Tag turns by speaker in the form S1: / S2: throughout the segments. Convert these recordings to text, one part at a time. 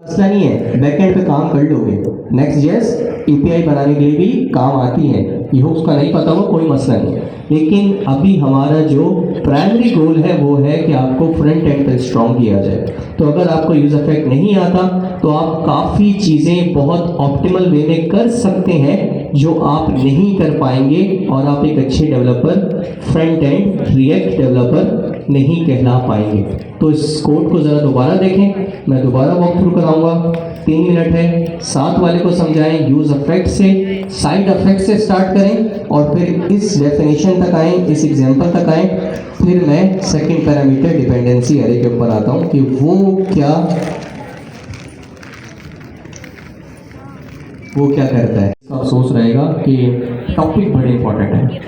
S1: मसला नहीं है, बैकएंड पे काम कर लोगे। नेक्स्ट जेएस एपीआई बनाने के लिए भी काम आती है, ये उसका नहीं पता हो कोई मसला नहीं। लेकिन अभी हमारा जो प्राइमरी गोल है वो है कि आपको फ्रंट एंड पे स्ट्रॉन्ग किया जाए। तो अगर आपको यूज इफेक्ट नहीं आता तो आप काफ़ी चीज़ें बहुत ऑप्टिमल वे में कर सकते हैं जो आप नहीं कर पाएंगे, और आप एक अच्छे developer, front end react developer नहीं कहला पाएंगे। तो इस कोड को ज़रा दोबारा देखें, मैं दोबारा वॉक थ्रू कराऊंगा। 3 मिनट है, साथ वाले को समझाएं, यूज इफेक्ट से, साइड इफेक्ट से स्टार्ट करें और फिर इस डेफिनेशन तक आएँ, इस एग्जांपल तक आएँ। फिर मैं सेकंड पैरामीटर डिपेंडेंसी एरे के ऊपर आता हूँ कि वो क्या करता है। अफसोस रहेगा कि टॉपिक बड़े इंपॉर्टेंट है,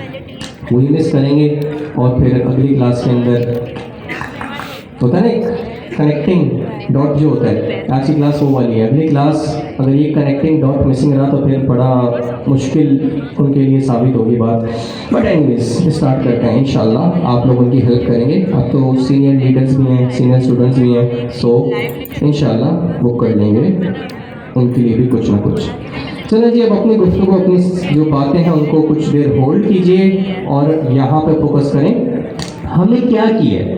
S1: वही मिस करेंगे और फिर अगली क्लास के अंदर होता है ना कनेक्टिंग डॉट जो होता है, आज की क्लास वो वाली है। अगली क्लास अगर ये कनेक्टिंग डॉट मिसिंग रहा तो फिर बड़ा मुश्किल उनके लिए साबित होगी बात। बट एनीवेज स्टार्ट करते हैं, इंशाल्लाह आप लोग उनकी हेल्प करेंगे। अब तो सीनियर लीडर्स भी हैं, सीनियर स्टूडेंट्स भी हैं, सो इंशाल्लाह वो कर लेंगे उनके लिए भी कुछ ना कुछ। चलो जी, अब अपनी गुफ्तगू, अपनी जो बातें हैं उनको कुछ देर होल्ड कीजिए और यहाँ पे फोकस करें। हमने क्या किया है,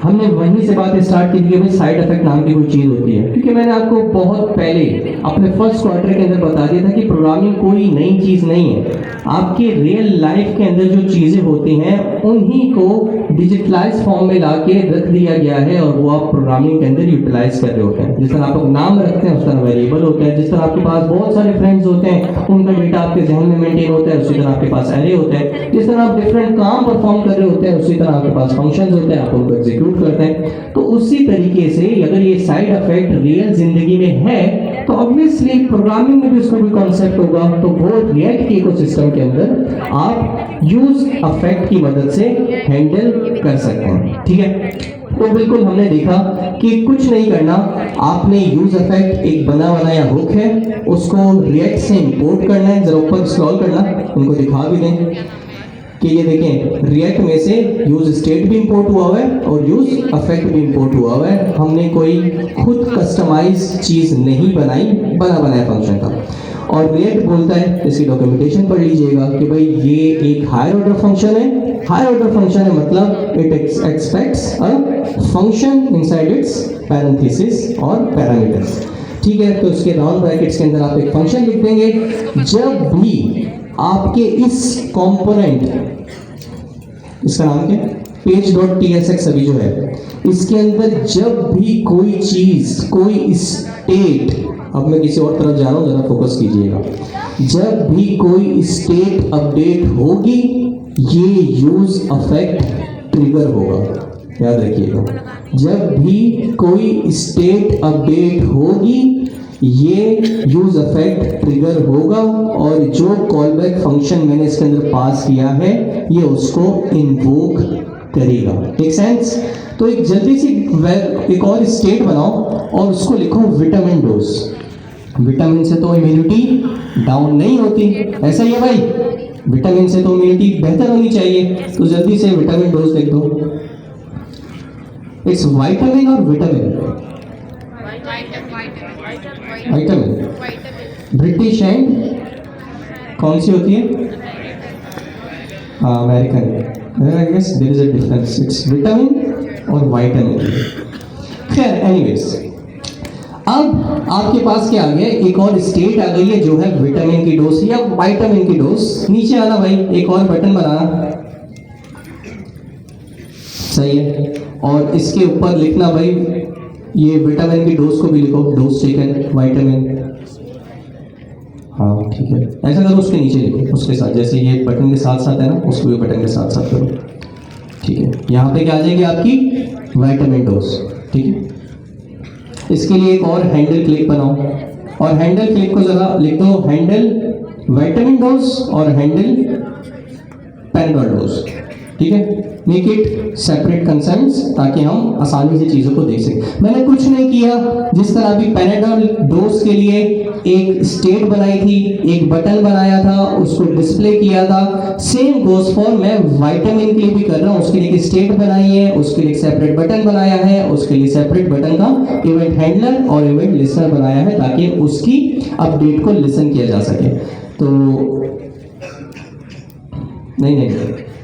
S1: हमने वहीं से बात स्टार्ट की थी कि भाई साइड इफेक्ट नाम की कोई चीज़ होती है, क्योंकि मैंने आपको बहुत पहले अपने फर्स्ट क्वार्टर के अंदर बता दिया था कि प्रोग्रामिंग कोई नई चीज़ नहीं है। आपके रियल लाइफ के अंदर जो चीज़ें होती हैं उन्हीं को डिजिटलाइज फॉर्म में ला के रख दिया गया है और वो आप प्रोग्रामिंग के अंदर यूटिलाइज कर रहे होते हैं। जिस तरह आप लोग नाम रखते हैं उस तरह वेरिएबल होता है, जिस तरह आपके पास बहुत सारे फ्रेंड्स होते हैं उनका डेटा आपके जहन में मेंटेन होता है, उसी तरह आपके पास एरे होता है। जिस तरह आप डिफरेंट काम परफॉर्म कर रहे होते हैं उसी तरह आपके पास फंक्शंस होते हैं, आप उनको एग्जीक्यूट करते हैं। तो उसी तरीके से अगर ये साइड इफेक्ट रियल जिंदगी में है तो ऑब्वियसली प्रोग्रामिंग में भी उसका कोई कॉन्सेप्ट होगा। तो वो रिएक्ट के इकोसिस्टम के अंदर आप यूज इफेक्ट की मदद से हैंडल कर सकते हैं, ठीक है। तो बिल्कुल हमने देखा कि कुछ नहीं करना, आपने यूज इफेक्ट एक बना बनाया हुक है, उसको रिएक्ट से इंपोर्ट करना है। जरा ऊपर स्क्रॉल करना, उनको दिखा भी दें कि ये देखें रिएक्ट में से यूज स्टेट भी इंपोर्ट हुआ हुआ है और यूज इफेक्ट भी इंपोर्ट हुआ हुआ है। हमने कोई खुद कस्टमाइज चीज नहीं बनाई, बना बनाया फंक्शन था। और रिएक्ट बोलता है, इसकी डॉक्यूमेंटेशन पढ़ लीजिएगा कि भाई ये एक हायर ऑर्डर फंक्शन है। हायर ऑर्डर फंक्शन है मतलब it aspects a function inside it's parenthesis और पैरामीटर्स, ठीक है। तो उसके राउंड ब्रैकेट्स के अंदर आप एक फंक्शन लिख देंगे। जब भी आपके इस कंपोनेंट, इसका नाम क्या, page.tsx अभी जो है, इसके अंदर जब भी कोई चीज, कोई स्टेट, अब मैं किसी और तरफ जा रहा हूं, जरा फोकस कीजिएगा। जब भी कोई स्टेट अपडेट होगी ये यूज इफेक्ट ट्रिगर होगा, याद रखिएगा। जब भी कोई स्टेट अपडेट होगी ये यूज इफेक्ट ट्रिगर होगा और जो कॉलबैक फंक्शन मैंने इसके अंदर पास किया है ये उसको इन्वोक करेगा। Make sense? तो एक जल्दी सी एक और स्टेट बनाओ और उसको लिखो विटामिन डोज। विटामिन से तो इम्यूनिटी डाउन नहीं होती, ऐसा ही है भाई, विटामिन से तो इम्यूनिटी बेहतर होनी चाहिए। तो जल्दी से विटामिन डोज लिख दो। इट्स विटामिन और विटामिन, विटामिन ब्रिटिश एंड कौन सी होती है, American. I guess there is a difference, it's vitamin और विटामिन। खैर एनीवेज, अब आपके पास क्या आ गया, एक और स्टेट आ गई है जो है विटामिन की डोज या विटामिन की डोज। नीचे आना भाई, एक और बटन बनाना, सही है। और इसके ऊपर लिखना भाई ये विटामिन की डोज को भी लिखो, डोज टेकन विटामिन, हाँ ठीक है। ऐसा करो उसके नीचे लिखो उसके साथ, जैसे ये बटन के साथ साथ है ना, उसको भी बटन के साथ साथ करो, ठीक है। यहाँ पे क्या आ जाएगी आपकी विटामिन डोज, ठीक है। इसके लिए एक और हैंडल क्लिक बनाओ और हैंडल क्लिक को जरा लिख दो, हैंडल विटामिन डोज और हैंडल पैराडोज, ठीक है। मेक इट सेपरेट कंसर्न्स ताकि हम आसानी से चीज़ों को देख सकें। मैंने कुछ नहीं किया, जिस तरह अभी पैनाडोल डोज के लिए एक स्टेट बनाई थी, एक बटन बनाया था, उसको डिस्प्ले किया था, सेम गोज फॉर मैं विटामिन के लिए भी कर रहा हूँ। उसके लिए एक स्टेट बनाई है, उसके लिए एक सेपरेट बटन बनाया है, उसके लिए सेपरेट बटन का इवेंट हैंडलर और इवेंट लिस्टर बनाया है ताकि उसकी अपडेट को लिसन किया जा सके। तो नहीं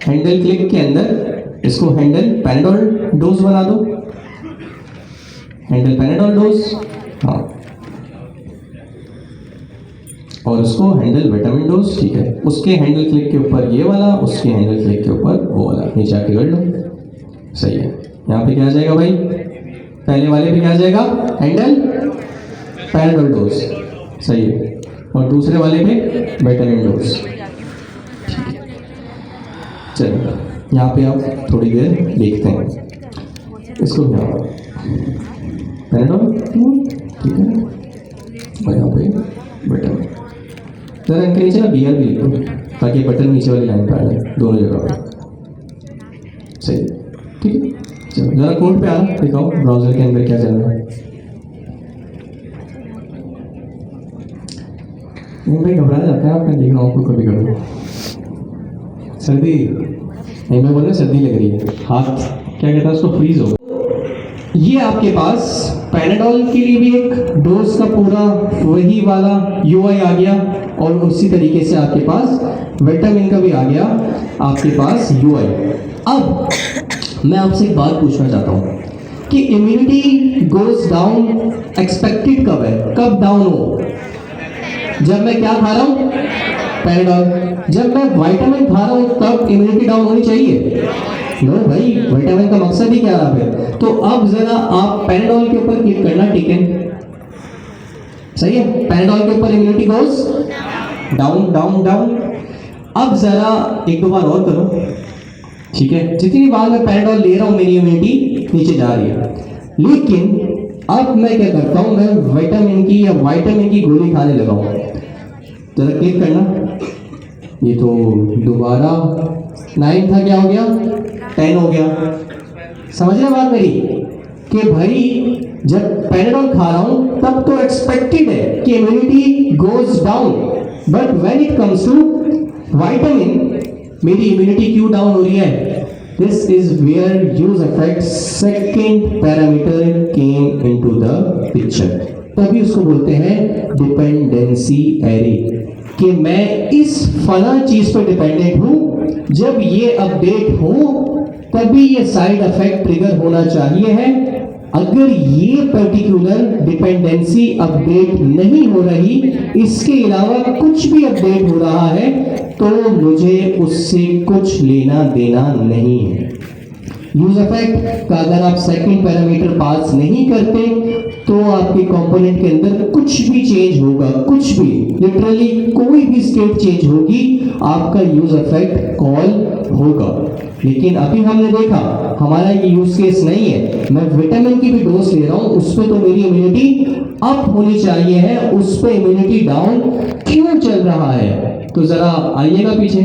S1: हैंडल क्लिक के अंदर इसको हैंडल पैनाडोल डोज बना दो, हैंडल पैनाडोल डोज, हाँ, और उसको हैंडल विटामिन डोज, ठीक है। उसके हैंडल क्लिक के ऊपर ये वाला, उसके हैंडल क्लिक के ऊपर वो वाला, नीचे आके कर लो, सही है। यहाँ पे क्या आ जाएगा भाई, पहले वाले पे क्या आ जाएगा, हैंडल पैनाडोल डोज, सही है, और दूसरे वाले पे विटामिन डोज। चलिए यहाँ पे आप थोड़ी देर देखते हैं इसको, क्या पैनाडोल, ठीक है, और यहाँ पे बटन, जरा इनके नीचे ना BR भी लिख दो ताकि बटन नीचे वाली लाइन पे आ जाए दोनों जगह पे, सही, ठीक है। चलो जरा कोड पे आना, दिखाओ ब्राउजर के अंदर क्या चल रहा है। भाई घबरा जाते हैं आप, मैं देख रहा हूँ आपको कभी कभी सर्दी नहीं, मैं बोल रहा सर्दी लग रही है, हाथ क्या कहता है उसको, फ्रीज हो। ये आपके पास पैनाडोल के लिए भी एक डोज का पूरा वही वाला UI आ गया, और उसी तरीके से आपके पास विटामिन का भी आ गया आपके पास UI। अब मैं आपसे एक बात पूछना चाहता हूँ कि इम्यूनिटी गोज डाउन एक्सपेक्टेड कब है, कब डाउन हो, जब मैं क्या खा रहा हूँ, पैनाडोल। जब मैं विटामिन खा रहा हूँ तब इम्यूनिटी डाउन होनी चाहिए, नो भाई, विटामिन का मकसद ही क्या है। तो अब जरा आप पैनाडोल के ऊपर क्लिक करना, ठीक है, सही है, पैनाडोल के ऊपर immunity goes down down down. अब जरा एक दो बार और करो, ठीक है, जितनी बार मैं पैनाडोल ले रहा हूं मेरी इम्यूनिटी नीचे जा रही है। लेकिन अब मैं क्या करता हूं, मैं विटामिन की या विटामिन की गोली खाने लगा हूं, जरा क्लिक करना, ये तो दोबारा 9 था, क्या हो गया, 10 हो गया। समझ रहे बात मेरी कि भाई जब पैनाडोल खा रहा हूं तब तो एक्सपेक्टेड है कि immunity goes down, but when it comes to vitamin मेरी इम्यूनिटी क्यों डाउन हो रही है। This is where use effect second parameter came into the picture. तभी उसको बोलते हैं डिपेंडेंसी एरे, कि मैं इस फला चीज पर डिपेंडेंट हूं, जब ये अपडेट हो तभी ये साइड इफेक्ट ट्रिगर होना चाहिए है। अगर ये पर्टिकुलर डिपेंडेंसी अपडेट नहीं हो रही, इसके अलावा कुछ भी अपडेट हो रहा है, तो मुझे उससे कुछ लेना देना नहीं है। यूज इफेक्ट का अगर आप सेकंड पैरामीटर पास नहीं करते तो आपके कंपोनेंट के अंदर कुछ भी चेंज होगा, कुछ भी, लिटरली कोई भी स्टेट चेंज होगी, आपका यूज इफेक्ट कॉल होगा। लेकिन अभी हमने देखा हमारा ये यूज केस नहीं है, मैं विटामिन की भी डोज ले रहा हूं, उस पर तो मेरी इम्यूनिटी अप होनी चाहिए है, उस पर इम्यूनिटी डाउन क्यों चल रहा है। तो जरा आइएगा पीछे,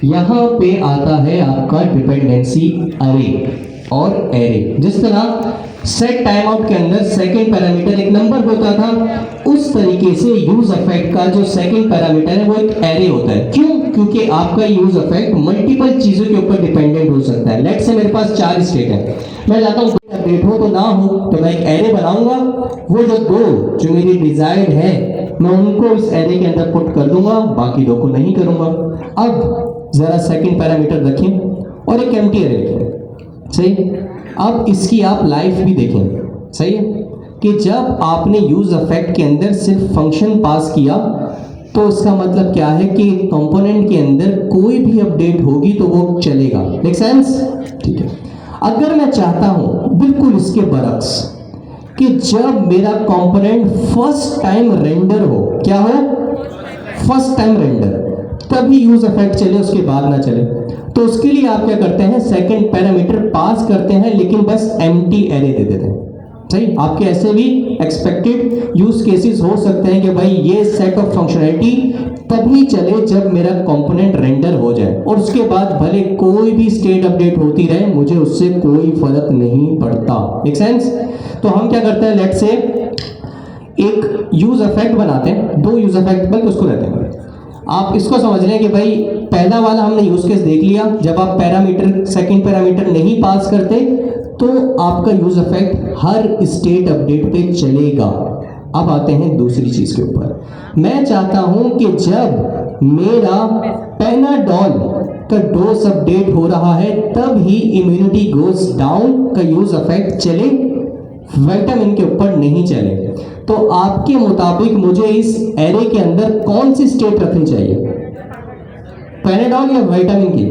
S1: यहां पे आता है आपका डिपेंडेंसी अरे और एरे। जिस तरह सेट टाइम आउट के अंदर सेकंड पैरामीटर एक नंबर होता था, उस तरीके से यूज इफेक्ट का जो सेकंड पैरामीटर है वो एक एरे होता है। क्यों? क्योंकि आपका यूज इफेक्ट मल्टीपल चीजों के ऊपर डिपेंडेंट हो सकता है। लेट्स से मेरे पास 4 स्टेट है, मैं चाहता हूं कोई अपडेट हो तो ना हो, तो मैं एक एरे बनाऊंगा, वो जो 2 जो मेरी डिजायर्ड है मैं उनको इस एरे के अंदर पुट कर दूंगा, बाकी 2 को नहीं करूंगा। अब जरा सेकंड पैरामीटर रखें और एक एम्प्टी एरे रखें, सही। अब इसकी आप लाइफ भी देखें, सही है, कि जब आपने यूज इफेक्ट के अंदर सिर्फ फंक्शन पास किया तो उसका मतलब क्या है कि कंपोनेंट के अंदर कोई भी अपडेट होगी तो वो चलेगा। Make sense? ठीक है। अगर मैं चाहता हूं बिल्कुल इसके बरक्स कि जब मेरा कंपोनेंट फर्स्ट टाइम रेंडर हो, क्या हो, फर्स्ट टाइम रेंडर, तभी यूज इफेक्ट चले, उसके बाद ना चले, तो उसके लिए आप क्या करते हैं, सेकंड पैरामीटर पास करते हैं, लेकिन बस एम्प्टी एरे दे देते हैं। सही। आपके ऐसे भी एक्सपेक्टेड यूज केसेस हो सकते हैं कि भाई ये सेट ऑफ फंक्शनैलिटी तभी चले जब मेरा कंपोनेंट रेंडर हो जाए, और उसके बाद भले कोई भी स्टेट अपडेट होती रहे, मुझे उससे कोई फर्क नहीं पड़ता। Make sense? तो हम क्या करते हैं, लेट से एक यूज इफेक्ट बनाते हैं, दो यूज इफेक्ट बल्कि उसको रहते हैं। आप इसको समझ लें कि भाई पहला वाला हमने यूज केस देख लिया, जब आप पैरामीटर सेकंड पैरामीटर नहीं पास करते तो आपका यूज इफेक्ट हर स्टेट अपडेट पे चलेगा। अब आते हैं दूसरी चीज के ऊपर। मैं चाहता हूं कि जब मेरा पैनाडॉल का डोज अपडेट हो रहा है तब ही इम्यूनिटी गोज डाउन का यूज इफेक्ट चले, विटामिन के ऊपर नहीं चले। तो आपके मुताबिक मुझे इस एरे के अंदर कौन सी स्टेट रखनी चाहिए, पैनाडॉल या विटामिन की?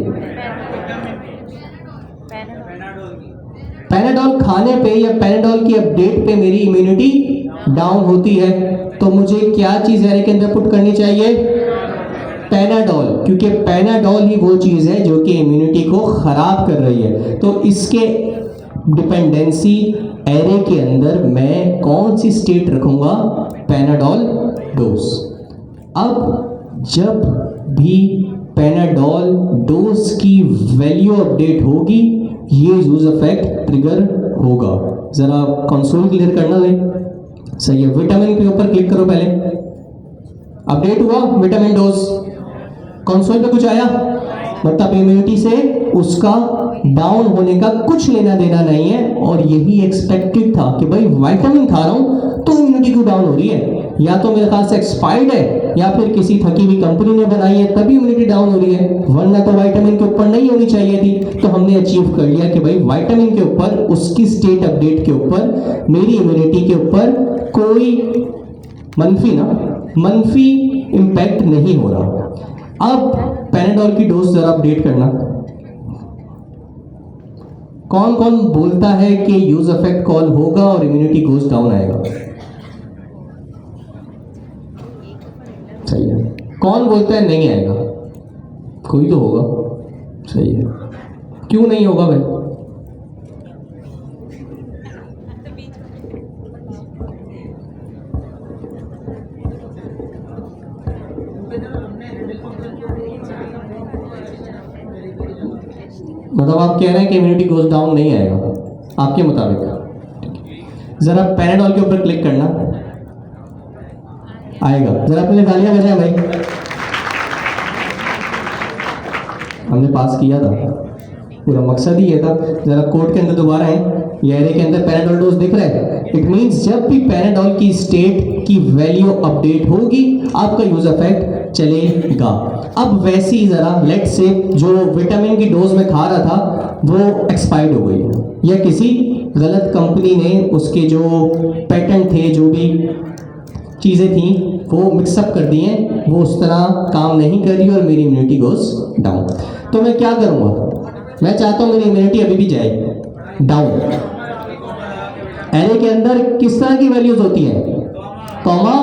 S1: पैनाडॉल खाने पे या पैनाडॉल की अपडेट पे मेरी इम्यूनिटी डाउन होती है, तो मुझे क्या चीज एरे के अंदर पुट करनी चाहिए, पैनाडॉल, क्योंकि पैनाडॉल ही वो चीज है जो कि इम्यूनिटी को खराब कर रही है। तो इसके डिपेंडेंसी एरे के अंदर मैं कौन सी स्टेट रखूंगा, पैनाडॉल डोज। अब जब भी पैनाडॉल डोज की वैल्यू अपडेट होगी ये यूज इफेक्ट ट्रिगर होगा। जरा कंसोल क्लियर करना है, सही है। विटामिन के ऊपर क्लिक करो, पहले अपडेट हुआ विटामिन डोज, कंसोल पे कुछ आया, मतलब इम्यूनिटी से उसका डाउन होने का कुछ लेना देना नहीं है। और यही एक्सपेक्टेड था कि भाई विटामिन खा रहा हूं तो इम्यूनिटी क्यों डाउन हो रही है, या तो मेरे ख्याल से एक्सपायर्ड है या फिर किसी थकी हुई कंपनी ने बनाई है तभी इम्यूनिटी डाउन हो रही है, वरना तो विटामिन के ऊपर नहीं होनी चाहिए थी। तो हमने अचीव कर लिया कि भाई विटामिन के ऊपर, उसकी स्टेट अपडेट के ऊपर, मेरी इम्यूनिटी के ऊपर कोई मंफी इंपैक्ट नहीं हो रहा। अब पैनाडॉल की डोज जरा अपडेट करना। कौन कौन बोलता है कि यूज इफेक्ट कॉल होगा और इम्यूनिटी गोज डाउन आएगा? सही है। कौन बोलता है नहीं आएगा? कोई तो होगा, सही है। क्यों नहीं होगा भाई? मतलब आप कह रहे हैं कि इम्यूनिटी गोज डाउन नहीं आएगा आपके मुताबिक? जरा पैनाडॉल के ऊपर क्लिक करना, आएगा। जरा अपने तालियां बजाएं भाई, हमने पास किया था, पूरा मकसद ही ये था। जरा कोड के अंदर दोबारा है, ये एरे के अंदर पैनाडॉल डोज दिख रहा है। इट मींस जब भी पैनाडॉल की स्टेट की वैल्यू अपडेट होगी आपका यूज इफेक्ट चलेगा। अब वैसे ही जरा लेट से जो विटामिन की डोज में खा रहा था वो एक्सपायर्ड हो गई है, या किसी गलत कंपनी ने उसके जो पैटर्न थे, जो भी चीज़ें थी वो मिक्सअप कर दी हैं, वो उस तरह काम नहीं कर रही और मेरी इम्यूनिटी गोज डाउन। तो मैं क्या करूँगा? मैं चाहता हूँ मेरी इम्यूनिटी अभी भी जाए डाउन। एरे के अंदर किस तरह की वैल्यूज होती हैं, कॉमा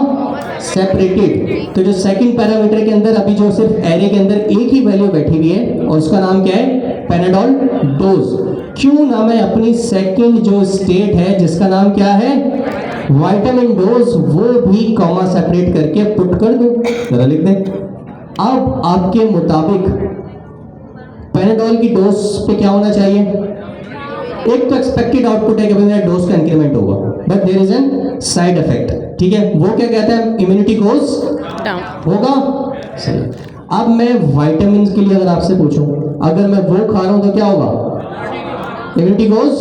S1: सेपरेटेड। तो जो सेकंड पैरामीटर के अंदर अभी जो सिर्फ एरे के अंदर एक ही वैल्यू बैठी हुई है और उसका नाम क्या है, पैनाडॉल डोज। क्यों ना मैं अपनी सेकंड जो स्टेट है जिसका नाम क्या है, विटामिन डोज, वो भी कॉमा सेपरेट करके पुट कर दूं। जरा लिख दें। अब आपके मुताबिक पैनाडॉल की डोज पे क्या होना चाहिए? एक तो एक्सपेक्टेड आउटपुट है कि भाई मेरा डोज का इंक्रीमेंट होगा, but there is an side effect, ठीक है? वो क्या कहता है, इम्यूनिटी गोज डाउन होगा। सही। अब मैं विटामिन के लिए अगर आपसे पूछूं, अगर मैं वो खा रहा हूं तो क्या होगा, immunity goes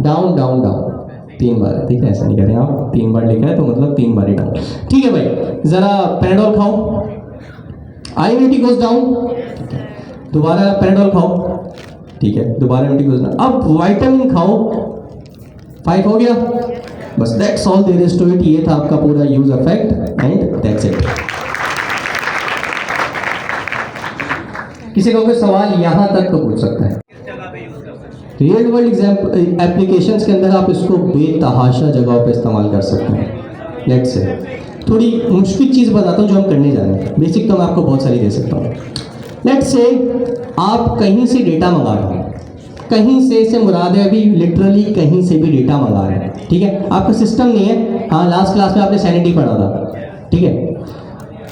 S1: down down down. 3 बार है, ठीक है? ऐसा नहीं करें आप, 3 बार लिखा है तो मतलब 3 बार ही डाउन, ठीक है भाई? जरा पैनाडॉल खाओ, आई इम्यूनिटी गोज डाउन। दोबारा पैनाडॉल खाओ, ठीक है? दोबारा इम्यूनिटी गोज डाउन। अब विटामिन खाओ, 5 हो गया, बस that's all there is to it. ये था आपका पूरा use effect and that's it. किसी को कोई सवाल यहां तक तो पूछ सकता है। रियल वर्ल्ड एप्लीकेशंस के अंदर आप इसको बेतहाशा जगहों पे इस्तेमाल कर सकते हैं। लेट्स से थोड़ी मुश्किल चीज़ बताता हूँ जो हम करने जा रहे हैं, बेसिक तो मैं आपको बहुत सारी दे सकता हूँ। लेट्स से आप कहीं से डेटा मंगा रहे हैं, कहीं से मुराद है अभी लिटरली कहीं से भी डेटा मंगा रहे हैं, ठीक है? आपका सिस्टम नहीं है, हाँ लास्ट क्लास में आपने सैनिटी पढ़ा था, ठीक है?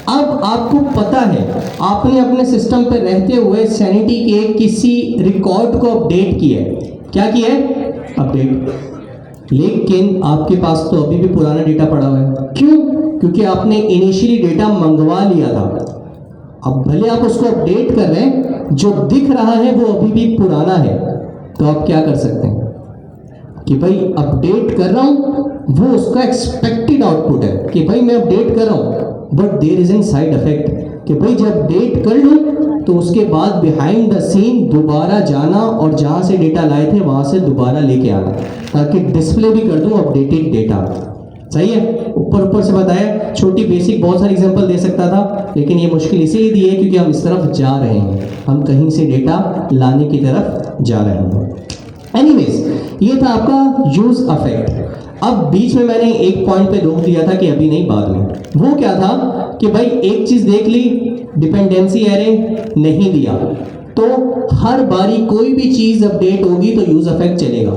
S1: अब आपको पता है आपने अपने सिस्टम पर रहते हुए सैनिटी के किसी रिकॉर्ड को अपडेट किया है, क्या किया है? अपडेट। लेकिन आपके पास तो अभी भी पुराना डेटा पड़ा हुआ है। क्यों? क्योंकि आपने इनिशियली डेटा मंगवा लिया था। अब भले आप उसको अपडेट कर रहे हैं, जो दिख रहा है वो अभी भी पुराना है। तो आप क्या कर सकते हैं कि भाई अपडेट कर रहा हूं, वो उसका एक्सपेक्टेड आउटपुट है कि भाई मैं अपडेट कर रहा हूं, but there is an side effect कि भाई जब अपडेट कर लूं तो उसके बाद बिहाइंड द सीन दोबारा जाना और जहां से डेटा लाए थे वहां से दोबारा लेके आना, ताकि डिस्प्ले भी कर दूं अपडेटेड डेटा। सही है? ऊपर से बताया, छोटी बेसिक बहुत सारी एग्जांपल दे सकता था, लेकिन ये मुश्किल इसीलिए दी है क्योंकि हम इस तरफ जा रहे हैं, हम कहीं से डेटा लाने की तरफ जा रहे हैं। एनीवेज, ये था आपका यूज अफेक्ट। अब बीच में मैंने एक पॉइंट पे रोक दिया था कि अभी नहीं, बाद में। वो क्या था कि भाई एक चीज देख ली, डिपेंडेंसी एरे नहीं दिया तो हर बारी कोई भी चीज अपडेट होगी तो यूज अफेक्ट चलेगा।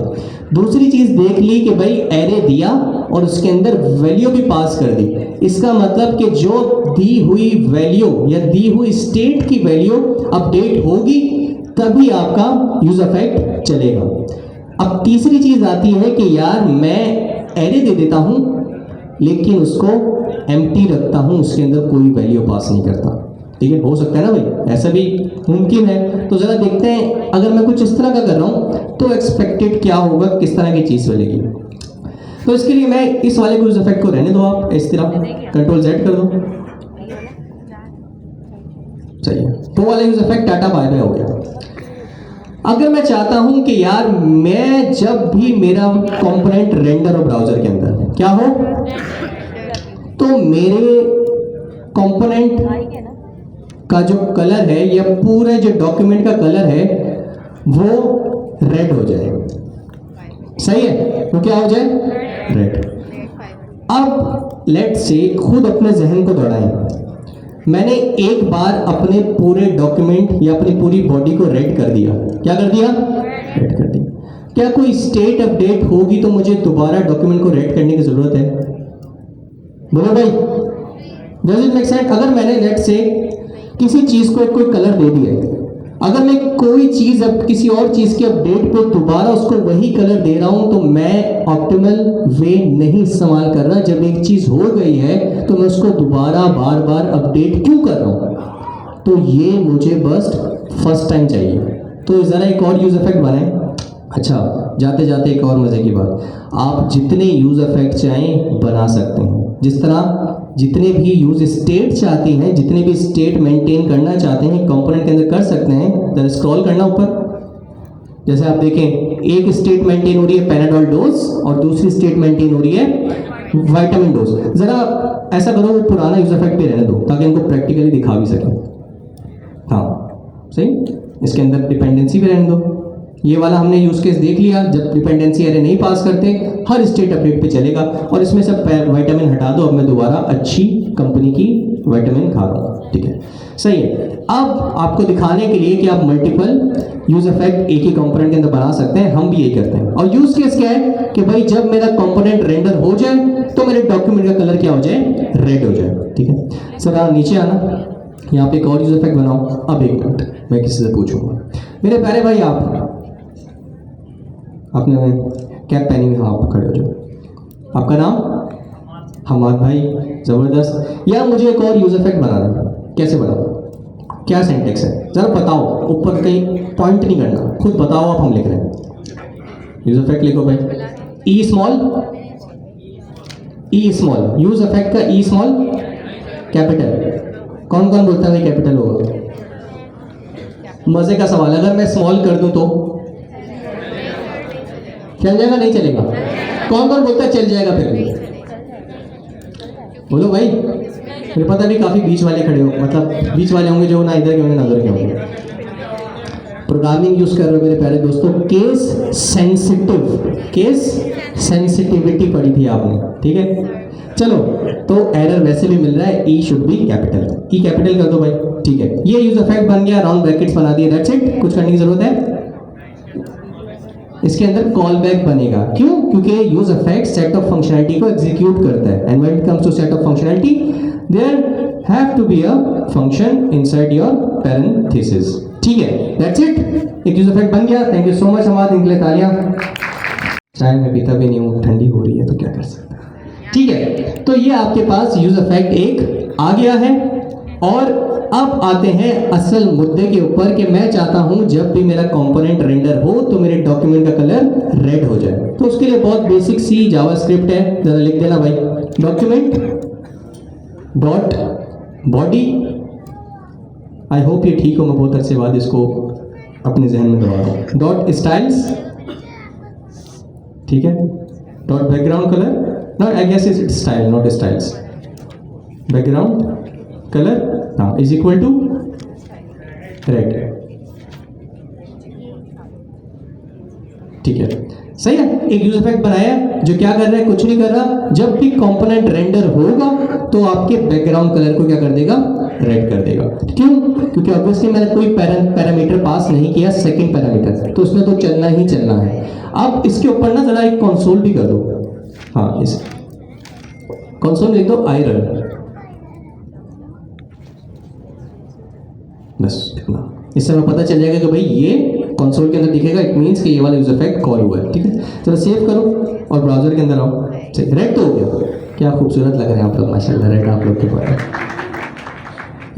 S1: दूसरी चीज देख ली कि भाई एरे दिया और उसके अंदर वैल्यू भी पास कर दी, इसका मतलब कि जो दी हुई वैल्यू या दी हुई स्टेट की वैल्यू अपडेट होगी तभी आपका यूज अफेक्ट चलेगा। अब तीसरी चीज आती है कि यार मैं एरे दे देता हूं लेकिन उसको एम्प्टी रखता हूं, उसके अंदर कोई वैल्यू पास नहीं करता। ठीक है, हो सकता है ना भाई, ऐसा भी मुमकिन है। तो जरा देखते हैं अगर मैं कुछ इस तरह का कर रहा हूं तो एक्सपेक्टेड क्या होगा, किस तरह की चीज मिलेगी। तो इसके लिए मैं इस वाले यूज इफेक्ट को रहने दो, आप इस तरह कंट्रोल Z कर दो। सही है, तो वाला use effect tata bye bye हो गया। अगर मैं चाहता हूं कि यार मैं जब भी मेरा कंपोनेंट रेंडर हो ब्राउजर के अंदर क्या हो, तो मेरे कंपोनेंट का जो कलर है या पूरे जो डॉक्यूमेंट का कलर है वो रेड हो जाए। सही है, वो क्या हो जाए? रेड। अब लेट से खुद अपने जहन को दौड़ाएं, मैंने एक बार अपने पूरे डॉक्यूमेंट या अपनी पूरी बॉडी को रेड कर दिया। क्या कर दिया? रेड कर दिया। क्या कोई स्टेट अपडेट होगी तो मुझे दोबारा डॉक्यूमेंट को रेड करने की जरूरत है? बोलो भाई, डज इट मेक सेंस? अगर मैंने लेट से किसी चीज को कोई कलर दे दिया है, अगर मैं कोई चीज अब किसी और चीज के अपडेट पे दोबारा उसको वही कलर दे रहा हूं तो मैं ऑप्टिमल वे नहीं इस्तेमाल कर रहा। जब एक चीज हो गई है तो मैं उसको दोबारा बार बार अपडेट क्यों कर रहा हूं? तो ये मुझे बस फर्स्ट टाइम चाहिए। तो जरा एक और यूज इफेक्ट बनाएं। अच्छा, जाते जाते एक और मजे की बात, आप जितने यूज इफेक्ट चाहें बना सकते हैं। जिस तरह जितने भी यूज स्टेट चाहते हैं, जितने भी स्टेट मेंटेन करना चाहते हैं कंपोनेंट के अंदर कर सकते हैं। जरा स्क्रॉल करना ऊपर, जैसे आप देखें एक स्टेट मेंटेन हो रही है पैनाडोल डोज और दूसरी स्टेट मेंटेन हो रही है विटामिन डोज। जरा ऐसा करो वो पुराना यूज इफेक्ट भी रहने दो ताकि इनको प्रैक्टिकली दिखा भी सकें। हाँ सही, इसके अंदर डिपेंडेंसी भी रहने दो। ये वाला हमने यूज केस देख लिया, जब डिपेंडेंसी एरे नहीं पास करते हर स्टेट अपडेट पे चलेगा। और इसमें सब विटामिन हटा दो, अब मैं दोबारा अच्छी कंपनी की विटामिन खा रहा हूँ। ठीक है, सही है। अब आपको दिखाने के लिए कि आप मल्टीपल यूज इफेक्ट एक ही कंपोनेंट के अंदर बना सकते हैं, हम भी यही करते हैं। और यूज केस क्या है कि भाई जब मेरा कंपोनेंट रेंडर हो जाए तो मेरे डॉक्यूमेंट का कलर क्या हो जाए? रेड हो जाए। ठीक है, सर नीचे आना, यहाँ पे एक और यूज इफेक्ट बनाओ। अब एक मिनट मैं किसी से पूछूंगा। मेरे प्यारे भाई, आपने कैप पहनी हुई, हाँ आप खड़े हो जाओ। आपका नाम? हमाद भाई, जबरदस्त। यार मुझे एक और यूज इफेक्ट बनाना है, कैसे बनाओ? क्या सिंटेक्स है जरा बताओ, ऊपर कहीं पॉइंट नहीं करना, खुद बताओ आप, हम लिख रहे हैं। यूज इफेक्ट लिखो भाई, ई स्मॉल, ई स्मॉल, यूज इफेक्ट का ई स्मॉल कैपिटल। कौन कौन बोलता है भाई कैपिटल होगा? मजे का सवाल, अगर मैं स्मॉल कर दूं तो चल जाएगा नहीं चलेगा? कौन कौन बोलता है चल जाएगा? फिर भी बोलो भाई, मुझे पता भी काफी बीच वाले खड़े हो, मतलब बीच वाले होंगे जो ना इधर के होंगे ना उधर के होंगे। प्रोग्रामिंग यूज कर रहे हो मेरे प्यारे दोस्तों, केस सेंसिटिव, केस सेंसिटिविटी पढ़ी थी आपने। ठीक है, चलो तो एरर वैसे भी मिल रहा है, E should be capital, E capital कर दो भाई। ठीक है, ये यूज इफेक्ट बन गया, राउंड ब्रैकेट्स बना दिए, दैट्स इट। कुछ करने की जरूरत है? इसके अंदर कॉल बैक बनेगा, क्यों? क्योंकि use effect set of functionality को एग्जीक्यूट करता है। And when it comes to set of functionality there have to be a function inside your parenthesis. ठीक है, दैट्स इट, एक यूज इफेक्ट बन गया। थैंक यू सो मच हमारे इनके लिए तालियां। चाय मैं पीता भी नहीं हूँ, ठंडी हो रही है तो क्या कर सकते हैं। ठीक है, तो ये आपके पास यूज इफेक्ट एक आ गया है। और अब आते हैं असल मुद्दे के ऊपर कि मैं चाहता हूं जब भी मेरा कंपोनेंट रेंडर हो तो मेरे डॉक्यूमेंट का कलर रेड हो जाए। तो उसके लिए बहुत बेसिक सी जावास्क्रिप्ट है, जरा लिख देना भाई। Document dot body, I hope ये ठीक हो, मैं बहुत अरसे बाद इसको अपने जहन में दबा रहा हूं। डॉट स्टाइल्स, ठीक है, dot background colour, not I guess is style not styles, background colour हाँ इज इक्वल टू रेड। ठीक है, सही है। एक यूज इफेक्ट बनाया जो क्या कर रहा है, कुछ नहीं कर रहा। जब भी कंपोनेंट रेंडर होगा तो आपके बैकग्राउंड कलर को क्या कर देगा, रेड कर देगा। क्यों? क्योंकि ऑब्वियसली मैंने कोई पैरामीटर पास नहीं किया, सेकंड पैरामीटर, तो उसमें तो चलना ही चलना है। अब इसके ऊपर ना जरा एक कंसोल भी कर दो। हाँ, इस कंसोल लिख दो आयरन, बस इतना। इससे हमें पता चल जाएगा कि भाई ये कंसोल के अंदर दिखेगा, इट मींस कि ये वाला यूज इफेक्ट कॉल हुआ है। ठीक है, चलो सेव करो और ब्राउजर के अंदर आओ। रेड तो हो गया, क्या खूबसूरत लग रहे हैं आप लोग माशाल्लाह, रेड आप लोग के पास।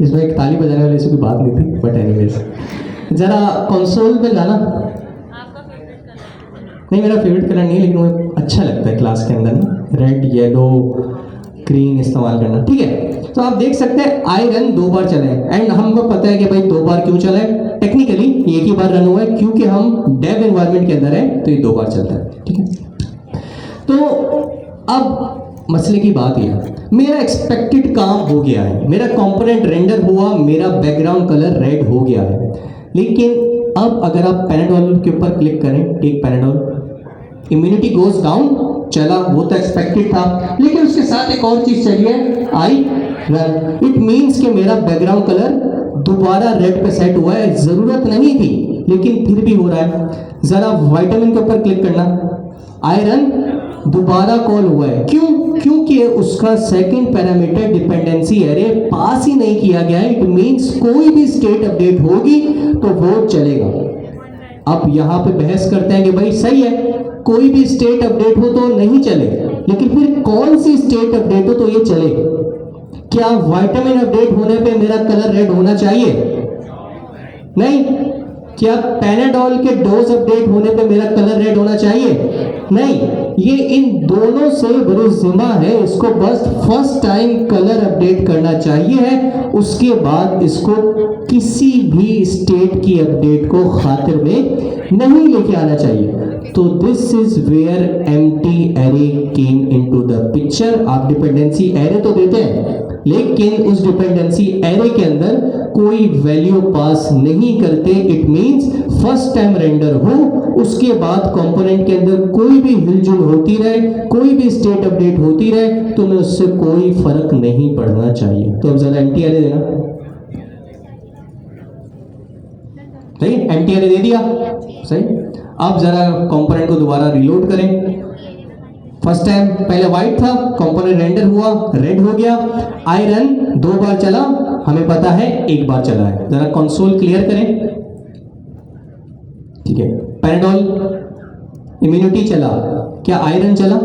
S1: इसमें एक ताली बजाने वाली ऐसी बात नहीं थी, बट एनीवेज जरा कंसोल पे जाना। नहीं, मेरा फेवरेट कलर नहीं, लेकिन मुझे अच्छा लगता है क्लास के अंदर ना रेड, येलो, ग्रीन इस्तेमाल करना। ठीक है, तो आप देख सकते हैं आयरन 2 बार चला है। एंड हमको पता है कि भाई 2 बार क्यों चला है। टेक्निकली एक ही बार रन हुआ है क्योंकि हम डेव एनवायरनमेंट के अंदर है, तो ये 2 बार चलता है। ठीक है, तो अब मसले की बात यह है, मेरा एक्सपेक्टेड काम हो गया है, मेरा कंपोनेंट रेंडर हुआ, मेरा बैकग्राउंड कलर रेड हो गया है। लेकिन अब अगर आप पैनाडोल के ऊपर क्लिक करें, take Panadol, immunity goes down, चला, वो तो एक्सपेक्टेड था। लेकिन उसके साथ एक और चीज चली है, आई रन। इट मींस कि मेरा बैकग्राउंड कलर दोबारा रेड पे सेट हुआ है, जरूरत नहीं थी लेकिन फिर भी हो रहा है। जरा विटामिन के ऊपर क्लिक करना, आयरन दोबारा कॉल हुआ है। क्यों? क्योंकि उसका सेकंड पैरामीटर डिपेंडेंसी एरे पास ही नहीं किया गया है। इट मींस कोई भी स्टेट अपडेट होगी तो वो चलेगा। अब यहां पे बहस करते हैं कि भाई सही है, कोई भी स्टेट अपडेट हो तो नहीं चले, लेकिन फिर कौन सी स्टेट अपडेट हो तो ये चले। क्या विटामिन अपडेट होने पे मेरा कलर रेड होना चाहिए? नहीं। क्या पैनाडोल के डोज अपडेट होने पे मेरा कलर रेड होना चाहिए? नहीं। ये इन दोनों से बरुज़िम्मा है, इसको बस फर्स्ट टाइम कलर अपडेट करना चाहिए है, उसके बाद इसको किसी भी स्टेट की अपडेट को खातिर में नहीं लेके आना चाहिए। तो this is where empty array came into the picture. आप डिपेंडेंसी एरे तो देते हैं, लेकिन उस डिपेंडेंसी एरे के अंदर कोई वैल्यू पास नहीं करते। It means first time render हो, उसके बाद कंपोनेंट के अंदर कोई भी हिलजुल होती रहे, कोई भी स्टेट अपडेट होती रहे, तो मैं उससे कोई फर्क नहीं पड़ना चाहिए। तो अब जरा एम्प्टी एरे देना, सही, एम्प्टी एरे दे दिया, सही। अब जरा कंपोनेंट को दोबारा रिलोड करें। फर्स्ट टाइम पहले व्हाइट था, कंपोनेंट रेंडर हुआ, रेड हो गया। आयरन 2 बार चला, हमें पता है 1 बार चला है। जरा कंसोल क्लियर करें। ठीक है, पैनाडोल इम्यूनिटी चला, क्या आयरन चला?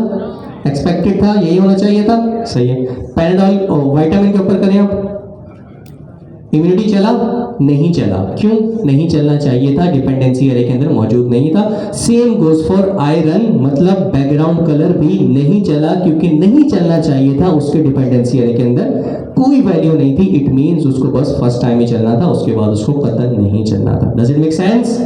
S1: एक्सपेक्टेड था, यही होना चाहिए था, सही है। पैनाडोल विटामिन के ऊपर करें आप, इम्यूनिटी चला, नहीं चला। क्यों नहीं चलना चाहिए था? डिपेंडेंसी एरे के अंदर मौजूद नहीं था। सेम गोज फॉर आयरन, मतलब बैकग्राउंड कलर भी नहीं चला क्योंकि नहीं चलना चाहिए था, उसके डिपेंडेंसी एरे के अंदर कोई वैल्यू नहीं थी। इट मींस उसको बस फर्स्ट टाइम ही चलना था, उसके बाद उसको कतई नहीं चलना था। Does it make sense?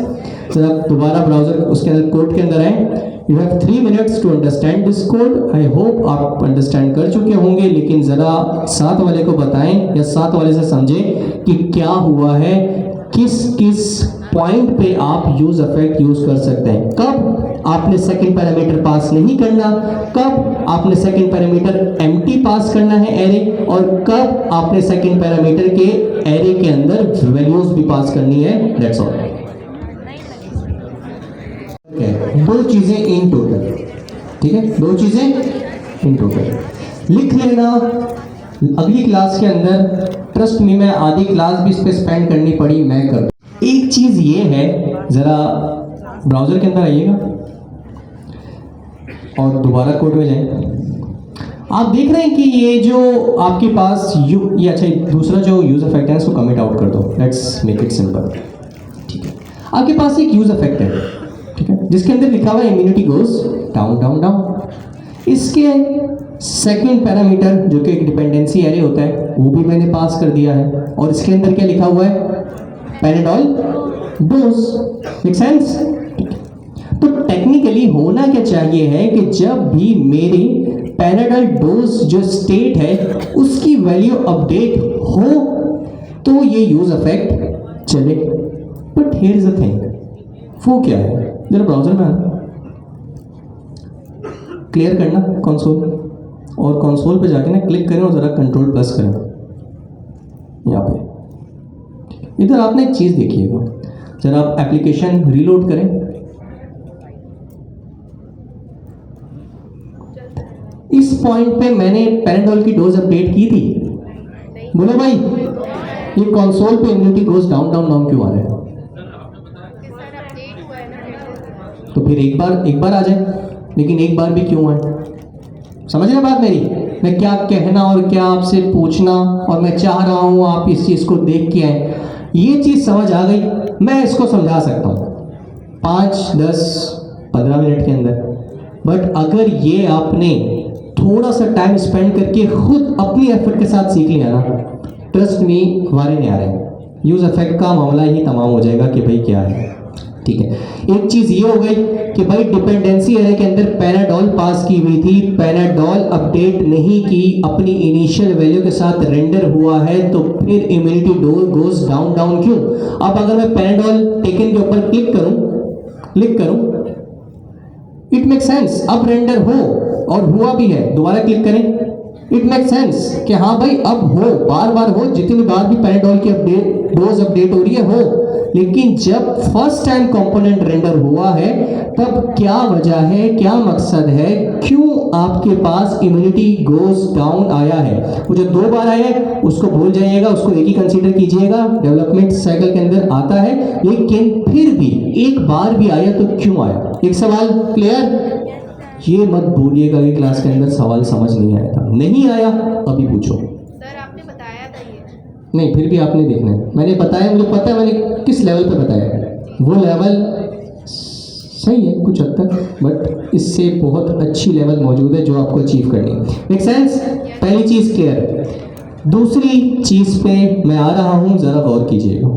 S1: Sir आप दोबारा ब्राउजर उसके अंदर कोड के अंदर आए। You have 3 minutes to understand this code. I hope आप अंडरस्टैंड कर चुके होंगे, लेकिन जरा साथ वाले को बताएं या साथ वाले से समझें कि क्या हुआ है, किस किस पॉइंट पे आप यूज इफेक्ट यूज कर सकते हैं। कब आपने सेकंड पैरामीटर पास नहीं करना, कब आपने सेकंड पैरामीटर एम्प्टी पास करना है एरे, और कब आपने सेकंड पैरामीटर के एरे के अंदर वैल्यूज भी पास करनी है। That's all. दो चीजें इन टोटल, ठीक है, 2 चीजें इन टोटल लिख लेना। अगली क्लास के अंदर ट्रस्ट मी मैं आधी क्लास भी इस पे स्पेंड करनी पड़ी मैं कर। एक चीज़ ये है, ज़रा ब्राउज़र के अंदर आइएगा और दोबारा कोड में जाएं। आप देख रहे हैं कि ये जो आपके पास ये अच्छा दूसरा जो यूज़ इफेक्ट है इसको कमिट आउट कर दो। Let's make it simple. ठीक है, आपके पास एक यूज़ इफेक्ट है, ठीक है, जिसके अंदर लिखा हुआ है immunity goes down down down. इसके सेकंड पैरामीटर जो कि एक डिपेंडेंसी एरे होता है वो भी मैंने पास कर दिया है, और इसके अंदर क्या लिखा हुआ है, पैनाडोल डोज। Make sense? तो टेक्निकली होना क्या चाहिए है कि जब भी मेरी पैनाडोल डोज जो स्टेट है उसकी वैल्यू अपडेट हो तो ये यूज इफेक्ट चले। But here is the thing, वो क्या है, जरा ब्राउजर में आना, क्लियर करना कंसोल, और कंसोल पे जाके ना क्लिक करें और ज़रा कंट्रोल प्लस करें यहाँ पे। इधर आपने एक चीज़ देखिएगा, जरा आप एप्लीकेशन रीलोड करें। इस पॉइंट पे मैंने पैनाडोल की डोज अपडेट की थी, बोलो भाई, ये कंसोल पे immunity goes down down down क्यों आ रहा है? तो फिर एक बार आ जाए, लेकिन एक बार भी क्यों आए? समझ रहे बात मेरी? मैं क्या कहना और क्या आपसे पूछना, और मैं चाह रहा हूँ आप इस चीज़ को देख के आए। ये चीज़ समझ आ गई, मैं इसको समझा सकता हूँ 5, 10, 15 मिनट के अंदर। बट अगर ये आपने थोड़ा सा टाइम स्पेंड करके खुद अपनी एफर्ट के साथ सीख लिया ना, ट्रस्ट मी वारे नहीं आ रहे, यूज इफेक्ट का मामला ही तमाम हो जाएगा कि भाई क्या है। ठीक है, एक चीज़ ये हो गई कि भाई डिपेंडेंसी एरे के अंदर पैनाडोल पास की हुई थी, पैनाडोल अपडेट नहीं की, अपनी इनिशियल वैल्यू के साथ रेंडर हुआ है, तो फिर इम्यूनिटी गोज डाउन डाउन क्यों? अब अगर मैं पैनाडोल टेकन के ऊपर क्लिक करूं, इट मेक सेंस, अब रेंडर हो और हुआ भी है, दोबारा क्लिक करें, इट मेक सेंस कि हाँ भाई अब हो, बार बार हो, जितनी बार भी पैनाडोल की डोज अपडेट हो रही है हो। लेकिन जब फर्स्ट टाइम कंपोनेंट रेंडर हुआ है तब क्या वजह है, क्या मकसद है, क्यों आपके पास इम्यूनिटी गोज डाउन आया है? वो जो 2 बार आया है उसको भूल जाइएगा, उसको एक ही कंसीडर कीजिएगा, डेवलपमेंट साइकिल के अंदर आता है। लेकिन फिर भी एक बार भी आया तो क्यों आया? एक सवाल क्लियर? ये मत भूलिएगा कि क्लास के अंदर सवाल समझ नहीं आया था, नहीं आया अभी पूछो।
S2: सर आपने बताया था ये।
S1: नहीं, फिर भी आपने देखना है, मैंने बताया, मुझे पता है मैंने किस लेवल पे बताया, वो लेवल सही है कुछ हद तक, बट इससे बहुत अच्छी लेवल मौजूद है जो आपको अचीव करनी है। Make sense? पहली चीज़ क्लियर। दूसरी चीज़ पे मैं आ रहा हूँ, ज़रा गौर कीजिएगा,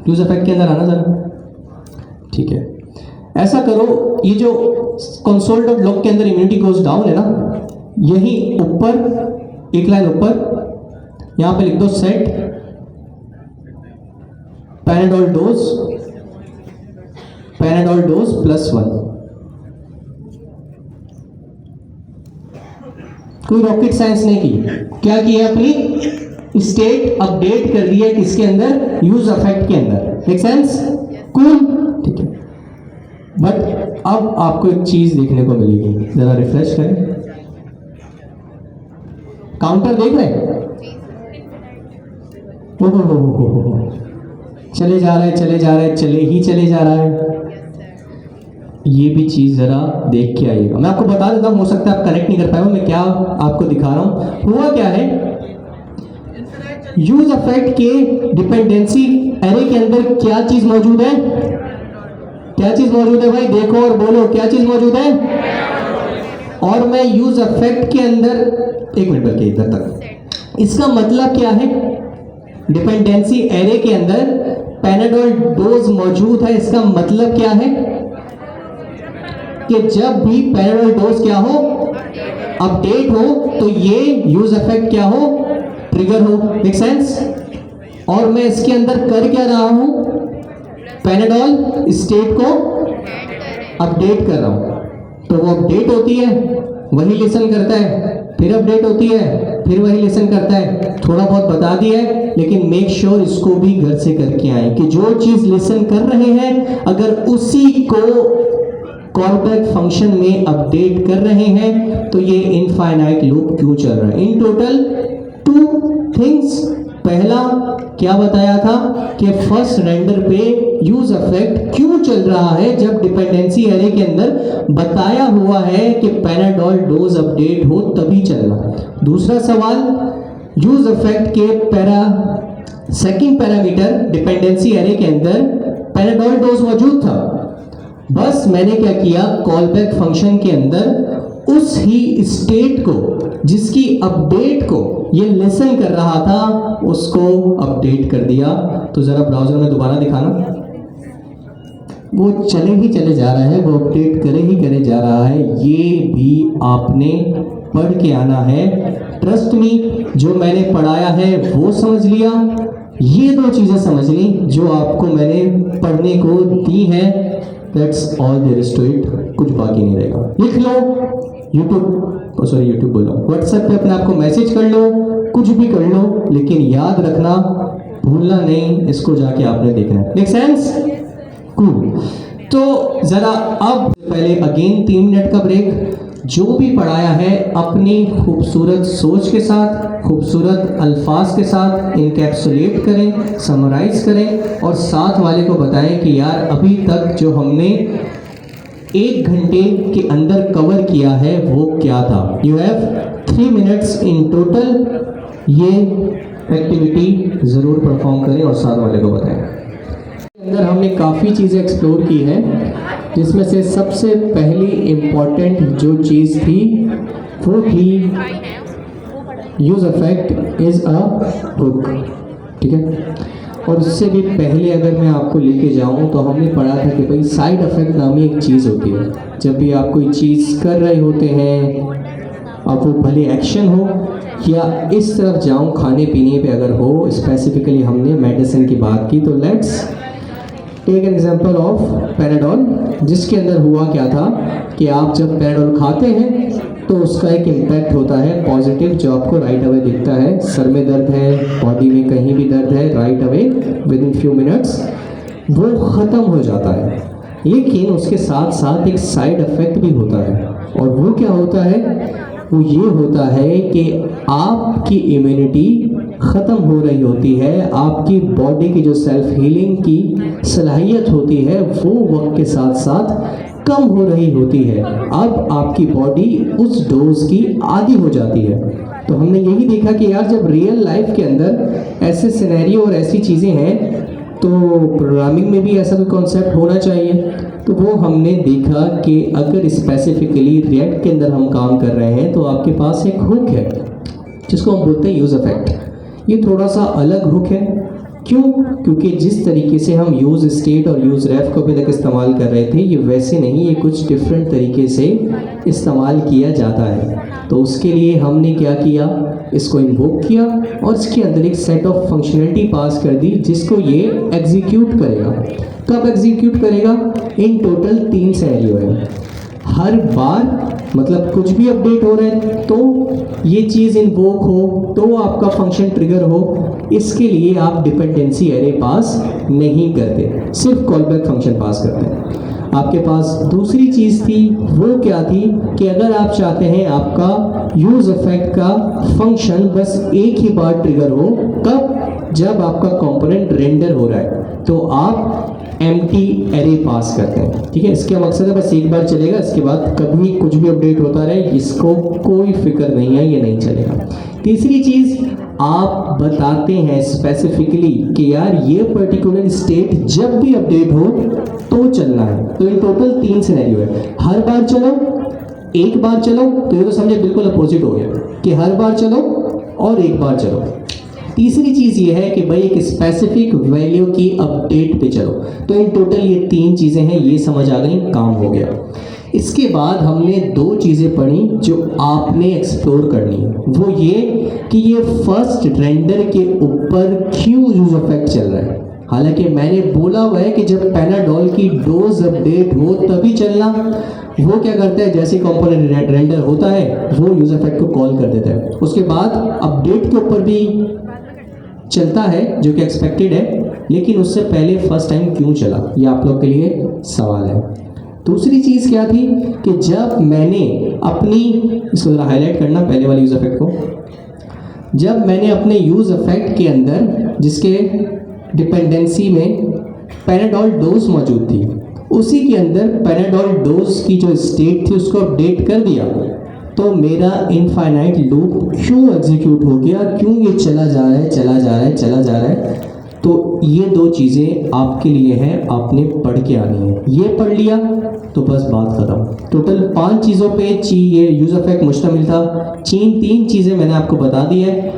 S1: यूज इफेक्ट के अंदर आना ज़रा। ठीक है, ऐसा करो, ये जो कंसोल डॉट लॉग के अंदर इम्यूनिटी गोज डाउन है ना, यही ऊपर एक लाइन ऊपर यहाँ पे लिख दो सेट पैनाडोल डोज +1। कोई रॉकेट साइंस नहीं की, क्या किया, अपनी स्टेट अपडेट कर दी है किसके अंदर, यूज इफेक्ट के अंदर। Make sense? कूल, ठीक है। बट अब आपको एक चीज देखने को मिलेगी, जरा रिफ्रेश करें, काउंटर देख रहे हैं? हो चले जा रहा है, चले जा रहा है। ये भी चीज़ ज़रा देख के आइएगा, मैं आपको बता देता हूँ, हो सकता है आप कनेक्ट नहीं कर पाए हो, मैं क्या आपको दिखा रहा हूँ। हुआ क्या है, यूज इफेक्ट के डिपेंडेंसी एरे के अंदर क्या चीज़ मौजूद है, क्या चीज़ मौजूद है भाई, देखो और बोलो, क्या चीज़ मौजूद है? और मैं यूज इफेक्ट के अंदर, एक मिनट बल्कि इधर तक, इसका मतलब क्या है, डिपेंडेंसी एरे के अंदर पैनाडोल डोज मौजूद है, इसका मतलब क्या है कि जब भी पैनाडोल डोज क्या हो, अपडेट हो, तो ये यूज इफेक्ट क्या हो, ट्रिगर हो। Make sense? और मैं इसके अंदर कर क्या रहा हूं, पैनाडोल स्टेट को अपडेट कर रहा हूं, तो वो अपडेट होती है, वही लिसन करता है, फिर अपडेट होती है, फिर वही लिसन करता है। थोड़ा बहुत बता दिया है, लेकिन मेक श्योर इसको भी घर से करके आए कि जो चीज़ लिसन कर रहे हैं अगर उसी को कॉलबैक फंक्शन में अपडेट कर रहे हैं तो ये इनफाइनाइट लूप क्यों चल रहा है। इन टोटल 2 थिंग्स, पहला क्या बताया था कि फर्स्ट रेंडर पे यूज इफेक्ट क्यों चल रहा है जब डिपेंडेंसी एरे के अंदर बताया हुआ है कि पैनाडोल डोज अपडेट हो तभी चलना। दूसरा सवाल, यूज इफेक्ट के सेकंड पैरामीटर डिपेंडेंसी एरे के अंदर पैनाडोल डोज मौजूद था, बस मैंने क्या किया, कॉल बैक फंक्शन के अंदर उस ही स्टेट को जिसकी अपडेट को ये लिसन कर रहा था उसको अपडेट कर दिया। तो जरा ब्राउजर में दोबारा दिखाना, वो चले ही चले जा रहा है, वो अपडेट करे ही करे जा रहा है। ये भी आपने पढ़ के आना है। ट्रस्ट मी, जो मैंने पढ़ाया है वो समझ लिया, ये दो चीजें समझ ली जो आपको मैंने पढ़ने को दी है। That's all there is to it, कुछ बाकी नहीं रहेगा। लिख लो यूट्यूब बोलो, व्हाट्सएप पे अपने आप को मैसेज कर लो, कुछ भी कर लो, लेकिन याद रखना, भूलना नहीं, इसको जाके आपने देखना है। Make sense? कूल। तो जरा अब पहले अगेन 3 मिनट का ब्रेक। जो भी पढ़ाया है अपनी खूबसूरत सोच के साथ, खूबसूरत अल्फाज के साथ इनकैप्सुलेट करें, समराइज करें और साथ वाले को बताएं कि यार अभी तक जो हमने 1 घंटे के अंदर कवर किया है वो क्या था। You have 3 minutes in total. ये एक्टिविटी ज़रूर परफॉर्म करें और साथ वाले को बताएं। अंदर हमने काफ़ी चीज़ें एक्सप्लोर की हैं, जिसमें से सबसे पहली इम्पॉर्टेंट जो चीज़ थी वो थी use effect is a hook. ठीक है, और उससे भी पहले अगर मैं आपको लेके जाऊं तो हमने पढ़ा था कि भाई साइड इफेक्ट नामी एक चीज़ होती है। जब भी आप कोई चीज़ कर रहे होते हैं, अब वो भले एक्शन हो या इस तरफ जाऊं खाने पीने पे अगर हो, स्पेसिफिकली हमने मेडिसिन की बात की। तो let's take an example of Panadol, जिसके अंदर हुआ क्या था कि आप जब पैनाडोल खाते हैं तो उसका एक इम्पैक्ट होता है पॉजिटिव, जो आपको राइट अवे दिखता है। सर में दर्द है, बॉडी में कहीं भी दर्द है, right away with in few minutes वो ख़त्म हो जाता है। लेकिन उसके साथ साथ एक साइड इफ़ेक्ट भी होता है, और वो क्या होता है, वो ये होता है कि आपकी इम्यूनिटी ख़त्म हो रही होती है, आपकी बॉडी की जो सेल्फ हीलिंग की सलाहियत होती है वो वक्त के साथ साथ कम हो रही होती है। अब आपकी बॉडी उस डोज की आदी हो जाती है। तो हमने यही देखा कि यार जब रियल लाइफ के अंदर ऐसे सिनेरियो और ऐसी चीज़ें हैं तो प्रोग्रामिंग में भी ऐसा कोई कॉन्सेप्ट होना चाहिए। तो वो हमने देखा कि अगर स्पेसिफिकली रिएक्ट के अंदर हम काम कर रहे हैं तो आपके पास एक हुक है जिसको हम बोलते हैं यूज इफेक्ट। ये थोड़ा सा अलग हुक है। क्यों? क्योंकि जिस तरीके से हम यूज़ स्टेट और यूज़ रेफ को अभी तक इस्तेमाल कर रहे थे, ये वैसे नहीं, ये कुछ डिफरेंट तरीके से इस्तेमाल किया जाता है। तो उसके लिए हमने क्या किया, इसको इन्वोक किया और इसके अंदर एक सेट ऑफ फंक्शनलिटी पास कर दी जिसको ये एग्जीक्यूट करेगा। कब एग्जीक्यूट करेगा? इन टोटल 3 सिनेरियो है। हर बार मतलब कुछ भी अपडेट हो रहा है तो ये चीज़ इन्वोक हो तो आपका फंक्शन ट्रिगर हो, इसके लिए आप डिपेंडेंसी एरे पास नहीं करते, सिर्फ कॉल बैक फंक्शन पास करते हैं। आपके पास दूसरी चीज़ थी, वो क्या थी कि अगर आप चाहते हैं आपका यूज इफेक्ट का फंक्शन बस एक ही बार ट्रिगर हो, कब? जब आपका कंपोनेंट रेंडर हो रहा है तो आप एम्प्टी एरे पास करते हैं। ठीक है, इसका मकसद है बस एक बार चलेगा, इसके बाद कभी कुछ भी अपडेट होता रहे, इसको कोई फिक्र नहीं है, ये नहीं चलेगा। तीसरी चीज़, आप बताते हैं स्पेसिफिकली कि यार ये पर्टिकुलर स्टेट जब भी अपडेट हो तो चलना है। तो इन टोटल 3 सिनेरियो है। हर बार चलो, एक बार चलो, तो ये तो समझे बिल्कुल अपोजिट हो गया कि हर बार चलो और एक बार चलो। तीसरी चीज़ ये है कि भाई एक स्पेसिफिक वैल्यू की अपडेट पे चलो। तो इन टोटल ये 3 चीज़ें हैं, ये समझ आ गई, काम हो गया। इसके बाद हमने 2 चीज़ें पढ़ी जो आपने एक्सप्लोर करनी है, वो ये कि ये फर्स्ट रेंडर के ऊपर क्यों यूज इफेक्ट चल रहा है। हालांकि मैंने बोला हुआ है कि जब पैनाडोल की डोज अपडेट हो तभी चलना। वो क्या करता है, जैसे कंपोनेंट रेंडर होता है वो यूज इफेक्ट को कॉल कर देता है, उसके बाद अपडेट के ऊपर भी चलता है जो कि एक्सपेक्टेड है, लेकिन उससे पहले फर्स्ट टाइम क्यों चला, ये आप लोग के लिए सवाल है। दूसरी चीज़ क्या थी कि जब मैंने अपनी, इसको ज़रा हाईलाइट करना पहले वाले यूज इफेक्ट को, जब मैंने अपने यूज़ इफेक्ट के अंदर जिसके डिपेंडेंसी में पैनाडोल डोज मौजूद थी, उसी के अंदर पैनाडोल डोज की जो स्टेट थी उसको अपडेट कर दिया, तो मेरा इनफाइनाइट लूप क्यों एग्जीक्यूट हो गया, क्यों ये चला जा रहा है चला जा रहा है चला जा रहा है। तो ये दो चीज़ें आपके लिए हैं, आपने पढ़ के आनी है। ये पढ़ लिया तो बस बात ख़त्म। टोटल 5 चीज़ों पे ये यूज़ इफेक्ट मुश्तमिल था। 3 चीज़ें मैंने आपको बता दी है।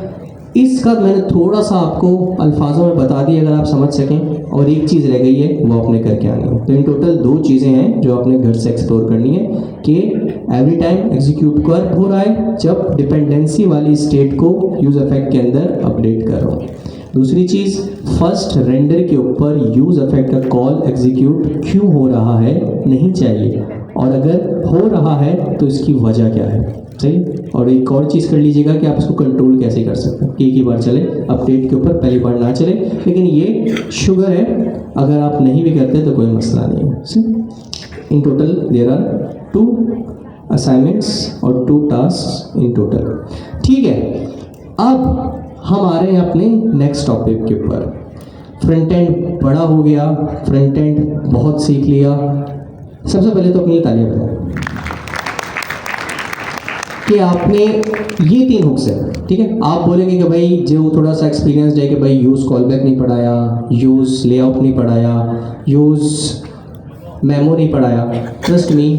S1: इसका मैंने थोड़ा सा आपको अल्फाजों में बता दिया अगर आप समझ सकें, और एक चीज़ रह गई है वो आपने करके आनी है। तो इन टोटल 2 चीज़ें हैं जो आपने घर से एक्सप्लोर करनी है कि एवरी टाइम एग्जीक्यूट कर हो रहा है जब डिपेंडेंसी वाली स्टेट को यूज़ इफेक्ट के अंदर अपडेट कर रहा हूँ। दूसरी चीज़, फर्स्ट रेंडर के ऊपर यूज़ इफेक्ट का कॉल एग्जीक्यूट क्यों हो रहा है, नहीं चाहिए, और अगर हो रहा है तो इसकी वजह क्या है। सही। और एक और चीज़ कर लीजिएगा कि आप इसको कंट्रोल कैसे कर सकते हैं। एक ही बार चले, अपडेट के ऊपर पहली बार ना चले, लेकिन ये शुगर है, अगर आप नहीं भी करते तो कोई मसला नहीं है। In total there are 2 assignments और 2 टास्क इन टोटल। ठीक है, अब हम आ रहे हैं अपने नेक्स्ट टॉपिक के ऊपर। फ्रंट एंड बड़ा हो गया, फ्रंट एंड बहुत सीख लिया। सबसे पहले तो अपनी तालियां बजाएं कि आपने ये 3 हुक्स है। ठीक है, आप बोलेंगे कि भाई जो थोड़ा सा एक्सपीरियंस है कि भाई यूज़ कॉलबैक नहीं पढ़ाया, यूज़ लेआउट नहीं पढ़ाया, यूज़ मेमो नहीं पढ़ाया। ट्रस्ट मी,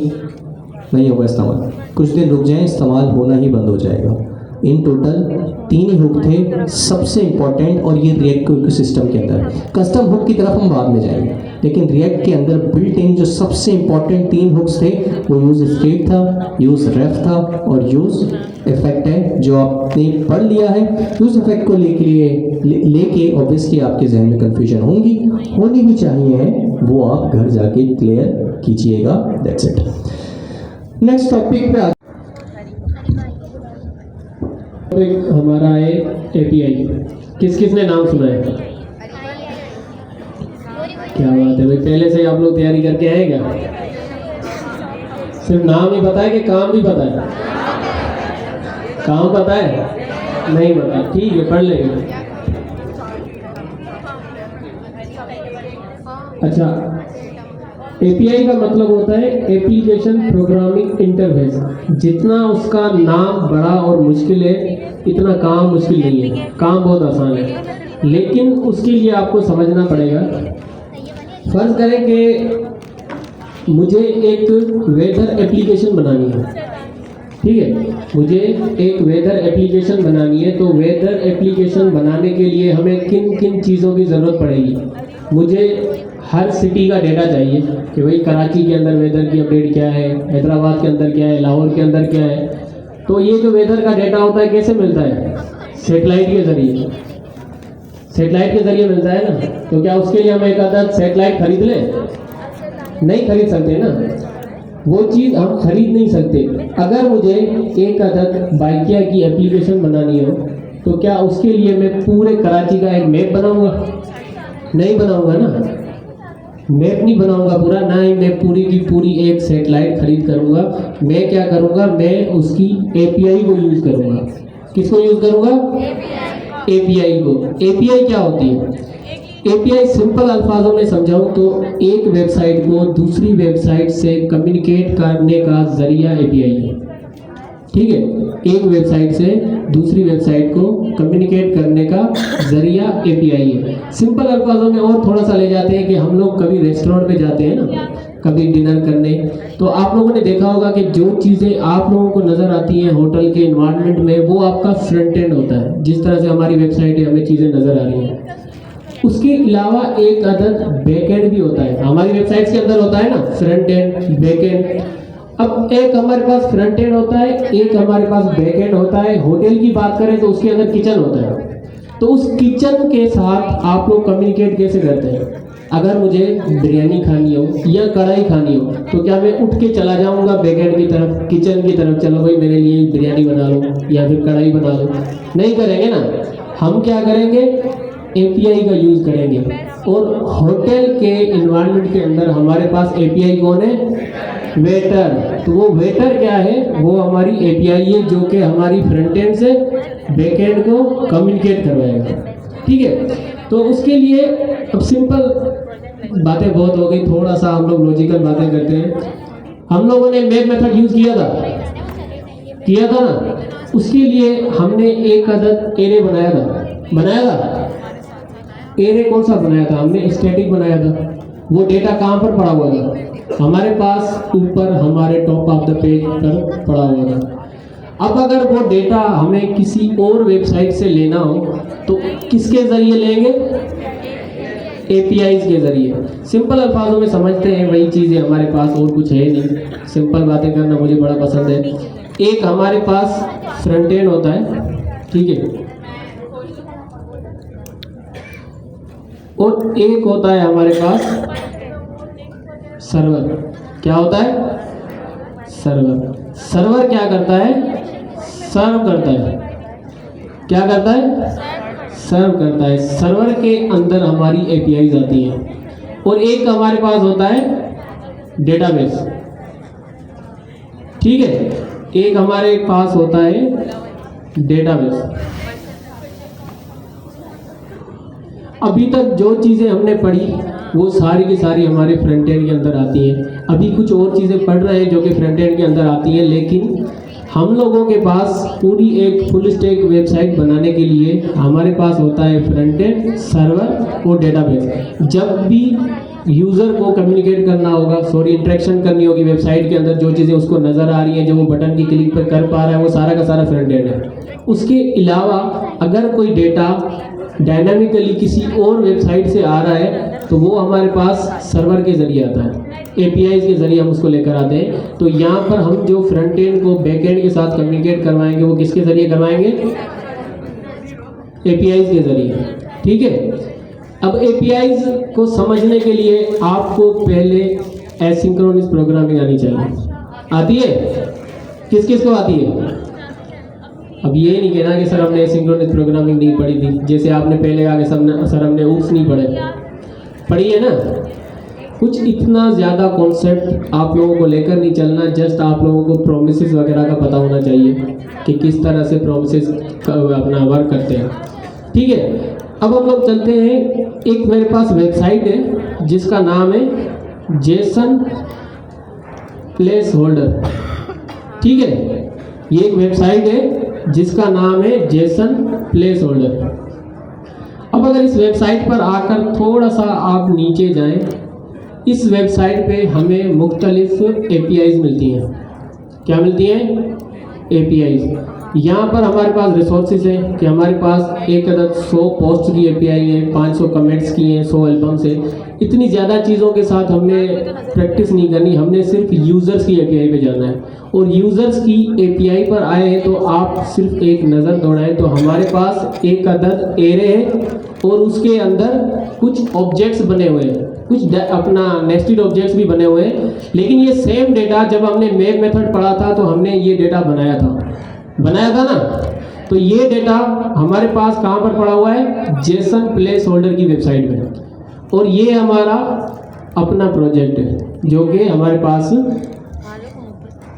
S1: नहीं होगा इस्तेमाल। कुछ दिन रुक जाएं, इस्तेमाल होना ही बंद हो जाएगा। इन टोटल 3 ही हुक थे सबसे इंपॉर्टेंट, और ये रिएक्ट सिस्टम के अंदर। कस्टम हुक की तरफ हम बाद में जाएंगे, लेकिन रिएक्ट के अंदर बिल्ट इन जो सबसे इंपॉर्टेंट 3 हुक्स थे वो यूज़ स्टेट था, यूज़ रेफ था और यूज़ इफेक्ट है, जो आपने पढ़ लिया है। यूज़ इफेक्ट को लेके ऑब्वियसली आपके जहन में कन्फ्यूजन होनी भी चाहिए, वो आप घर जाके क्लियर कीजिएगा। That's it. नेक्स्ट टॉपिक पे
S3: हमारा है एपीआई। किस किस ने नाम सुना है? क्या बात है भाई, पहले से आप लोग तैयारी करके आए क्या? सिर्फ नाम ही पता है कि काम भी पता है? काम पता है? नहीं पता, ठीक है पढ़ लेंगे। अच्छा, एपीआई का मतलब होता है एप्लीकेशन प्रोग्रामिंग इंटरफेस। जितना उसका नाम बड़ा और मुश्किल है, इतना काम मुश्किल नहीं है, काम बहुत आसान है, लेकिन उसके लिए आपको समझना पड़ेगा। फर्ज करें कि मुझे एक वेदर एप्लीकेशन बनानी है। ठीक है, मुझे एक वेदर एप्लीकेशन बनानी है, तो वेदर एप्लीकेशन बनाने के लिए हमें किन किन चीज़ों की ज़रूरत पड़ेगी। मुझे हर सिटी का डेटा चाहिए कि भाई कराची के अंदर वेदर की अपडेट क्या है, हैदराबाद के अंदर क्या है, लाहौर के अंदर क्या है। तो ये जो वेदर का डेटा होता है कैसे मिलता है? सेटेलाइट के ज़रिए। सेटेलाइट के ज़रिए मिलता है ना, तो क्या उसके लिए हम एक अदद सेटेलाइट खरीद लें? नहीं खरीद सकते ना, वो चीज़ हम खरीद नहीं सकते। अगर मुझे एक अदद बाइकिया की एप्लीकेशन बनानी हो, तो क्या उसके लिए मैं पूरे कराची का एक मैप बनाऊंगा? नहीं बनाऊंगा ना, मैप नहीं बनाऊंगा पूरा, ना ही मैं पूरी की पूरी एक सेटेलाइट खरीद करूंगा। मैं क्या करूंगा, मैं उसकी एपीआई को यूज़ करूंगा। किसको यूज़ करूंगा? एपीआई को। एपीआई क्या होती है? एपीआई सिंपल अल्फाजों में समझाऊं तो एक वेबसाइट को दूसरी वेबसाइट से कम्युनिकेट करने का जरिया एपीआई है। ठीक है, एक वेबसाइट से दूसरी वेबसाइट को कम्युनिकेट करने का जरिया एपीआई है। सिंपल अल्फाजों में और थोड़ा सा ले जाते हैं कि हम लोग कभी रेस्टोरेंट में जाते हैं ना, कभी डिनर करने, तो आप लोगों ने देखा होगा कि जो चीज़ें आप लोगों को नज़र आती हैं होटल के इन्वायरमेंट में, वो आपका फ्रंट एंड होता है। जिस तरह से हमारी वेबसाइट है, हमें चीज़ें नज़र आ रही हैं। उसके अलावा एक अदद बैक एंड भी होता है। हमारी वेबसाइट्स के अंदर होता है ना फ्रंट एंड, बैक एंड। अब एक हमारे पास फ्रंट एंड होता है, एक हमारे पास बैक एंड होता है। होटल की बात करें तो उसके अंदर किचन होता है, तो उस किचन के साथ आप लोग कम्युनिकेट कैसे करते हैं? अगर मुझे बिरयानी खानी हो या कढ़ाई खानी हो, तो क्या मैं उठ के चला जाऊंगा बैक एंड की तरफ, किचन की तरफ, चलो भाई मेरे लिए बिरयानी बना लो या फिर कढ़ाई बना लो? नहीं करेंगे ना। हम क्या करेंगे? एपीआई का यूज़ करेंगे। और होटल के इन्वायरमेंट के अंदर हमारे पास एपीआई कौन है? वेटर। तो वो वेटर क्या है, वो हमारी एपीआई है जो कि हमारी फ्रंट एंड से बैक एंड को कम्युनिकेट करवाएगा। ठीक है, तो उसके लिए अब सिंपल बातें बहुत हो गई, थोड़ा सा हम लोग लॉजिकल बातें करते हैं। हम लोगों ने मैप मेथड यूज़ किया था ना, उसके लिए हमने एक अदद एरे बनाया था। एरे कौन सा बनाया था? हमने स्टैटिक बनाया था। वो डेटा कहाँ पर पड़ा हुआ था? हमारे पास ऊपर हमारे टॉप ऑफ द पेज पर पड़ा हुआ था। अब अगर वो डेटा हमें किसी और वेबसाइट से लेना हो तो किसके ज़रिए लेंगे? एपीआईज के ज़रिए। सिंपल अल्फाजों में समझते हैं, वही चीज़ें हमारे पास, और कुछ है नहीं। सिंपल बातें करना मुझे बड़ा पसंद है। एक हमारे पास फ्रंट एंड होता है, ठीक है, और एक होता है हमारे पास सर्वर। क्या होता है? सर्वर क्या करता है? सर्व करता है। क्या करता है? सर्व करता है। सर्वर के अंदर हमारी एपीआईज आती हैं। और एक हमारे पास होता है डेटाबेस। ठीक है, एक हमारे पास होता है डेटाबेस। अभी तक जो चीज़ें हमने पढ़ी वो सारी की सारी हमारे फ्रंट एंड के अंदर आती हैं। अभी कुछ और चीज़ें पढ़ रहे हैं जो कि फ्रंट एंड के अंदर आती हैं, लेकिन हम लोगों के पास पूरी एक फुल स्टैक वेबसाइट बनाने के लिए हमारे पास होता है फ्रंट एंड, सर्वर और डेटाबेस। जब भी यूज़र को कम्युनिकेट करना होगा, इंटरेक्शन करनी होगी वेबसाइट के अंदर, जो चीज़ें उसको नज़र आ रही हैं, जो वो बटन की क्लिक पर कर पा रहा है, वो सारा का सारा फ्रंट एंड है। उसके अलावा अगर कोई डेटा डायनामिकली किसी और वेबसाइट से आ रहा है तो वो हमारे पास सर्वर के ज़रिए आता है, एपीआई के ज़रिए हम उसको लेकर आते हैं। तो यहाँ पर हम जो फ्रंट एंड को बैक एंड के साथ कम्युनिकेट करवाएंगे वो किसके ज़रिए करवाएंगे? एपीआई के ज़रिए। ठीक है, अब एपीआई को समझने के लिए आपको पहले एसिंक्रोनस प्रोग्रामिंग आनी चाहिए। आती है? किस किस को आती है? अब ये नहीं कहना कि सर हमने एसिंक्रोनस प्रोग्रामिंग नहीं पढ़ी थी, जैसे आपने पहले कहा कि सर हमने ऊप्स नहीं पढ़ी है ना। कुछ इतना ज़्यादा कॉन्सेप्ट आप लोगों को लेकर नहीं चलना, जस्ट आप लोगों को प्रोमिसेस वगैरह का पता होना चाहिए कि किस तरह से प्रोमिसेस अपना वर्क करते हैं। ठीक है, अब हम लोग चलते हैं। एक मेरे पास वेबसाइट है जिसका नाम है जेसन प्लेस होल्डर। ठीक है, ये एक वेबसाइट है जिसका नाम है जेसन प्लेस होल्डर। अब अगर इस वेबसाइट पर आकर थोड़ा सा आप नीचे जाएं, इस वेबसाइट पे हमें मुख्तलिफ एपीआईज मिलती हैं। क्या मिलती हैं? एपीआईज। यहाँ पर हमारे पास रिसोर्सेज हैं कि हमारे पास एक अदद 100 पोस्ट की एपीआई है, 500 कमेंट्स की हैं, 100 एल्बम्स हैं। इतनी ज़्यादा चीज़ों के साथ हमने प्रैक्टिस नहीं करनी, हमने सिर्फ यूज़र्स की एपीआई पे जाना है। और यूज़र्स की एपीआई पर आए हैं तो आप सिर्फ एक नज़र दौड़ाएं तो हमारे पास एक अदद एरे है और उसके अंदर कुछ ऑब्जेक्ट्स बने हुए हैं, कुछ अपना नेस्टेड ऑब्जेक्ट्स भी बने हुए हैं। लेकिन ये सेम डेटा जब हमने मैप मेथड पढ़ा था तो हमने ये डेटा बनाया था ना। तो ये डेटा हमारे पास कहाँ पर पड़ा हुआ है? जेसन प्लेस होल्डर की वेबसाइट में। और ये हमारा अपना प्रोजेक्ट है जो कि हमारे पास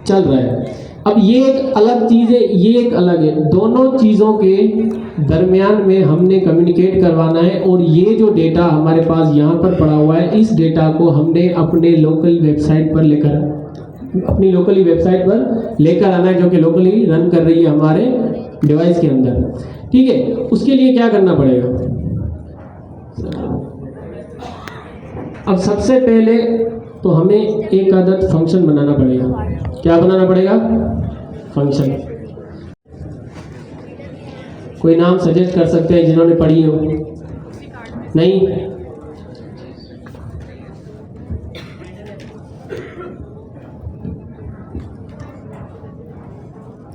S3: चल रहा है। अब ये एक अलग चीज़ है, ये एक अलग है। दोनों चीज़ों के दरमियान में हमने कम्युनिकेट करवाना है। और ये जो डेटा हमारे पास यहाँ पर पड़ा हुआ है, इस डेटा को हमने अपने लोकल वेबसाइट पर अपनी लोकली वेबसाइट पर लेकर आना है, जो कि लोकली रन कर रही है हमारे डिवाइस के अंदर। ठीक है, उसके लिए क्या करना पड़ेगा? अब सबसे पहले तो हमें एक आदत फंक्शन बनाना पड़ेगा। क्या बनाना पड़ेगा? फंक्शन। कोई नाम सजेस्ट कर सकते हैं जिन्होंने पढ़ी हो? नहीं?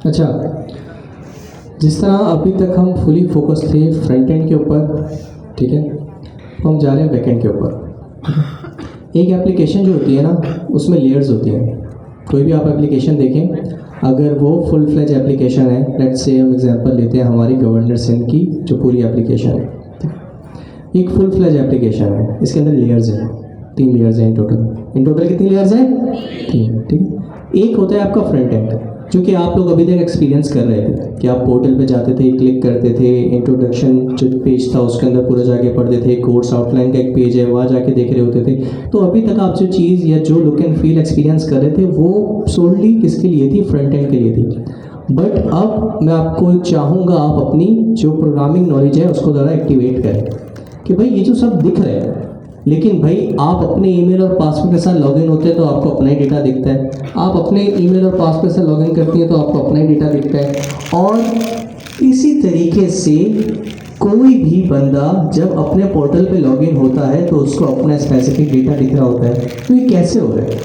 S1: अच्छा, जिस तरह अभी तक हम फुली फोकस थे फ्रंट एंड के ऊपर, ठीक है, तो हम जा रहे हैं बैक एंड के ऊपर। एक एप्लीकेशन जो होती है ना, उसमें लेयर्स होती हैं। कोई भी आप एप्लीकेशन देखें, अगर वो फुल फ्लेज एप्लीकेशन है, लेट्स से हम एग्जांपल लेते हैं हमारी गवर्नर सिंध की जो पूरी एप्लीकेशन है, एक फुल फ्लेज एप्लीकेशन है, इसके अंदर लेयर्स हैं। 3 लेयर्स हैं इन टोटल कितनी लेयर्स हैं? 3, ठीक है। एक होता है आपका फ्रंट एंड, जो कि आप लोग अभी तक एक्सपीरियंस कर रहे थे कि आप पोर्टल पे जाते थे, क्लिक करते थे, इंट्रोडक्शन जो पेज था उसके अंदर पूरा जाके पढ़ते थे, कोर्स आउटलाइन का एक पेज है वहाँ जाके देख रहे होते थे। तो अभी तक आप जो चीज़ या जो लुक एंड फील एक्सपीरियंस कर रहे थे वो सोल्डली किसके लिए थी? फ्रंट एंड के लिए थी। बट अब मैं आपको चाहूँगा आप अपनी जो प्रोग्रामिंग नॉलेज है उसको ज़रा एक्टिवेट करें कि भाई ये जो सब दिख रहा है, लेकिन भाई आप अपने ईमेल और पासवर्ड के साथ लॉगिन होते हैं तो आपको अपना ही डेटा दिखता है, आप अपने ईमेल और पासवर्ड से लॉगिन करती हैं तो आपको अपना ही डेटा दिखता है। और इसी तरीके से कोई भी बंदा जब अपने पोर्टल पे लॉगिन होता है तो उसको अपना स्पेसिफिक डेटा दिख रहा होता है। तो ये कैसे हो रहा है,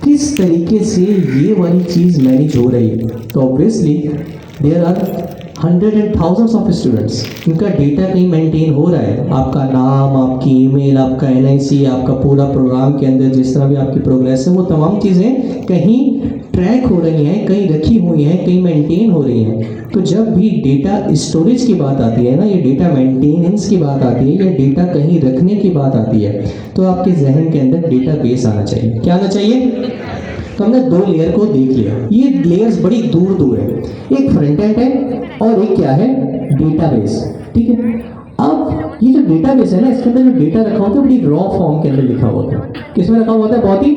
S1: किस तरीके से ये वाली चीज़ मैनेज हो रही है? तो obviously there are hundred and thousands of students, इनका डेटा कहीं मेंटेन हो रहा है। आपका नाम, आपकी ईमेल, आपका NIC, आपका पूरा प्रोग्राम के अंदर जिस तरह भी आपकी प्रोग्रेस है वो तमाम चीज़ें कहीं ट्रैक हो रही हैं, कहीं रखी हुई हैं, कहीं मेंटेन हो रही हैं। तो जब भी डेटा स्टोरेज की बात आती है ना, ये डेटा मेंटेनेंस की बात आती है या डेटा कहीं रखने की बात आती है, तो आपके जहन के अंदर डेटा बेस आना चाहिए। क्या आना चाहिए? तो हमने 2 लेयर को देख लिया, ये लेयर्स बड़ी दूर दूर है, एक फ्रंट एंड है और एक क्या है? डेटाबेस, ठीक है। अब ये जो डेटाबेस है ना, इसके अंदर जो डेटा रखा होता है बड़ी रॉ फॉर्म के अंदर लिखा होता है। किसमें रखा होता है? बहुत ही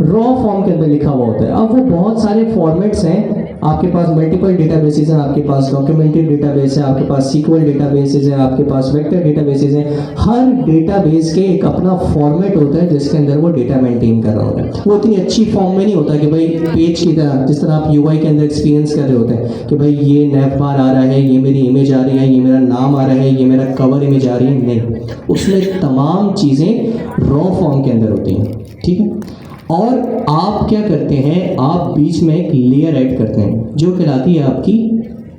S1: रॉ फॉर्म के अंदर लिखा हुआ होता है। अब वो बहुत सारे फॉर्मेट्स हैं, आपके पास मल्टीपल डेटाबेसेस हैं, आपके पास डॉक्यूमेंटेड डेटाबेस है, आपके पास SQL डेटाबेसेस है, आपके पास वेक्टर डेटाबेसेस हैं। हर डेटाबेस के एक अपना फॉर्मेट होता है जिसके अंदर वो डेटा मेंटेन कर रहा होता है। वो इतनी अच्छी फॉर्म में नहीं होता कि भाई पेज की तरह, जिस तरह आप UI के अंदर एक्सपीरियंस कर रहे होते हैं कि भाई ये नैव बार आ रहा है, ये मेरी इमेज आ रही है, ये मेरा नाम आ रहा है, ये मेरा कवर इमेज आ रही है। नहीं, उसमें तमाम चीज़ें रॉ फॉर्म के अंदर होती हैं, ठीक है। और आप क्या करते हैं, आप बीच में एक लेयर ऐड करते हैं जो कहलाती है आपकी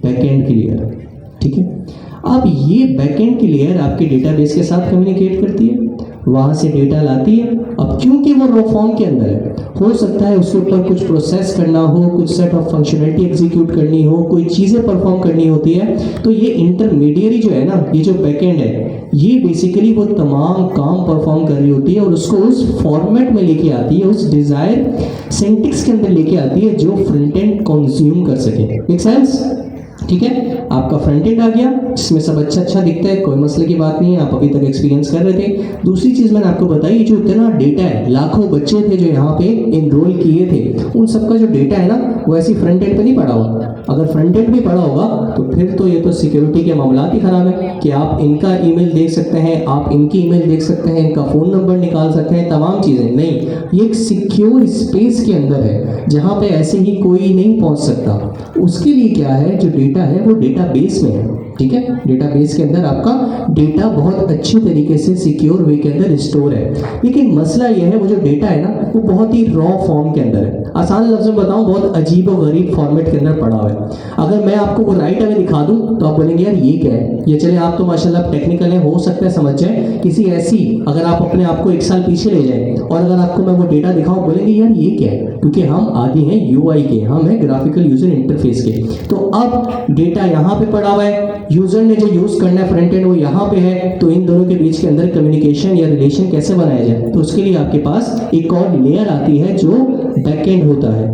S1: बैकएंड की लेयर, ठीक है। अब ये बैकएंड की लेयर आपके डेटाबेस के साथ कम्युनिकेट करती है, वहाँ से डेटा लाती है। अब क्योंकि वो रॉ फॉर्म के अंदर है, हो सकता है उसके ऊपर कुछ प्रोसेस करना हो, कुछ सेट ऑफ फंक्शनलिटी एग्जीक्यूट करनी हो, कोई चीज़ें परफॉर्म करनी होती है। तो ये इंटरमीडियरी जो है ना, ये जो बैकएंड है, ये बेसिकली वो तमाम काम परफॉर्म कर रही होती है और उसको उस फॉर्मेट में लेके आती है, उस डिजायर सिंटेक्स के अंदर लेके आती है जो फ्रंट एंड कंज्यूम कर सके। Make sense? ठीक है, आपका फ्रंट एंड आ गया जिसमें सब अच्छा दिखता है, कोई मसले की बात नहीं है, आप अभी तक एक्सपीरियंस कर रहे थे। दूसरी चीज़ मैंने आपको बताई, जो इतना डेटा है, लाखों बच्चे थे जो यहाँ पे एनरोल किए थे, उन सबका जो डेटा है ना वो ऐसी फ्रंट एंड पे नहीं पड़ा हुआ। अगर फ्रंट एंड भी पड़ा होगा तो फिर तो ये तो सिक्योरिटी के मामलात ही खराब है कि आप इनका ईमेल देख सकते हैं, आप इनकी ईमेल देख सकते हैं, इनका फ़ोन नंबर निकाल सकते हैं, तमाम चीज़ें। नहीं, ये एक सिक्योर स्पेस के अंदर है जहाँ पे ऐसे ही कोई नहीं पहुँच सकता। उसके लिए क्या है, जो डेटा है वो डेटाबेस में है, ठीक है। डेटाबेस के अंदर आपका डेटा बहुत अच्छी तरीके से सिक्योर वे के अंदर स्टोर है। लेकिन मसला यह है, वो जो डेटा है ना वो बहुत ही रॉ फॉर्म के अंदर है। आसान लफ्ज़ में बताऊं, बहुत अजीब और गरीब फॉर्मेट के अंदर पड़ा हुआ है। अगर मैं आपको वो राइट अवे दिखा दूं तो आप बोलेंगे यार ये क्या है। ये चले, आप तो माशाल्लाह टेक्निकल हैं, हो सकता है समझ जाए। किसी ऐसी, अगर आप अपने आप को 1 साल पीछे ले जाएं और अगर आपको मैं वो डेटा दिखाऊं, बोलेंगे यार ये क्या है, क्योंकि हम आगे हैं UI के, हम हैं ग्राफिकल यूजर इंटरफेस के। तो अब डेटा यहाँ पे पड़ा हुआ है, यूजर ने जो यूज करना है फ्रंट एंड वो यहाँ पे है, तो इन दोनों के बीच के अंदर कम्युनिकेशन या रिलेशन कैसे बनाया जाए, तो उसके लिए आपके पास एक और लेयर आती है जो बैकएंड होता है।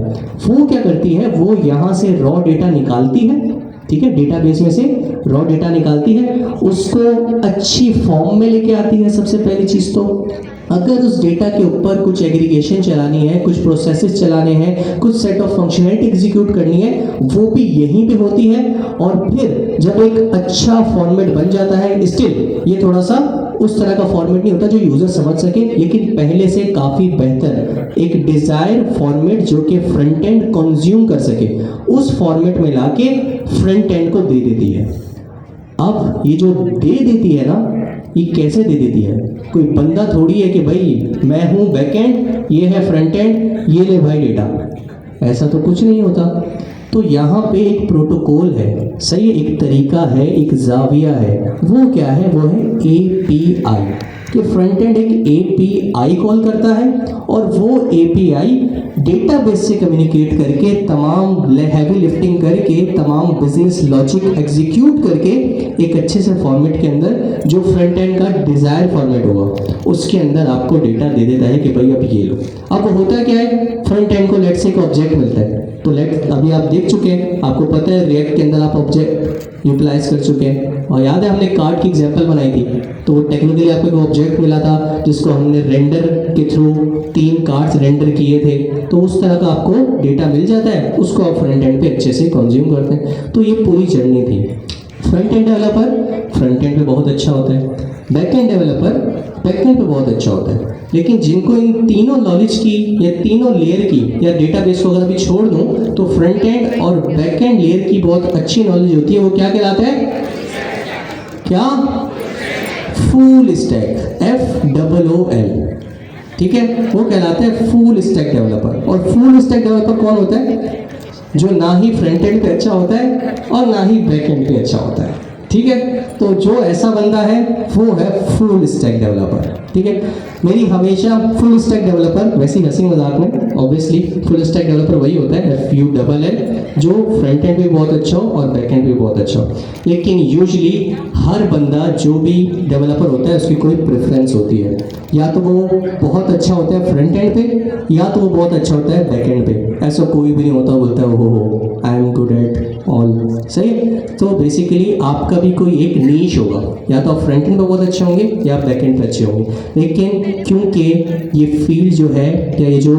S1: वो क्या करती है, वो यहाँ से रॉ डेटा निकालती है, ठीक है, डेटाबेस में से रॉ डेटा निकालती है, उसको अच्छी फॉर्म में लेके आती है। सबसे पहली चीज तो अगर उस डेटा के ऊपर कुछ एग्रीगेशन चलानी है, कुछ प्रोसेसेस चलाने हैं, कुछ सेट ऑफ फंक्शनलिटी एग्जीक्यूट करनी है, वो भी यहीं पे होती है। और फिर जब एक अच्छा फॉर्मेट बन जाता है, स्टिल ये थोड़ा सा उस तरह का फॉर्मेट नहीं होता जो यूजर समझ सके, लेकिन पहले से काफी बेहतर एक डिजायर फॉर्मेट जो कि फ्रंट एंड कंज्यूम कर सके, उस फॉर्मेट में लाके फ्रंट एंड को दे देती है। अब ये जो दे देती है ना, ये कैसे दे देती है, कोई बंदा थोड़ी है कि भाई मैं हूं बैकएंड, ये है फ्रंट एंड, ये ले भाई डेटा, ऐसा तो कुछ नहीं होता। तो यहाँ पे एक प्रोटोकॉल है, सही है, एक तरीका है, एक जाविया है। वो क्या है, वो है API, कि फ्रंट एंड एक API कॉल करता है और वो API डेटाबेस से कम्युनिकेट करके तमाम हैवी लिफ्टिंग करके तमाम बिजनेस लॉजिक एग्जीक्यूट करके एक अच्छे से फॉर्मेट के अंदर जो फ्रंट एंड का डिजायर फॉर्मेट होगा उसके अंदर आपको डेटा दे देता है कि भाई अब ये लो। अब होता क्या है, फ्रंट एंड को लेट्स से एक ऑब्जेक्ट मिलता है, तो लेट अभी आप देख चुके हैं, आपको पता है रिएक्ट के अंदर आप ऑब्जेक्ट यूटिलाइज कर चुके हैं, और याद है हमने कार्ड की एग्जांपल बनाई थी, तो टेक्निकली आपको एक ऑब्जेक्ट मिला था जिसको हमने रेंडर के थ्रू 3 कार्ड्स रेंडर किए थे, तो उस तरह का आपको डेटा मिल जाता है, उसको आप फ्रंट एंड पे अच्छे से कंज्यूम करते हैं। तो ये पूरी जर्नी थी। Front end developer front end पे बहुत अच्छा होता है, back end developer back and पे बहुत अच्छा होता है, लेकिन जिनको इन तीनों नॉलेज की या तीनों लेयर की या डेटाबेस को अगर अभी छोड़ दूं तो फ्रंट एंड और बैक एंड लेयर की बहुत अच्छी नॉलेज होती है, वो क्या कहलाता है, क्या, फुल स्टैक, FOOL, ठीक है, वो कहलाता है फुल स्टैक डेवलपर। और फुल स्टैक डेवलपर कौन होता है, जो ना ही फ्रंट एंड पे अच्छा होता है और ना ही बैक एंड पे अच्छा होता है, ठीक है। तो जो ऐसा बंदा है वो है फुल स्टैक डेवलपर, ठीक है। मेरी हमेशा फुल स्टैक डेवलपर, वैसे ही हंसी मजाक में, ऑब्वियसली फुल स्टैक डेवलपर वही होता है FULL, जो फ्रंट एंड भी बहुत अच्छा हो और बैक एंड भी बहुत अच्छा हो। लेकिन यूजुअली हर बंदा जो भी डेवलपर होता है उसकी कोई प्रेफरेंस होती है, या तो वो बहुत अच्छा होता है फ्रंट एंड पे या तो वो बहुत अच्छा होता है बैक एंड पे। ऐसा कोई भी नहीं होता बोलता है हो I am good at all, सही है। तो बेसिकली आपका भी कोई एक नीश होगा, या तो आप फ्रंट एंड पे बहुत अच्छे होंगे या बैक एंड पे अच्छे होंगे। लेकिन क्योंकि ये फील्ड जो है या ये जो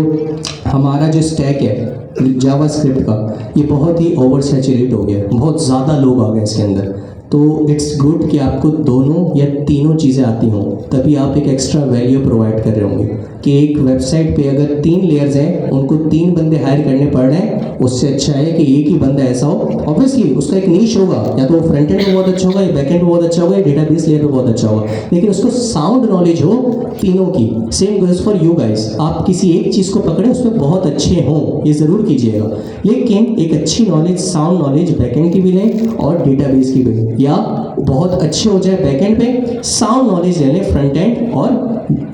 S1: हमारा जो स्टैक है जावास्क्रिप्ट का, ये बहुत ही ओवर सैचुरेट हो गया, बहुत ज़्यादा लोग आ गए इसके अंदर, तो इट्स गुड कि आपको दोनों या तीनों चीज़ें आती हों, तभी आप एक एक्स्ट्रा वैल्यू प्रोवाइड कर रहे होंगे। कि एक वेबसाइट पे अगर 3 लेयर्स हैं, उनको 3 बंदे हायर करने पड़ रहे हैं, उससे अच्छा है कि एक ही बंदा ऐसा हो। ऑब्वियसली उसका एक नीश होगा, या तो वो फ्रंट एंड में बहुत अच्छा होगा या बैक एंड में बहुत अच्छा होगा या डेटाबेस लेयर पे बहुत अच्छा होगा, लेकिन उसको साउंड नॉलेज हो तीनों की। Same goes for you guys, आप किसी एक चीज़ को पकड़े उसमें बहुत अच्छे हों, ये ज़रूर कीजिएगा, लेकिन एक अच्छी knowledge, sound knowledge back and की भी लें और डेटाबेस की भी लें, या बहुत अच्छे हो जाए बैक एंड पे, साउंड नॉलेज ले लें फ्रंट एंड और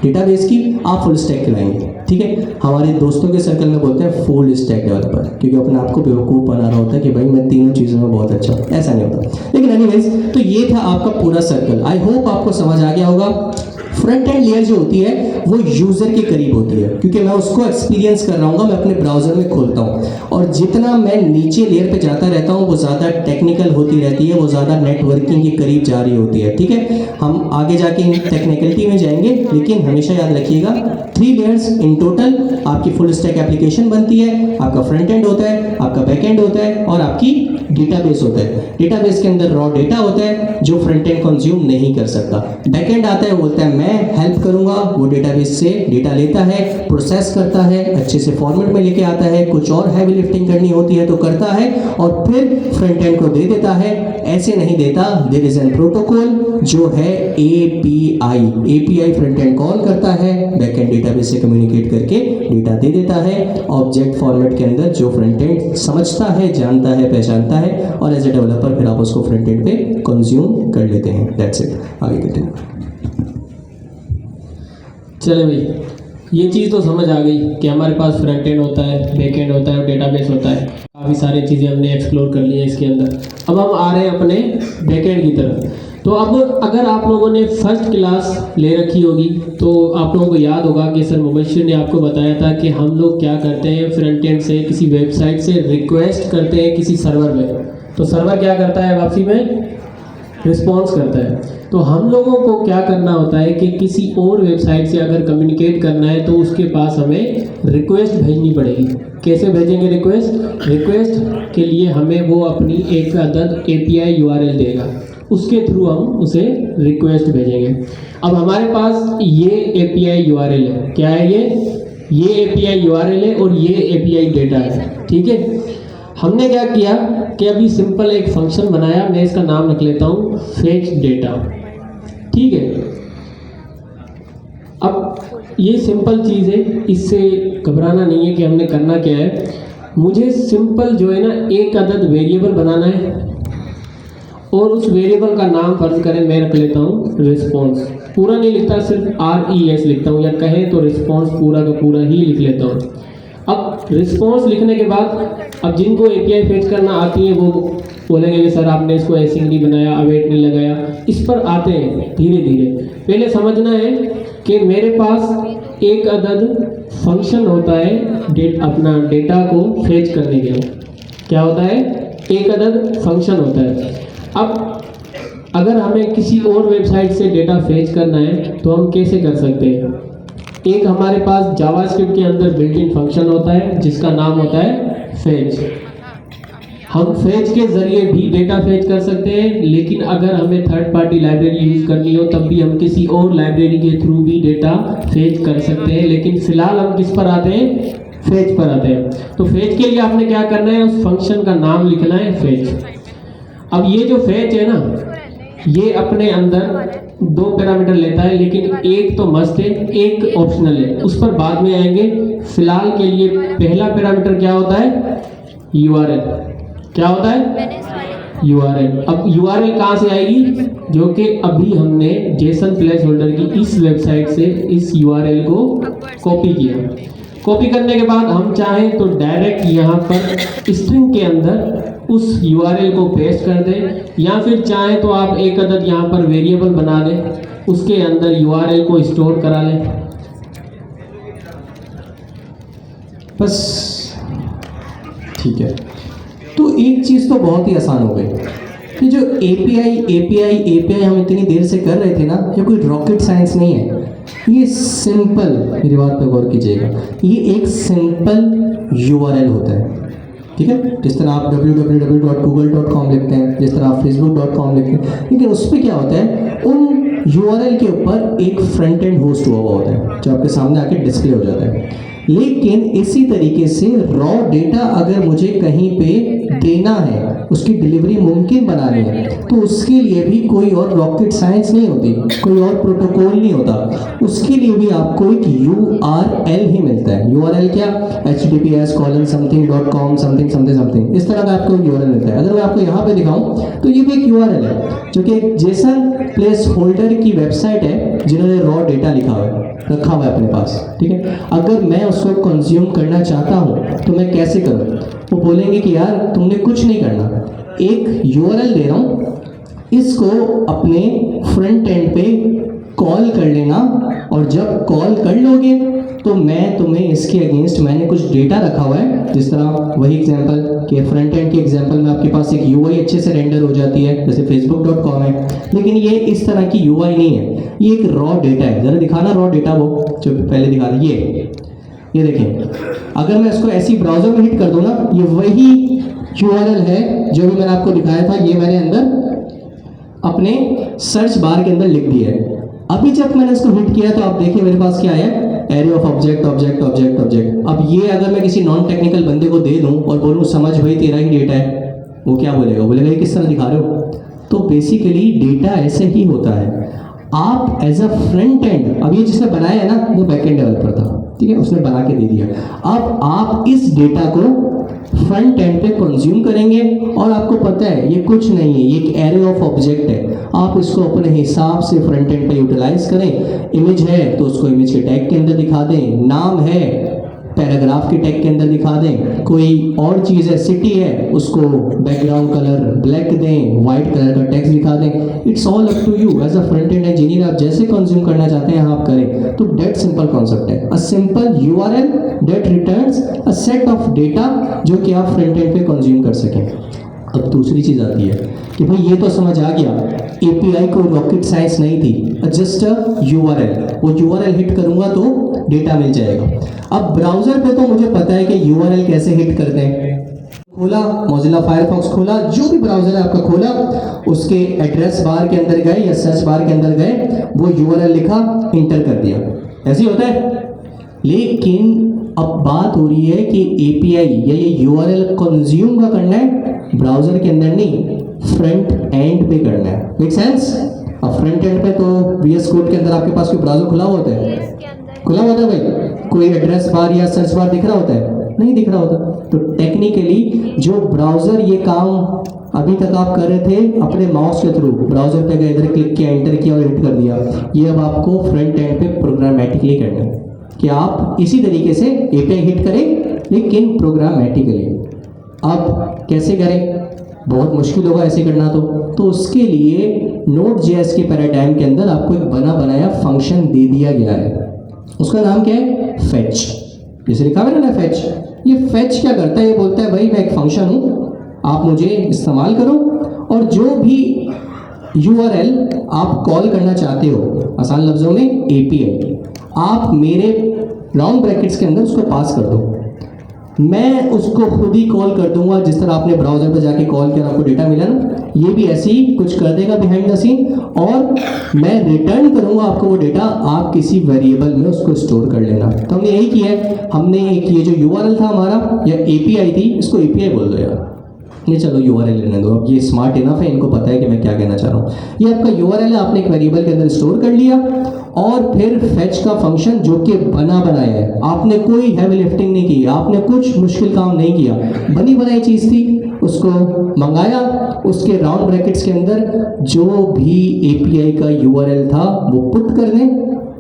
S1: डेटाबेस की, आप फुल स्टैक खिलाएंगे, ठीक है। हमारे दोस्तों के सर्कल में बोलते हैं फुल स्टैक डेवलपर, क्योंकि अपने आप को बेवकूफ़ बना रहा होता है कि भाई मैं तीनों चीज़ों में बहुत अच्छा हूँ, ऐसा नहीं होता। लेकिन एनीवेज, तो ये था आपका पूरा सर्कल। आई होप आपको समझ आ गया होगा। फ्रंट एंड लेयर जो होती है वो यूज़र के करीब होती है, क्योंकि मैं उसको एक्सपीरियंस कर रहा हूँ, मैं अपने ब्राउज़र में खोलता हूँ, और जितना मैं नीचे लेयर पे जाता रहता हूँ वो ज़्यादा टेक्निकल होती रहती है, वो ज़्यादा नेटवर्किंग के करीब जा रही होती है, ठीक है। हम आगे जाके इन टेक्निकलिटी में जाएंगे, लेकिन हमेशा याद रखिएगा 3 लेयर्स इन टोटल आपकी फुल स्टैक एप्लीकेशन बनती है। आपका फ्रंट एंड होता है, आपका बैक एंड होता है, और आपकी डेटाबेस होता है। डेटाबेस के अंदर रॉ डेटा होता है जो फ्रंट एंड कंज्यूम नहीं कर सकता। बैक एंड आता है, बोलता है मैं हेल्प करूंगा, वो डेटाबेस से डेटा लेता है, प्रोसेस करता है, अच्छे से फॉर्मेट में लेके आता है, कुछ और हैवी लिफ्टिंग करनी होती है तो करता है, और फिर फ्रंट एंड को दे देता है। ऐसे नहीं देता, देयर इज एन प्रोटोकॉल जो है API फ्रंट एंड कॉल करता है, बैक एंड डेटाबेस से कम्युनिकेट करके डेटा दे देता है ऑब्जेक्ट फॉर्मेट के अंदर, जो फ्रंट एंड समझता है, जानता है, पहचानता है, और एज ए डेवलपर फिर आप उसको फ्रंट एंड पे कंज्यूम कर लेते हैं। That's it. आगे कंटिन्यू।
S3: चले भाई, ये चीज़ तो समझ आ गई कि हमारे पास फ्रंट एंड होता है, बैक एंड होता है और डेटाबेस होता है। काफ़ी सारी चीज़ें हमने एक्सप्लोर कर ली हैं इसके अंदर। अब हम आ रहे हैं अपने बैक एंड की तरफ। तो अब अगर आप लोगों ने फर्स्ट क्लास ले रखी होगी तो आप लोगों को याद होगा कि सर मुबशिर ने आपको बताया था कि हम लोग क्या करते हैं, फ्रंट एंड से किसी वेबसाइट से रिक्वेस्ट करते हैं किसी सर्वर में, तो सर्वर क्या करता है, वापसी में रिस्पॉन्स करता है। तो हम लोगों को क्या करना होता है कि किसी और वेबसाइट से अगर कम्युनिकेट करना है तो उसके पास हमें रिक्वेस्ट भेजनी पड़ेगी। कैसे भेजेंगे रिक्वेस्ट? रिक्वेस्ट के लिए हमें वो अपनी एक अदद API URL देगा, उसके थ्रू हम उसे रिक्वेस्ट भेजेंगे। अब हमारे पास ये API URL है, क्या है ये API URL है और ये API डेटा है, ठीक है। हमने क्या किया कि अभी सिंपल एक फंक्शन बनाया, मैं इसका नाम रख लेता हूँ फेच डेटा, ठीक है। अब ये सिंपल चीज़ है, इससे घबराना नहीं है कि हमने करना क्या है। मुझे सिंपल जो है ना एक अदद वेरिएबल बनाना है और उस वेरिएबल का नाम फर्ज करें मैं रख लेता हूँ रिस्पॉन्स, पूरा नहीं लिखता, सिर्फ RES लिखता हूँ, या कहें तो रिस्पॉन्स पूरा का पूरा ही लिख लेता हूँ। अब रिस्पॉन्स लिखने के बाद अब जिनको API फेच करना आती है वो बोलेंगे कि सर आपने इसको एसिंग नहीं बनाया, अवेट नहीं लगाया। इस पर आते हैं धीरे धीरे। पहले समझना है कि मेरे पास एक अदद फंक्शन होता है अपना डेटा को फेच करने के लिए। क्या होता है? एक अदद फंक्शन होता है। अब अगर हमें किसी और वेबसाइट से डेटा फेच करना है तो हम कैसे कर सकते हैं? एक हमारे पास जावास्क्रिप्ट के अंदर बिल्ट इन फंक्शन होता है जिसका नाम होता है फेच। हम फेच के ज़रिए भी डेटा फेच कर सकते हैं, लेकिन अगर हमें थर्ड पार्टी लाइब्रेरी यूज़ करनी हो तब भी हम किसी और लाइब्रेरी के थ्रू भी डेटा फेच कर सकते हैं। लेकिन फ़िलहाल हम किस पर आते हैं? फेच पर आते हैं। तो फेच के लिए आपने क्या करना है? उस फंक्शन का नाम लिखना है फेच। अब ये जो फेच है ना, ये अपने अंदर 2 पैरामीटर लेता है, लेकिन एक तो मस्ट है, एक ऑप्शनल है, उस पर बाद में आएंगे। फिलहाल के लिए पहला पैरामीटर क्या होता है? URL। क्या होता है? URL। अब URL कहाँ से आएगी? जो कि अभी हमने जेसन प्लेस होल्डर की इस वेबसाइट से इस URL को कॉपी किया। कॉपी करने के बाद हम चाहें तो डायरेक्ट यहाँ पर स्ट्रिंग के अंदर उस URL को पेस्ट कर दें, या फिर चाहें तो आप एक अदद यहाँ पर वेरिएबल बना दें, उसके अंदर URL को स्टोर करा लें।
S1: बस ठीक है। तो एक चीज़ तो बहुत ही आसान हो गई कि जो API हम इतनी देर से कर रहे थे ना, ये कोई रॉकेट साइंस नहीं है। ये सिंपल, मेरी बात पे गौर कीजिएगा, ये एक सिंपल URL होता है। ठीक है, जिस तरह आप www.google.com लिखते हैं, जिस तरह आप facebook.com लिखते हैं, लेकिन उस पर क्या होता है, उन URL के ऊपर एक फ्रंट एंड होस्ट हुआ हुआ होता है जो आपके सामने आके डिस्प्ले हो जाता है। लेकिन इसी तरीके से रॉ डेटा अगर मुझे कहीं पे देना है, उसकी डिलीवरी मुमकिन बनानी है, तो उसके लिए भी कोई और रॉकेट साइंस नहीं होती, कोई और प्रोटोकॉल नहीं होता। उसके लिए भी आपको एक URL ही मिलता है। URL क्या? https://something.com something, इस तरह का आपको URL मिलता है। अगर मैं आपको यहाँ पे दिखाऊं तो ये भी एक URL है जो कि जेसन प्लेस होल्डर की वेबसाइट है, जिन्होंने रॉ डेटा रखा हुआ है अपने पास। ठीक है, अगर मैं उसको कंज्यूम करना चाहता हूँ तो मैं कैसे करूँ? वो बोलेंगे कि यार तुमने कुछ नहीं करना, एक URL दे रहा हूँ, इसको अपने फ्रंट एंड पे कॉल कर लेना, और जब कॉल कर लोगे तो मैं तुम्हें इसके अगेंस्ट मैंने कुछ डेटा रखा हुआ है, जिस तरह वही एग्जांपल के फ्रंट एंड के एग्जांपल में आपके पास एक UI अच्छे से रेंडर हो जाती है, जैसे facebook.com है, लेकिन ये इस तरह की UI नहीं है, ये एक रॉ डेटा है। जरा दिखाना रॉ डेटा, वो जो पहले दिखा रहा है, ये देखें। अगर मैं इसको ऐसी ब्राउजर में हिट कर दूँ ना, ये वही URL है जो भी मैंने आपको दिखाया था, ये मैंने अंदर अपने सर्च बार के अंदर लिख दिया है। अभी जब मैंने इसको हिट किया तो आप देखिए मेरे पास क्या है, array of object object object object. अब ये अगर मैं किसी नॉन टेक्निकल बंदे को दे दूं और बोलूं समझ भाई तेरा ही डेटा है, वो क्या बोलेगा? बोलेगा ये किस तरह दिखा रहे हो? तो बेसिकली डेटा ऐसे ही होता है। आप एज अ फ्रंट एंड, अब ये जिसने बनाया है ना, वो बैक एंड डेवलपर था, ठीक है, उसने बना के दे दिया। अब आप इस डेटा को फ्रंट एंड पे कंज्यूम करेंगे, और आपको पता है ये कुछ नहीं है, ये एक एरे ऑफ ऑब्जेक्ट है। आप इसको अपने हिसाब से फ्रंट एंड पे यूटिलाइज करें। इमेज है तो उसको इमेज के टैग के अंदर दिखा दें, नाम है पैराग्राफ के टैग के अंदर दिखा दें, कोई और चीज़ है, सिटी है, उसको बैकग्राउंड कलर ब्लैक दें, वाइट कलर का टेक्स्ट दिखा दें। It's all up to you as a front end engineer, आप जैसे कंज्यूम करना चाहते हैं आप करें। तो डेट सिंपल कॉन्सेप्ट है, a simple URL that returns a set of data जो कि आप फ्रंट एंड पे कंज्यूम कर सकें। अब दूसरी चीज़ आती है कि भाई ये तो समझ आ गया, API को रॉकेट साइंस नहीं थी, जस्ट अ URL, वो URL हिट करूंगा तो डेटा मिल जाएगा। अब ब्राउजर पे तो मुझे पता है कि URL कैसे हिट करते हैं। खोला मोजिला फायरफॉक्स, खोला जो भी ब्राउजर है आपका खोला, उसके एड्रेस बार के अंदर गए या सर्च बार के अंदर गए, वो URL लिखा, इंटर कर दिया, ऐसे ही होता है। लेकिन अब बात हो रही है कि API या ये URL कंज्यूम का करना है ब्राउजर के अंदर नहीं, फ्रंट एंड पे करना है। Make sense? अब फ्रंट एंड पे तो VS कोड के अंदर आपके पास कोई ब्राउजर खुला होता है, खुला होता है भाई, कोई एड्रेस बार या सर्च बार दिख रहा होता है, नहीं दिख रहा होता। तो टेक्निकली जो ब्राउज़र ये काम अभी तक आप कर रहे थे अपने माउस के थ्रू, ब्राउज़र पे गए, इधर क्लिक किया, एंटर किया और हिट कर दिया, ये अब आपको फ्रंट एंड पे प्रोग्रामेटिकली करना है कि आप इसी तरीके से एपीआई हिट करें लेकिन प्रोग्रामेटिकली। अब कैसे करें? बहुत मुश्किल होगा ऐसे करना तो उसके लिए Node.js के पैराडाइम के अंदर आपको एक बना बनाया फंक्शन दे दिया गया है। उसका नाम क्या है? फेच। जैसे लिखा है ना फेच। ये फेच क्या करता है? ये बोलता है भाई मैं एक फंक्शन हूँ, आप मुझे इस्तेमाल करो और जो भी URL आप कॉल करना चाहते हो, आसान लफ्ज़ों में API, आप मेरे राउंड ब्रैकेट्स के अंदर उसको पास कर दो। मैं उसको खुद ही कॉल कर दूंगा, जिस तरह आपने ब्राउज़र पर जाके कॉल किया आपको डेटा मिला ना, ये भी ऐसे ही कुछ कर देगा बिहाइंड द सीन, और मैं रिटर्न करूंगा आपको वो डेटा, आप किसी वेरिएबल में उसको स्टोर कर लेना। तो हमने यही किया है। हमने एक ये जो URL था हमारा या API थी, इसको API बोल दो यार, ये चलो URL लेने दो, अब ये स्मार्ट इनफ है, इनको पता है कि मैं क्या कहना चाह रहा हूँ। ये आपका URL है, आपने एक वेरिएबल के अंदर स्टोर कर लिया और फिर फेच का फंक्शन जो कि बना बनाया है, आपने कोई हैवी लिफ्टिंग नहीं की, आपने कुछ मुश्किल काम नहीं किया, बनी बनाई चीज़ थी, उसको मंगाया, उसके राउंड ब्रैकेट्स के अंदर जो भी API का URL था वो पुट कर दें,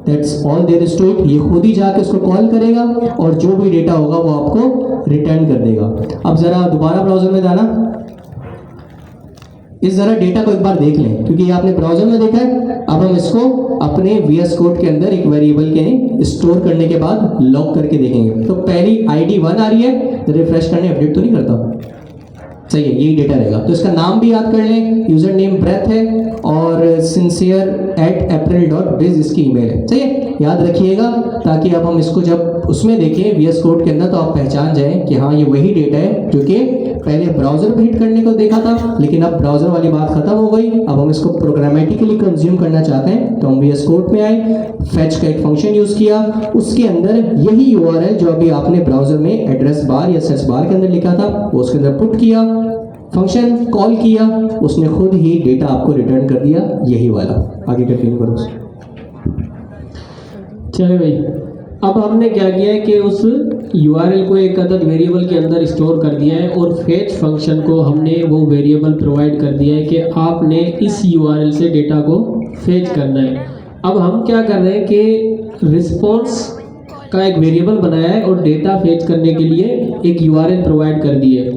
S1: that's all there is to it. ये खुद ही जाके उसको कॉल करेगा और जो भी डेटा होगा वो आपको रिटर्न कर देगा। अब ज़रा दोबारा ब्राउज़र में जाना, इस ज़रा डेटा को एक बार देख लें, क्योंकि ये आपने ब्राउज़र में देखा है। अब हम इसको अपने VS कोड के अंदर एक वेरिएबल के स्टोर करने के बाद लॉग करके देखेंगे। तो पहली ID 1 आ रही है, तो रिफ्रेश करने अपडेट तो नहीं करता, सही है, यही डेटा रहेगा। तो इसका नाम भी याद कर लें, यूज़र नेम ब्रेथ है और sincere@april.biz इसकी ईमेल है, सही है, याद रखिएगा, ताकि अब हम इसको जब उसमें देखें VS कोड के अंदर तो आप पहचान जाएं कि हाँ ये वही डेटा है जो कि पहले ब्राउज़र पे हिट करने को देखा था, लेकिन अब ब्राउज़र वाली बात खत्म हो गई। अब हम इसको प्रोग्रामेटिकली कंज्यूम करना चाहते हैं, तो हम VS कोड में आए, फेच का एक फंक्शन यूज़ किया, उसके अंदर यही URL जो अभी आपने ब्राउज़र में एड्रेस बार या सर्च बार के अंदर लिखा था वो उसके अंदर पुट किया, फंक्शन कॉल किया, उसने खुद ही डेटा आपको रिटर्न कर दिया, यही वाला। आगे कंटिन्यू करो।
S3: चलो भाई, अब हमने क्या किया है कि उस URL को एक अदद वेरिएबल के अंदर स्टोर कर दिया है और फेच फंक्शन को हमने वो वेरिएबल प्रोवाइड कर दिया है कि आपने इस URL से डेटा को फेच करना है। अब हम क्या कर रहे हैं कि रिस्पॉन्स का एक वेरिएबल बनाया है और डेटा फेच करने के लिए एक URL प्रोवाइड कर दी है।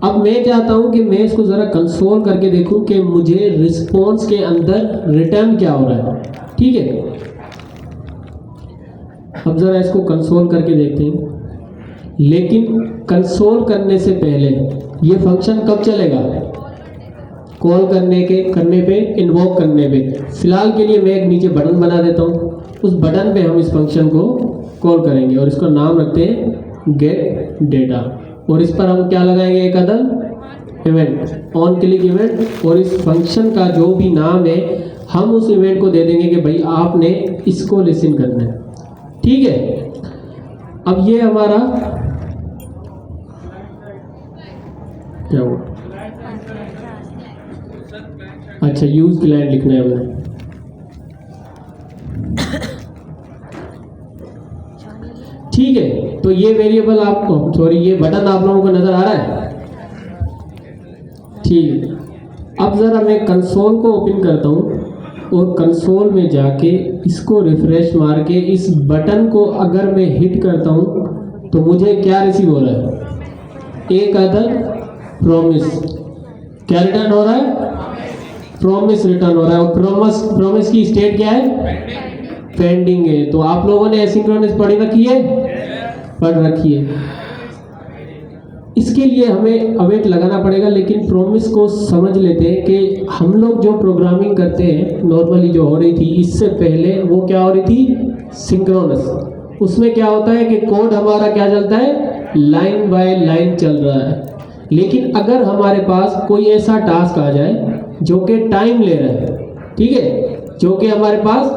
S3: अब मैं चाहता हूं कि मैं इसको ज़रा कंसोल करके देखूं कि मुझे रिस्पॉन्स के अंदर रिटर्न क्या हो रहा है, ठीक है। अब ज़रा इसको कंसोल करके देखते हैं, लेकिन कंसोल करने से पहले ये फंक्शन कब चलेगा? कॉल करने पे, इन्वोक करने पे। फिलहाल के लिए मैं एक नीचे बटन बना देता हूँ, उस बटन पे हम इस फंक्शन को कॉल करेंगे और इसका नाम रखते हैं गेट डेटा, और इस पर हम क्या लगाएंगे? एक अदद इवेंट, ऑन क्लिक इवेंट, और इस फंक्शन का जो भी नाम है हम उस इवेंट को दे देंगे कि भाई आपने इसको लिसन करना है, ठीक है। अब ये हमारा क्या हुआ? अच्छा, यूज क्लाइंट लिखना है हमें। ठीक है, तो ये वेरिएबल आपको, सॉरी ये बटन आप लोगों को नजर आ रहा है, ठीक है। अब जरा मैं कंसोल को ओपन करता हूँ और कंसोल में जाके इसको रिफ्रेश मार के इस बटन को अगर मैं हिट करता हूँ तो मुझे क्या रिसीव हो रहा है? एक अदद प्रॉमिस। क्या रिटर्न हो रहा है? प्रॉमिस रिटर्न हो रहा है। और प्रॉमिस की स्टेट क्या है? पेंडिंग है। तो आप लोगों ने एसिंक्रोनस पढ़ी रखी है? पढ़ रखी है। इसके लिए हमें अवेट लगाना पड़ेगा, लेकिन प्रॉमिस को समझ लेते हैं कि हम लोग जो प्रोग्रामिंग करते हैं नॉर्मली जो हो रही थी, इससे पहले वो क्या हो रही थी? सिंक्रोनस। उसमें क्या होता है कि कोड हमारा क्या चलता है? लाइन बाय लाइन चल रहा है। लेकिन अगर हमारे पास कोई ऐसा टास्क आ जाए जो कि टाइम ले रहा है, ठीक है, जो कि हमारे पास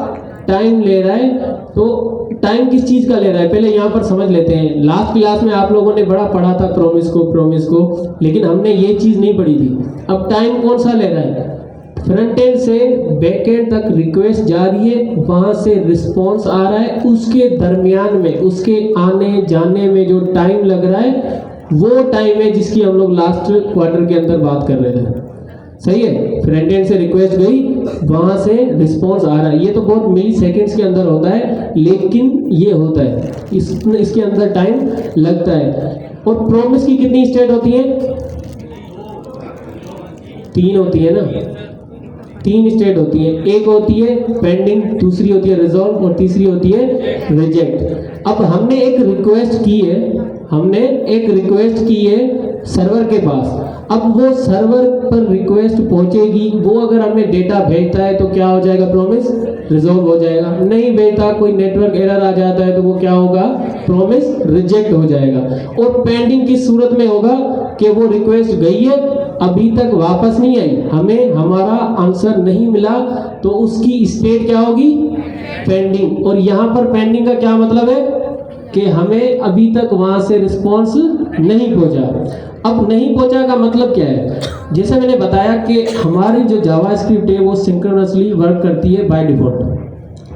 S3: टाइम ले रहा है, तो टाइम किस चीज़ का ले रहा है पहले यहाँ पर समझ लेते हैं। लास्ट क्लास में आप लोगों ने बड़ा पढ़ा था प्रॉमिस को, लेकिन हमने ये चीज़ नहीं पढ़ी थी। अब टाइम कौन सा ले रहा है? फ्रंट एंड से बैक एंड तक रिक्वेस्ट जा रही है, वहां से रिस्पॉन्स आ रहा है, उसके दरमियान में उसके आने जाने में जो टाइम लग रहा है वो टाइम है जिसकी हम लोग लास्ट क्वार्टर के अंदर बात कर रहे थे। सही है, फ्रंट एंड से रिक्वेस्ट गई, वहां से रिस्पॉन्स आ रहा है। ये तो बहुत मिली सेकेंड्स के अंदर होता है, लेकिन ये होता है, इसके अंदर टाइम लगता है। और प्रॉमिस की कितनी स्टेट होती है? 3 होती है ना, 3 स्टेट होती है। एक होती है पेंडिंग, दूसरी होती है रिजॉल्व और तीसरी होती है रिजेक्ट। अब हमने एक रिक्वेस्ट की है सर्वर के पास। अब वो सर्वर पर रिक्वेस्ट पहुंचेगी, वो अगर हमें डेटा भेजता है तो क्या हो जाएगा? प्रॉमिस रिजॉल्व हो जाएगा। नहीं भेजता, कोई नेटवर्क एरर आ जाता है तो वो क्या होगा? प्रॉमिस रिजेक्ट हो जाएगा। और पेंडिंग की सूरत में होगा कि वो रिक्वेस्ट गई है, अभी तक वापस नहीं आई, हमें हमारा आंसर नहीं मिला, तो उसकी स्टेट क्या होगी? पेंडिंग। और यहाँ पर पेंडिंग का क्या मतलब है कि हमें अभी तक वहां से रिस्पॉन्स नहीं पहुंचा। अब नहीं पहुंचा का मतलब क्या है? जैसे मैंने बताया कि हमारी जो जावास्क्रिप्ट है वो सिंक्रोनसली वर्क करती है बाय डिफॉल्ट।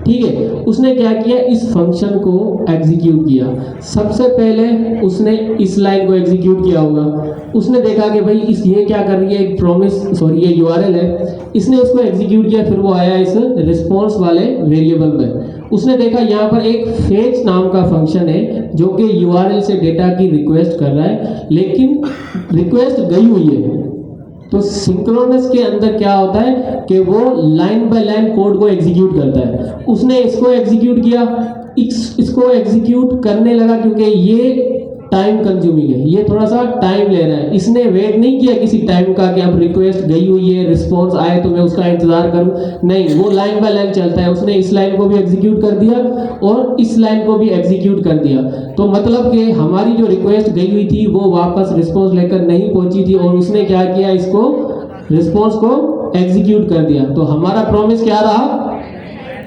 S3: ठीक है, उसने क्या किया? इस फंक्शन को एग्जीक्यूट किया। सबसे पहले उसने इस लाइन को एग्जीक्यूट किया होगा, उसने देखा कि भाई ये क्या कर रही है, एक प्रॉमिस ये यूआरएल है, इसने उसको एग्जीक्यूट किया, फिर वो आया इस रिस्पॉन्स वाले वेरिएबल पे। उसने देखा यहाँ पर एक फेच नाम का फंक्शन है जो कि यूआरएल से डेटा की रिक्वेस्ट कर रहा है, लेकिन रिक्वेस्ट गई हुई है। तो सिंक्रोनस के अंदर क्या होता है कि वो लाइन बाय लाइन कोड को एग्जीक्यूट करता है। उसने इसको एग्जीक्यूट किया, इसको एग्जीक्यूट करने लगा, क्योंकि ये टाइम कंज्यूमिंग है, ये थोड़ा सा टाइम ले रहा है। इसने वेट नहीं किया किसी टाइम का कि अब रिक्वेस्ट गई हुई है, रिस्पॉन्स आए तो मैं उसका इंतजार करूं, नहीं, वो लाइन बाय लाइन चलता है। उसने इस लाइन को भी एग्जीक्यूट कर दिया और इस लाइन को भी एग्जीक्यूट कर दिया। तो मतलब कि हमारी जो रिक्वेस्ट गई हुई थी वो वापस रिस्पॉन्स लेकर नहीं पहुंची थी, और उसने क्या किया? इसको रिस्पॉन्स को एग्जीक्यूट कर दिया। तो हमारा प्रॉमिस क्या रहा?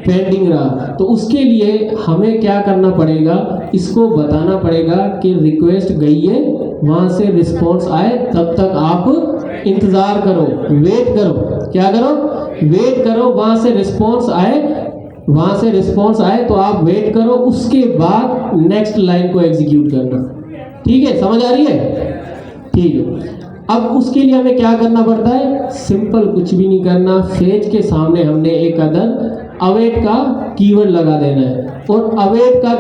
S3: पेंडिंग रहा। तो उसके लिए हमें क्या करना पड़ेगा? इसको बताना पड़ेगा कि रिक्वेस्ट गई है, वहां से रिस्पॉन्स आए तब तक आप इंतजार करो, वेट करो। क्या करो? वेट करो, वहां से रिस्पॉन्स आए तो आप वेट करो, उसके बाद नेक्स्ट लाइन को एग्जीक्यूट करना। ठीक है, समझ आ रही है? ठीक है। अब उसके लिए हमें क्या करना पड़ता है? सिंपल, कुछ भी नहीं करना। फेच के सामने हमने एक अदर अवेट का कीवर्ड लगा देना है, और अवेट का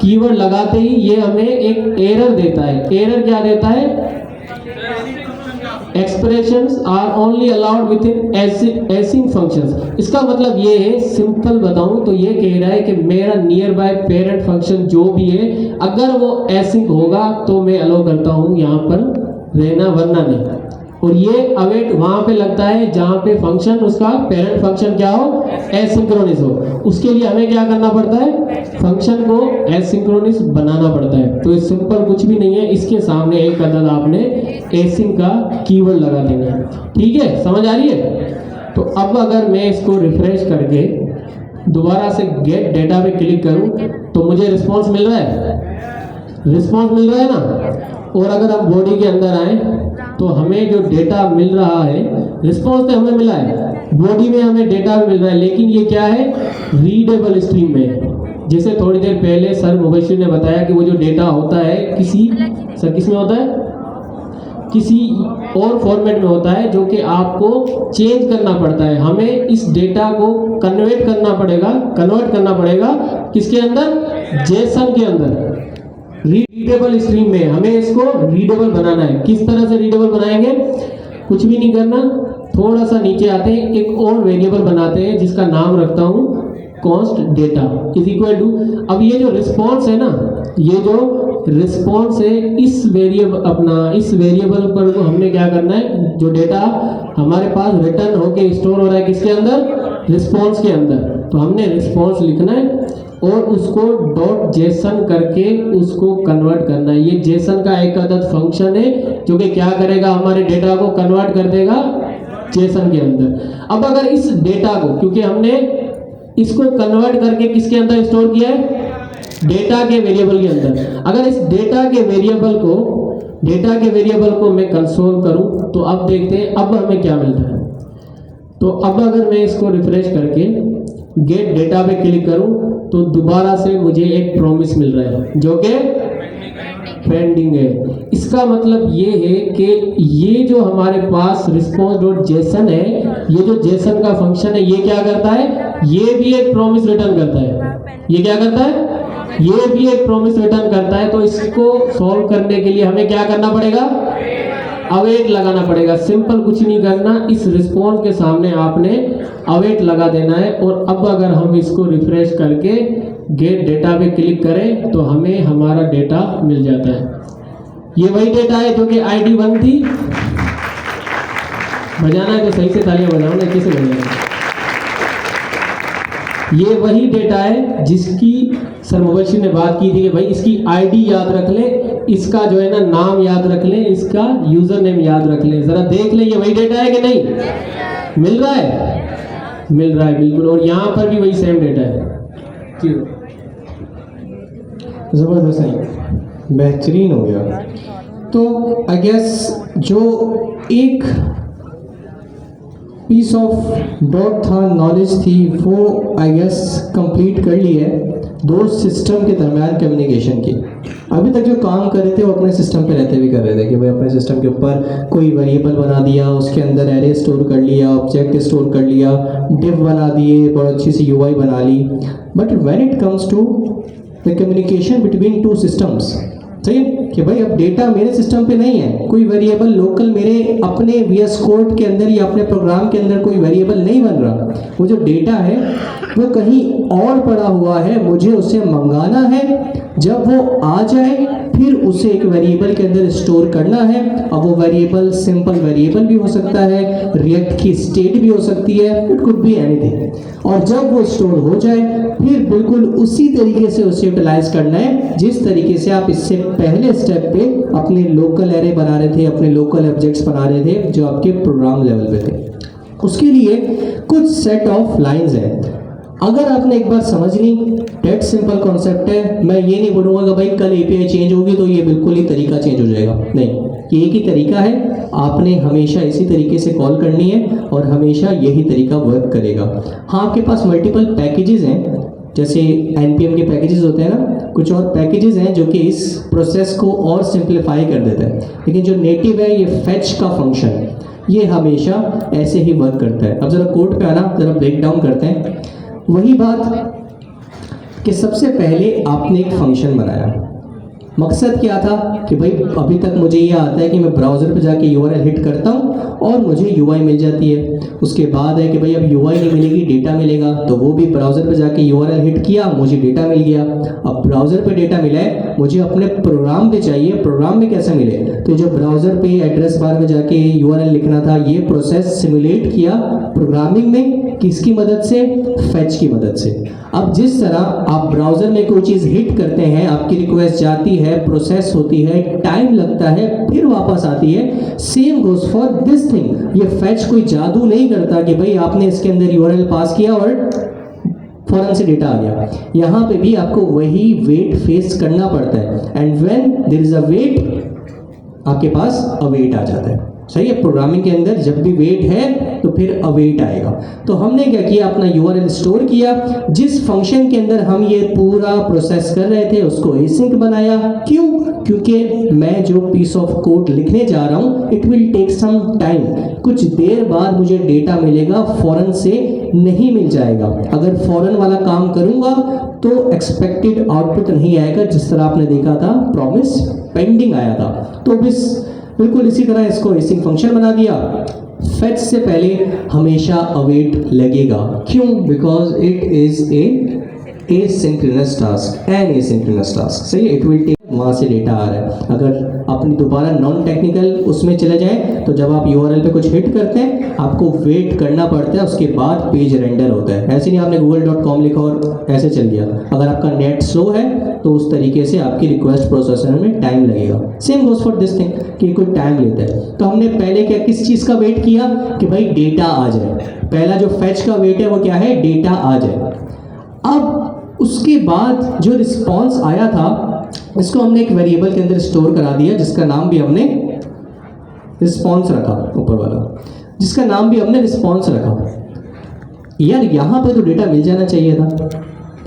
S3: कीवर्ड लगाते ही ये हमें एक एरर देता है। एरर क्या देता है? Expressions are only allowed within async functions. इसका मतलब ये है, सिंपल बताऊं तो ये कह रहा है कि मेरा नियर बाय पेरेंट फंक्शन जो भी है, अगर वो एसिंग होगा तो मैं अलाउ करता हूं यहाँ पर रहना, वरना नहीं। और ये अवेट वहां पे लगता है जहां पे फंक्शन, उसका पेरेंट फंक्शन क्या हो? एसिंक्रोनस हो। उसके लिए हमें क्या करना पड़ता है? फंक्शन को एसिंक्रोनस बनाना पड़ता है। तो ये सिंपल कुछ भी नहीं है, इसके सामने एक अदद आपने एसिंक का कीवर्ड लगा देना है। ठीक है, समझ आ रही है? तो अब अगर मैं इसको रिफ्रेश करके दोबारा से गेट डेटा पे क्लिक करूं तो मुझे रिस्पॉन्स मिल रहा है? रिस्पॉन्स मिल रहा है ना? और अगर हम बॉडी के अंदर आए तो हमें जो डेटा मिल रहा है, रिस्पॉन्स तो हमें मिला है, बॉडी में हमें डेटा मिल रहा है, लेकिन ये क्या है? रीडेबल स्ट्रीम में। जैसे थोड़ी देर पहले सर मुबशिर ने बताया कि वो जो डेटा होता है किस में होता है? किसी और फॉर्मेट में होता है, जो कि आपको चेंज करना पड़ता है। हमें इस डेटा को कन्वर्ट करना पड़ेगा किसके अंदर? जेसन के अंदर, रीडेबल स्ट्रीम में। हमें इसको रीडेबल बनाना है। किस तरह से रीडेबल बनाएंगे? कुछ भी नहीं करना, थोड़ा सा नीचे आते हैं, एक और वेरिएबल बनाते हैं जिसका नाम रखता हूं const data is equal to. अब ये जो रिस्पॉन्स है ना, ये जो रिस्पॉन्स है, इस वेरिएबल पर को हमने क्या करना है? जो डेटा हमारे पास रिटर्न होके स्टोर हो रहा है किसके अंदर? रिस्पॉन्स के अंदर। तो हमने रिस्पॉन्स लिखना है और उसको डॉट जेसन करके उसको कन्वर्ट करना है। ये जेसन का एक अदद फंक्शन है जो कि क्या करेगा? हमारे डेटा को कन्वर्ट कर देगा जेसन के अंदर। अब अगर इस डेटा को, क्योंकि हमने इसको कन्वर्ट करके किसके अंदर स्टोर किया है? डेटा के वेरिएबल के अंदर। अगर इस डेटा के वेरिएबल को डेटा के वेरिएबल को मैं कंसोल करूं तो अब देखते हैं अब हमें क्या मिलता है। तो अब अगर मैं इसको रिफ्रेश करके गेट डेटा पे क्लिक करूं तो दोबारा से मुझे एक प्रॉमिस मिल रहा है जो कि पेंडिंग है। इसका मतलब ये है कि ये जो हमारे पास response.json है, ये जो json का फंक्शन है, ये क्या करता है, ये भी एक प्रॉमिस रिटर्न करता है। ये क्या करता है, ये भी एक प्रॉमिस रिटर्न करता है। तो इसको सॉल्व करने के लिए हमें क्या करना पड़ेगा, अवेट लगाना पड़ेगा। सिंपल कुछ नहीं करना, इस रिस्पॉन्स के सामने आपने अवेट लगा देना है। और अब अगर हम इसको रिफ्रेश करके गेट डेटा पे क्लिक करें तो हमें हमारा डेटा मिल जाता है। ये वही डेटा है जो कि ID 1 थी। बजाना है तो सही से तालियां बजाओ ना, कैसे बजाना। ये वही डेटा है जिसकी सर मुबशिर ने बात की थी कि भाई इसकी ID याद रख ले, इसका जो है ना नाम याद रख ले, इसका यूजर नेम याद रख ले। जरा देख ले ये वही डेटा है कि नहीं, मिल रहा है, मिल रहा है बिल्कुल। और यहाँ पर भी वही सेम डेटा है।
S1: ज़बरदस्त है, बेहतरीन हो गया। तो आई गेस जो एक पीस ऑफ डॉट था, नॉलेज थी, वो आई गेस कंप्लीट कर ली है दो सिस्टम के दरमियान कम्युनिकेशन की। अभी तक जो काम कर रहे थे वो अपने सिस्टम पे रहते हुए कर रहे थे कि भाई अपने सिस्टम के ऊपर कोई वेरिएबल बना दिया, उसके अंदर एरे स्टोर कर लिया, ऑब्जेक्ट स्टोर कर लिया, डिव बना दिए, बहुत अच्छी सी UI बना ली। But when it comes to the communication between two systems, सही है कि भाई अब डेटा मेरे सिस्टम पे नहीं है, कोई वेरिएबल लोकल मेरे अपने VS कोड के अंदर या अपने प्रोग्राम के अंदर कोई वेरिएबल नहीं बन रहा। वो जो डेटा है वो कहीं और पड़ा हुआ है, मुझे उसे मंगाना है, जब वो आ जाए फिर उसे एक वेरिएबल के अंदर स्टोर करना है। अब वो वेरिएबल सिंपल वेरिएबल भी हो सकता है, रिएक्ट की स्टेट भी हो सकती है, इट कुड बी एनीथिंग। और जब वो स्टोर हो जाए फिर बिल्कुल उसी तरीके से उसे यूटिलाइज करना है जिस तरीके से आप इससे पहले स्टेप पे अपने लोकल एरे बना रहे थे, अपने लोकल ऑब्जेक्ट्स बना रहे थे जो आपके प्रोग्राम लेवल पे थे। उसके लिए कुछ सेट ऑफ लाइंस है। अगर आपने एक बार समझ ली, डेट सिंपल कॉन्सेप्ट है। मैं ये नहीं बोलूँगा कि भाई कल API चेंज होगी तो ये बिल्कुल ही तरीका चेंज हो जाएगा, नहीं, ये एक ही तरीका है। आपने हमेशा इसी तरीके से कॉल करनी है और हमेशा यही तरीका वर्क करेगा। हाँ, आपके पास मल्टीपल पैकेजेस हैं, जैसे NPM के पैकेजेस होते हैं ना, कुछ और पैकेजेस हैं जो कि इस प्रोसेस को और सिंप्लीफाई कर देते हैं। लेकिन जो नेटिव है, ये फेच का फंक्शन, ये हमेशा ऐसे ही वर्क करता है। अब ज़रा कोड पे आना, ज़रा ब्रेक डाउन करते हैं। वही बात कि सबसे पहले आपने एक फंक्शन बनाया। मकसद क्या था कि भाई अभी तक मुझे ये आता है कि मैं ब्राउज़र पे जाके URL हिट करता हूँ और मुझे UI मिल जाती है। उसके बाद है कि भाई अब UI नहीं मिलेगी, डेटा मिलेगा, तो वो भी ब्राउज़र पे जाके URL हिट किया, मुझे डेटा मिल गया। अब ब्राउज़र पे डेटा मिला है, मुझे अपने प्रोग्राम पे चाहिए, प्रोग्राम में कैसे मिले, तो जो ब्राउज़र पे एड्रेस बार में जाके URL लिखना था, ये प्रोसेस सिमुलेट किया प्रोग्रामिंग में, किसकी मदद से, फेच की मदद से। अब जिस तरह आप ब्राउज़र में कोई चीज़ हिट करते हैं, आपकी रिक्वेस्ट जाती है, प्रोसेस होती है, टाइम लगता है, फिर वापस आती है, same goes for this thing. ये फेच कोई जादू नहीं करता कि भाई आपने इसके अंदर URL पास किया और फौरन से डेटा आ गया। यहाँ पे भी आपको वही वेट फेस करना पड़ता है। And when there is a wait, आपके पास अवेट आ जाता है। सही है, प्रोग्रामिंग के अंदर जब भी वेट है तो फिर अवेट आएगा। तो हमने क्या किया, अपना URL स्टोर किया। जिस फंक्शन के अंदर हम ये पूरा प्रोसेस कर रहे थे उसको एसिंक बनाया। क्यों? क्योंकि मैं जो पीस ऑफ कोड लिखने जा रहा हूँ, it will take some time, कुछ देर बाद मुझे डेटा मिलेगा, फौरन से नहीं मिल जाएगा। अगर फौरन वाला काम करूँगा तो एक्सपेक्टेड आउटपुट नहीं आएगा, जिस तरह आपने देखा था प्रॉमिस पेंडिंग आया था। तो बिल्कुल इसी तरह इसको एसिंक फंक्शन बना दिया। फेच से पहले हमेशा अवेट लगेगा। क्यों? Because it is a asynchronous task, an asynchronous task. सही है, इट विल टेक, वहाँ से डेटा आ रहा है। अगर अपनी दोबारा नॉन टेक्निकल उसमें चले जाएं तो जब आप URL पे कुछ हिट करते हैं आपको वेट करना पड़ता है, उसके बाद पेज रेंडर होता है। ऐसे नहीं आपने google.com लिखा और ऐसे चल गया। अगर आपका नेट स्लो है तो उस तरीके से आपकी रिक्वेस्ट प्रोसेसर में टाइम लगेगा। Same goes for this thing कि कोई टाइम लेता है। तो हमने पहले क्या, किस चीज़ का वेट किया कि भाई डेटा आ जाए। पहला जो फेच का वेट है वो क्या है, डेटा आ जाए। अब उसके बाद जो रिस्पॉन्स आया था इसको हमने एक वेरिएबल के अंदर स्टोर करा दिया, जिसका नाम भी हमने रिस्पॉन्स रखा, ऊपर वाला जिसका नाम भी हमने रिस्पॉन्स रखा। यार यहाँ पे तो डेटा मिल जाना चाहिए था,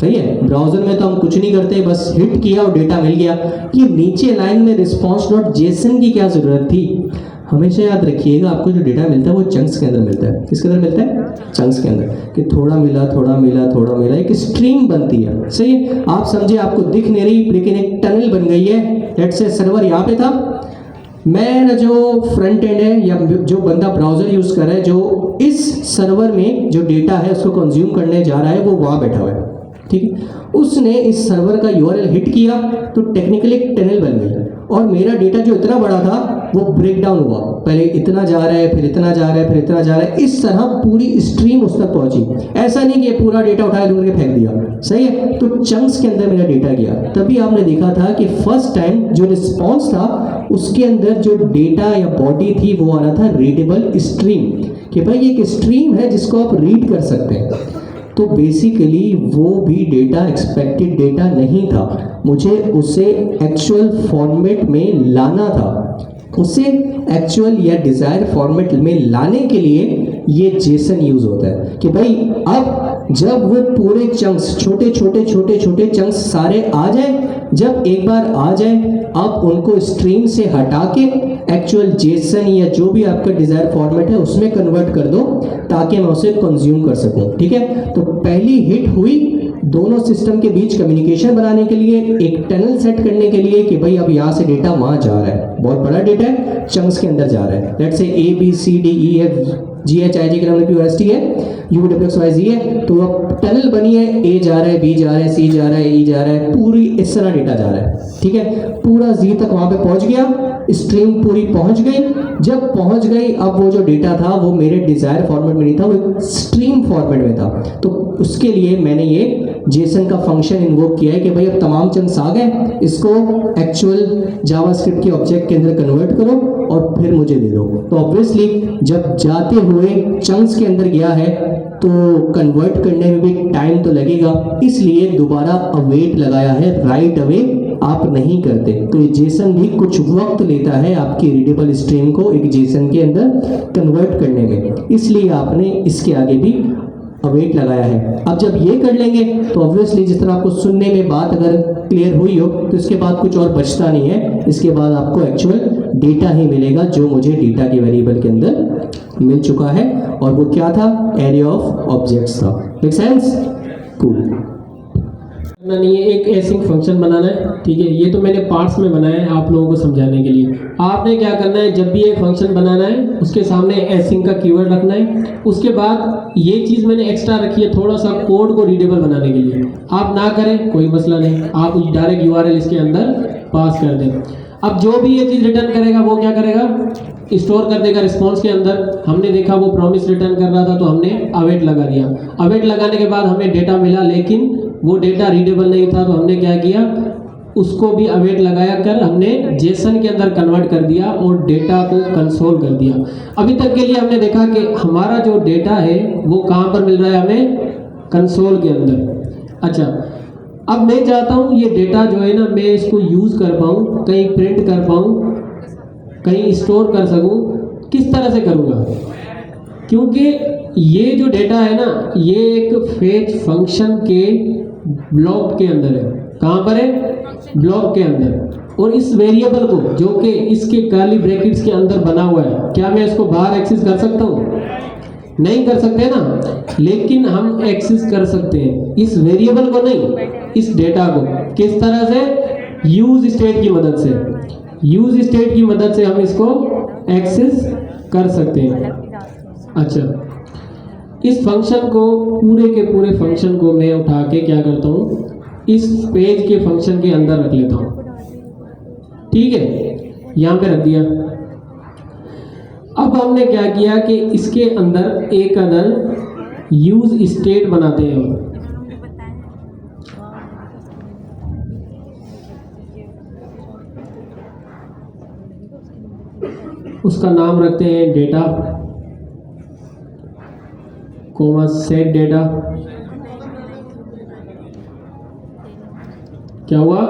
S1: सही है। ब्राउजर में तो हम कुछ नहीं करते, बस हिट किया और डेटा मिल गया। ये नीचे लाइन में रिस्पॉन्स डॉट जेसन की क्या जरूरत थी? हमेशा याद रखिएगा, आपको जो डेटा मिलता है वो चंक्स के अंदर मिलता है। किसके अंदर मिलता है? चंक्स के अंदर, कि थोड़ा मिला थोड़ा मिला थोड़ा मिला, एक स्ट्रीम बनती है, सही है। आप समझे, आपको दिख नहीं रही लेकिन एक टनल बन गई है। लेट्स से सर्वर यहाँ पे था, मेरा जो फ्रंट एंड है या जो बंदा ब्राउजर यूज कर रहा है, जो इस सर्वर में जो डेटा है उसको कंज्यूम करने जा रहा है, वो वहाँ बैठा हुआ है, ठीक है। उसने इस सर्वर का यूआरएल हिट किया तो टेक्निकली एक टनल बन गई, और मेरा डेटा जो इतना बड़ा था वो ब्रेक डाउन हुआ। पहले इतना जा रहा है, फिर इतना जा रहा है, फिर इतना जा रहा है, इस तरह पूरी स्ट्रीम उस तक पहुंची। ऐसा नहीं कि पूरा डेटा उठाया दूर के फेंक दिया, सही है। तो चंक्स के अंदर मेरा डेटा गया। तभी आपने देखा था कि फर्स्ट टाइम जो रिस्पॉन्स था उसके अंदर जो डेटा या बॉडी थी वो आ रहा था रीडेबल स्ट्रीम, कि भाई एक स्ट्रीम है जिसको आप रीड कर सकते हैं। तो बेसिकली वो भी डेटा एक्सपेक्टेड डेटा नहीं था, मुझे उसे एक्चुअल फॉर्मेट में लाना था। उसे एक्चुअल या डिजायर फॉर्मेट में लाने के लिए ये जेसन यूज होता है, कि भाई अब जब वो पूरे चंक्स छोटे छोटे छोटे छोटे चंक्स सारे आ जाए, जब एक बार आ जाए, आप उनको स्ट्रीम से हटा के एक्चुअल जेसन या जो भी आपका डिजायर फॉर्मेट है उसमें कन्वर्ट कर दो, ताकि मैं उसे कंज्यूम कर सकूं, ठीक है। तो पहली हिट हुई दोनों सिस्टम के बीच कम्युनिकेशन बनाने के लिए, एक टनल सेट करने के लिए, कि भाई अब यहाँ से डेटा वहाँ जा रहा है, बहुत बड़ा डेटा है, चंक्स के अंदर जा रहा है। लेट्स से ABCDEF GHIJ के नाम QRST है, UWXYZ है, तो अब टनल बनी है, A जा रहा है, B जा रहा है, C जा रहा है, E जा रहा है, पूरी इस तरह डेटा जा रहा है, ठीक है। पूरा Z तक वहाँ पे पहुँच गया, स्ट्रीम पूरी पहुँच गई। जब पहुँच गई, अब वो जो डेटा था वो मेरे डिजायर फॉर्मेट में नहीं था, वो स्ट्रीम फॉर्मेट में था। तो उसके लिए मैंने ये जेसन का फंक्शन इन्वोक किया है कि भाई अब तमाम चंक्स आ गए, इसको एक्चुअल जावास्क्रिप्ट के ऑब्जेक्ट के अंदर कन्वर्ट करो और फिर मुझे दे दो। तो ऑब्वियसली जब जाते हुए चंक्स के अंदर गया है तो कन्वर्ट करने में भी टाइम तो लगेगा, इसलिए दोबारा अवेट लगाया है, राइट अवे आप नहीं करते। तो ये जेसन भी कुछ वक्त लेता है आपकी रीडेबल स्ट्रीम को एक जेसन के अंदर कन्वर्ट करने में, इसलिए आपने इसके आगे भी अवेट लगाया है। अब जब ये कर लेंगे तो ऑब्वियसली जिस तरह आपको सुनने में बात अगर क्लियर हुई हो तो इसके बाद कुछ और बचता नहीं है, इसके बाद आपको एक्चुअल डेटा ही मिलेगा जो मुझे डेटा के वेरिएबल के अंदर मिल चुका है, और वो क्या था? एरे ऑफ ऑब्जेक्ट्स था। Make sense? कूल।
S3: करना नहीं है, एक एसिंक फंक्शन बनाना है, ठीक है। ये तो मैंने पार्ट्स में बनाया है आप लोगों को समझाने के लिए। आपने क्या करना है, जब भी एक फंक्शन बनाना है उसके सामने एसिंक का कीवर्ड रखना है। उसके बाद ये चीज़ मैंने एक्स्ट्रा रखी है थोड़ा सा कोड को रीडेबल बनाने के लिए। आप ना करें कोई मसला नहीं, आप डायरेक्ट URL इसके अंदर पास कर दें। अब जो भी ये चीज़ रिटर्न करेगा वो क्या करेगा, स्टोर कर देगा रिस्पॉन्स के अंदर। हमने देखा वो प्रॉमिस रिटर्न कर रहा था तो हमने अवेट लगा दिया। अवेट लगाने के बाद हमें डेटा मिला, लेकिन वो डेटा रीडेबल नहीं था, तो हमने क्या किया, उसको भी अवेट लगाया कर हमने जेसन के अंदर कन्वर्ट कर दिया और डेटा को कंसोल कर दिया। अभी तक के लिए हमने देखा कि हमारा जो डेटा है वो कहाँ पर मिल रहा है, हमें कंसोल के अंदर। अच्छा, अब मैं चाहता हूँ ये डेटा जो है ना, मैं इसको यूज़ कर पाऊँ, कहीं प्रिंट कर पाऊँ, कहीं स्टोर कर सकूँ। किस तरह से करूँगा, क्योंकि ये जो डेटा है ना ये एक फेच फंक्शन के ब्लॉक के अंदर है। कहाँ पर है? ब्लॉक के अंदर। और इस वेरिएबल को जो कि इसके कर्ली ब्रैकेट्स के अंदर बना हुआ है, क्या मैं इसको बाहर एक्सेस कर सकता हूँ? नहीं कर सकते ना, लेकिन हम एक्सेस कर सकते हैं इस वेरिएबल को नहीं, इस डेटा को। किस तरह से? यूज स्टेट की मदद से। यूज स्टेट की मदद से हम इसको एक्सेस कर सकते हैं। अच्छा, इस फंक्शन को पूरे के पूरे फंक्शन को मैं उठा के क्या करता हूँ, इस पेज के फंक्शन के अंदर रख लेता हूँ, ठीक है। यहाँ पे रख दिया। अब हमने क्या किया कि इसके अंदर एक अदर यूज स्टेट बनाते हैं हम। उसका नाम रखते हैं डेटा कोमा सेट डेटा। क्या हुआ?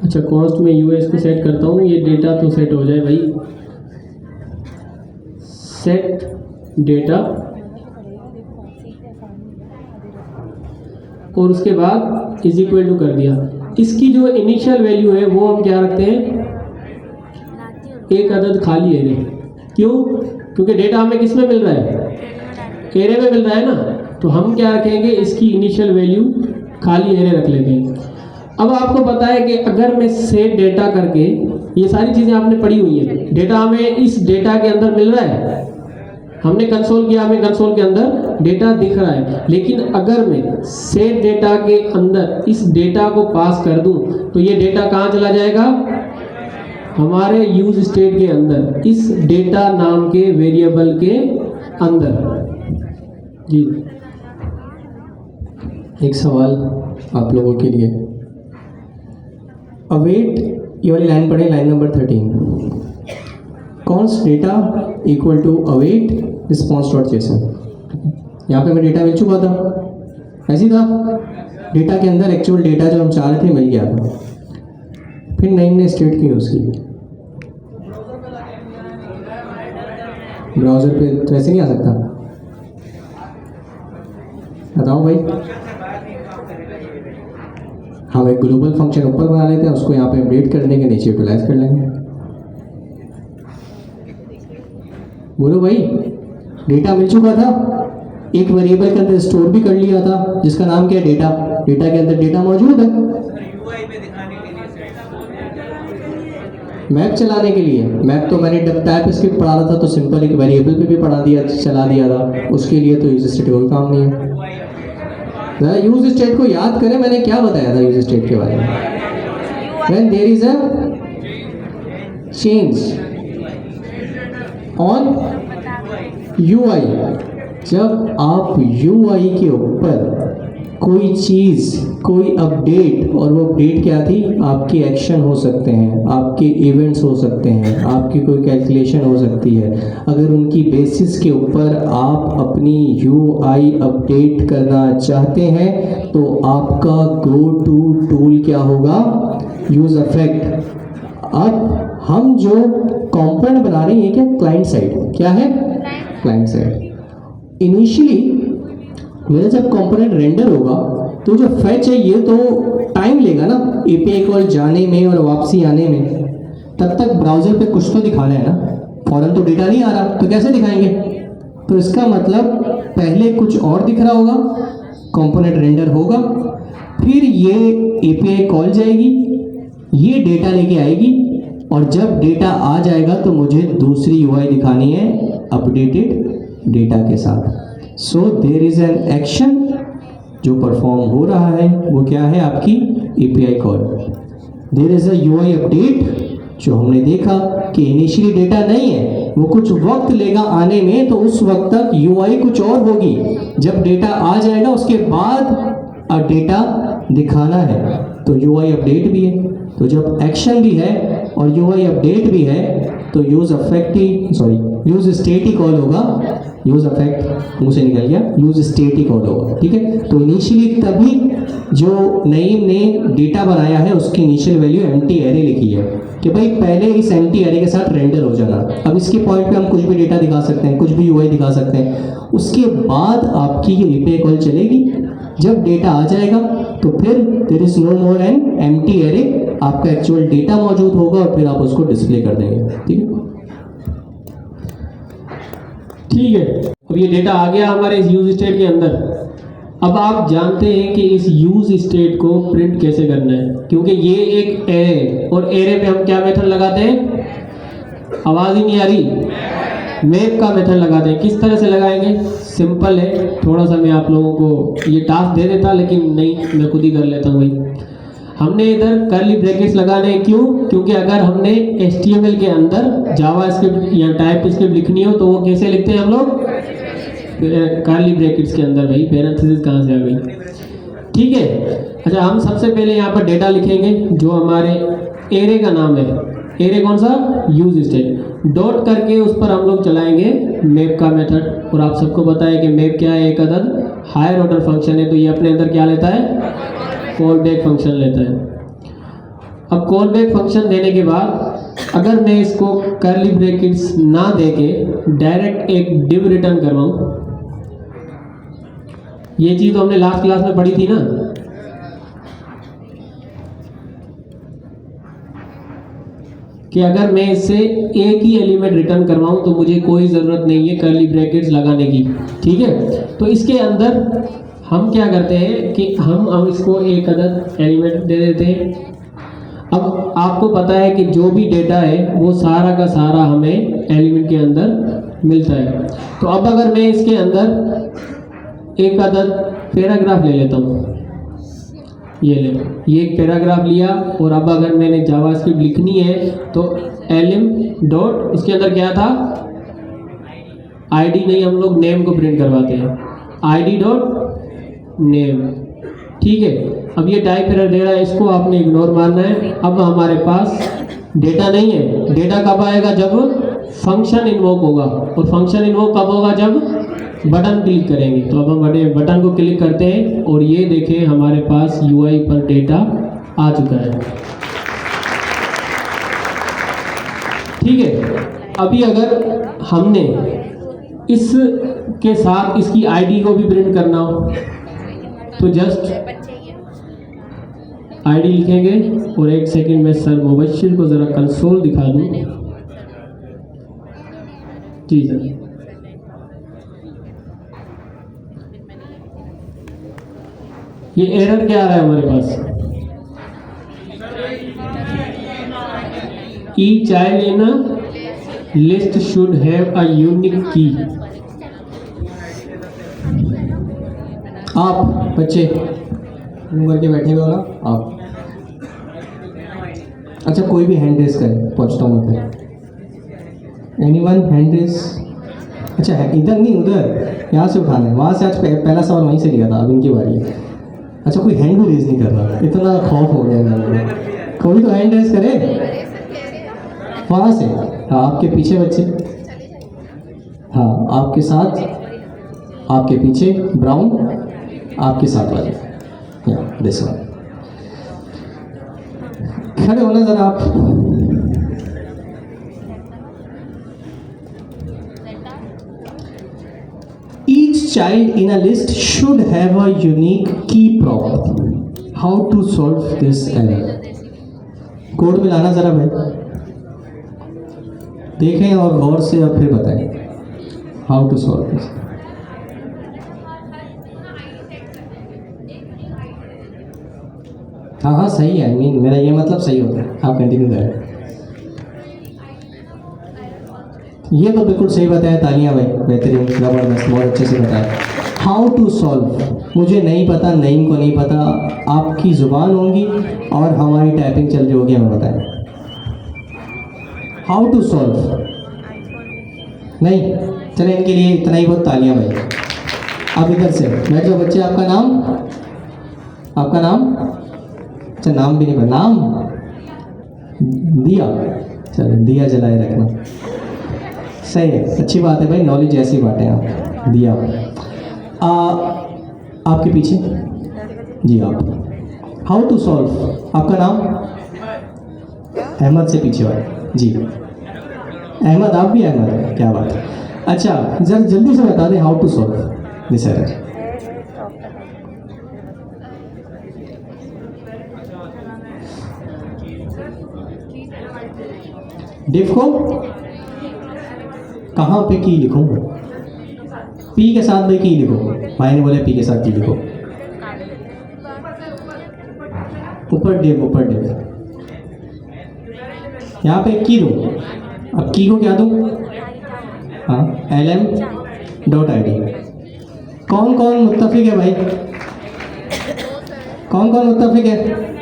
S3: अच्छा, कॉस्ट में यूएस को सेट करता हूँ, ये डेटा तो सेट हो जाए भाई। सेट डेटा और उसके बाद इज इक्वल टू कर दिया। इसकी जो इनिशियल वैल्यू है वो हम क्या रखते हैं, एक अदद खाली एरे। क्यों? क्योंकि डेटा हमें किस में मिल रहा है, एरे में मिल रहा है ना, तो हम क्या रखेंगे, इसकी इनिशियल वैल्यू खाली एरे रख लेंगे। अब आपको पता है कि अगर मैं सेट डेटा करके, ये सारी चीज़ें आपने पढ़ी हुई हैं, डेटा हमें इस डेटा के अंदर मिल रहा है, हमने कंसोल किया, हमें कंसोल के अंदर डेटा दिख रहा है, लेकिन अगर मैं सेट डेटा के अंदर इस डेटा को पास कर दूं तो ये डेटा कहाँ चला जाएगा, हमारे यूज स्टेट के अंदर, इस डेटा नाम के वेरिएबल के अंदर। जी,
S1: एक सवाल आप लोगों के लिए, अवेट, ये वाली लाइन पढ़े, line number 13, const data equal to await response dot JSON. यहाँ पे हमें डेटा मिल चुका था, ऐसे ही था, डेटा के अंदर एक्चुअल डेटा जो हम चाह रहे थे मिल गया था। फिर नाइन ने स्टेट की यूज़ की, ब्राउज़र पे तो ऐसे नहीं आ सकता, बताओ भाई। हम एक ग्लोबल फंक्शन ऊपर बना लेते हैं, उसको यहाँ पे अपडेट कर देंगे, नीचे यूटिलाइज कर लेंगे। बोलो भाई, डेटा मिल चुका था, एक वेरिएबल के अंदर स्टोर भी कर लिया था, जिसका नाम क्या है, डेटा। डेटा के अंदर डेटा मौजूद है। मैप चलाने के लिए, मैप तो मैंने जब टाइप स्क्रिप्ट पढ़ा रहा था तो सिंपल एक वेरिएबल पे भी पढ़ा दिया, चला दिया था, उसके लिए तो यूज स्टेट कोई काम नहीं है। ज़रा यूज स्टेट को याद करें, मैंने क्या बताया था यूज स्टेट के बारे में। When there is a change on UI, जब आप UI के ऊपर कोई चीज़, कोई अपडेट, और वो अपडेट क्या थी, आपके एक्शन हो सकते हैं, आपके इवेंट्स हो सकते हैं, आपकी कोई कैलकुलेशन हो सकती है, अगर उनकी बेसिस के ऊपर आप अपनी UI अपडेट करना चाहते हैं तो आपका गो टू टूल क्या होगा, यूज इफेक्ट। अब हम जो कंपोनेंट बना रहे हैं, क्या क्लाइंट साइड, क्या है क्लाइंट साइड। इनिशियली मेरा जब कंपोनेंट रेंडर होगा तो जो फैच है ये तो टाइम लेगा ना, API कॉल जाने में और वापसी आने में, तब तक ब्राउज़र पे कुछ तो दिखाना है ना, फौरन तो डेटा नहीं आ रहा, तो कैसे दिखाएंगे। तो इसका मतलब पहले कुछ और दिख रहा होगा, कंपोनेंट रेंडर होगा, फिर ये API कॉल जाएगी, ये डेटा लेके आएगी, और जब डेटा आ जाएगा तो मुझे दूसरी UI दिखानी है अपडेटेड डेटा के साथ। So there is an action जो परफॉर्म हो रहा है, वो क्या है, आपकी API call. There is a UI update, जो हमने देखा कि इनिशियली डेटा नहीं है, वो कुछ वक्त लेगा आने में, तो उस वक्त तक UI कुछ और होगी, जब डेटा आ जाएगा उसके बाद डेटा दिखाना है, तो UI अपडेट भी है। तो जब एक्शन भी है और UI अपडेट भी है तो यूज स्टेट ही कॉल होगा, यूज इफेक्ट मुंह से निकल गया, यूज स्टेट ही कॉल होगा, ठीक है। तो इनिशियली तभी जो नईम ने डेटा बनाया है उसकी इनिशियल वैल्यू एम्प्टी एरे लिखी है कि भाई पहले इस एम्प्टी एरे के साथ रेंडर हो जाना। अब इसके पॉइंट पे हम कुछ भी डेटा दिखा सकते हैं, कुछ भी UI दिखा सकते हैं, उसके बाद आपकी ये API कॉल चलेगी, जब डेटा आ जाएगा तो फिर there is no more an empty array, आपका एक्चुअल डेटा मौजूद होगा और फिर आप उसको डिस्प्ले कर देंगे, ठीक है।
S3: ठीक है, अब ये डेटा आ गया हमारे इस यूज स्टेट के अंदर। अब आप जानते हैं कि इस यूज स्टेट को प्रिंट कैसे करना है, क्योंकि ये एक एरे है और एरे पे हम क्या मेथड लगाते हैं, आवाज़ ही नहीं आ रही, मैप का मेथड लगाते हैं। किस तरह से लगाएंगे, सिंपल है, थोड़ा सा मैं आप लोगों को ये टास्क दे देता, लेकिन नहीं, मैं खुद ही कर लेता हूँ भाई। हमने इधर कर्ली ब्रैकेट्स लगाने हैं, क्यों, क्योंकि अगर हमने HTML के अंदर जावा स्क्रिप्ट या टाइप स्क्रिप्ट लिखनी हो तो वो कैसे लिखते हैं हम लोग, कर्ली ब्रैकेट्स के अंदर। भाई पैरेंथेसिस कहाँ से आ गई, ठीक है। अच्छा, हम सबसे पहले यहाँ पर डेटा लिखेंगे जो हमारे एरे का नाम है, एरे कौन सा, यूज स्टेट, डॉट करके उस पर हम लोग चलाएंगे मैप का मेथड। और आप सबको पता है कि मैप क्या है, एक अदद हायर ऑर्डर फंक्शन है, तो ये अपने अंदर क्या लेता है, कॉल बैक फंक्शन लेता है। अब कॉल बैक फंक्शन देने के बाद अगर मैं इसको कर्ली ब्रैकेट्स ना देके डायरेक्ट एक डिव रिटर्न करवाऊँ, ये चीज़ तो हमने लास्ट क्लास में पढ़ी थी ना, कि अगर मैं इससे एक ही एलिमेंट रिटर्न करवाऊँ तो मुझे कोई ज़रूरत नहीं है कर्ली ब्रैकेट्स लगाने की, ठीक है। तो इसके अंदर हम क्या करते हैं कि हम इसको एक अदद एलिमेंट दे देते हैं। अब आपको पता है कि जो भी डेटा है वो सारा का सारा हमें एलिमेंट के अंदर मिलता है। तो अब अगर मैं इसके अंदर एक अदद पैराग्राफ ले लेता हूँ, ये ले, ये एक पैराग्राफ लिया, और अब अगर मैंने जावास्क्रिप्ट लिखनी है तो एलिम डॉट, इसके अंदर क्या था, आईडी नहीं, हम लोग नेम को प्रिंट करवाते हैं, आईडी डॉट नेम, ठीक है। अब ये टाइप एरर दे रहा है, इसको आपने इग्नोर मारना है। अब हमारे पास डेटा नहीं है, डेटा कब आएगा, जब फंक्शन इन्वोक होगा, और फंक्शन इन्वोक कब होगा, जब बटन क्लिक करेंगे। तो अब हम बटन को क्लिक करते हैं और ये देखें हमारे पास यूआई पर डेटा आ चुका है, ठीक है। अभी अगर हमने इसके साथ इसकी आईडी को भी प्रिंट करना हो तो जस्ट आईडी लिखेंगे, और एक सेकंड में सर मुबश्शिर को ज़रा कंसोल दिखा दूँ। जी सर, ये एरर क्या आ रहा है हमारे पास, each child in a list should have a unique key. आप बच्चे करके बैठे हुए हो ना आप,
S1: अच्छा कोई भी हैंड रेस करे, पूछता हूँ मैं, एनीवन हैंड रेस, अच्छा है इधर नहीं उधर, यहाँ से उठाना है, वहाँ से आज पहला सवाल वहीं से लिया था, अब इनकी बारी है। अच्छा कोई हैंड भी रेज नहीं कर रहा, इतना खौफ हो गया मेरे, कोई तो हैंड रेज करे वहाँ से। हाँ आपके पीछे बच्चे, हाँ आपके साथ, आपके पीछे ब्राउन, आपके साथ वाले, दिस वन, खड़े होना जरा आप। Each child in a list should have a unique key problem. How to solve this error? Code में लाना जरा भाई, देखें और गौर से अब फिर बताएं how to solve this. हाँ सही है, I mean, मेरा ये मतलब सही होता है, आप कंटिन्यू करें। ये तो बिल्कुल सही बताया, तालियां भाई, बेहतरीन, ज़बरदस्त, बहुत अच्छे से बताया। हाउ टू सॉल्व, मुझे नहीं पता, नहीं को नहीं पता, आपकी ज़ुबान होगी और हमारी टाइपिंग चल रही होगी, हमें बताएं हाउ टू सॉल्व। नहीं चले, इनके लिए इतना ही बहुत तालियां भाई। अब इधर से बैठ जाओ बच्चे, आपका नाम, आपका नाम, अच्छा नाम भी नहीं पता, नाम दिया, चलो दिया जलाए रखना, सही है, अच्छी बात है भाई, नॉलेज ऐसी बातें आप दिया। आपके पीछे जी आप, हाउ टू सॉल्व, आपका नाम अहमद से पीछे वाले जी, अहमद, आप भी अहमद है, क्या बात है। अच्छा जरा जल्दी से बता दें how to solve this error. Div को कहाँ पे की लिखूं, पी के साथ भाई की लिखो, भाई ने बोले पी के साथ की लिखो, ऊपर डिव, ऊपर डिव, यहाँ पे की दो, अब की को क्या दूं, हाँ lm.id। कौन कौन मुत्तफिक है भाई, कौन कौन मुत्तफिक है,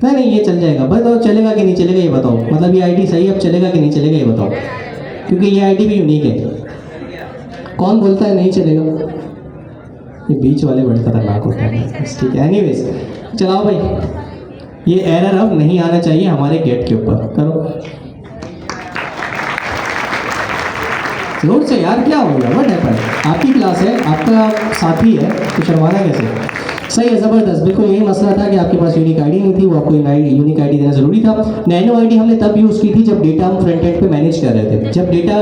S1: नहीं ये चल जाएगा, बताओ चलेगा कि नहीं चलेगा ये बताओ, मतलब ये आईडी सही अब चलेगा कि नहीं चलेगा ये बताओ, क्योंकि ये आईडी भी यूनिक है। कौन बोलता है नहीं चलेगा, ये बीच वाले बड़े खतरनाक होते हैं, ठीक है। एनीवेज चलाओ भाई, ये एरर अब नहीं आना चाहिए हमारे गेट के ऊपर, करो जोर से यार, क्या हो गया, व्हाट हैपेंड, आपकी क्लास है, आपका साथी है तो शर्माना कैसे। सही है, ज़बरदस्त। बिल्कुल यही मसला था कि आपके पास यूनिक आईडी नहीं थी, वो आपको यूनिक आईडी देना ज़रूरी था। नैनो आईडी हमने तब यूज़ की थी जब डेटा हम फ्रंट एंड पे मैनेज कर रहे थे। जब डेटा,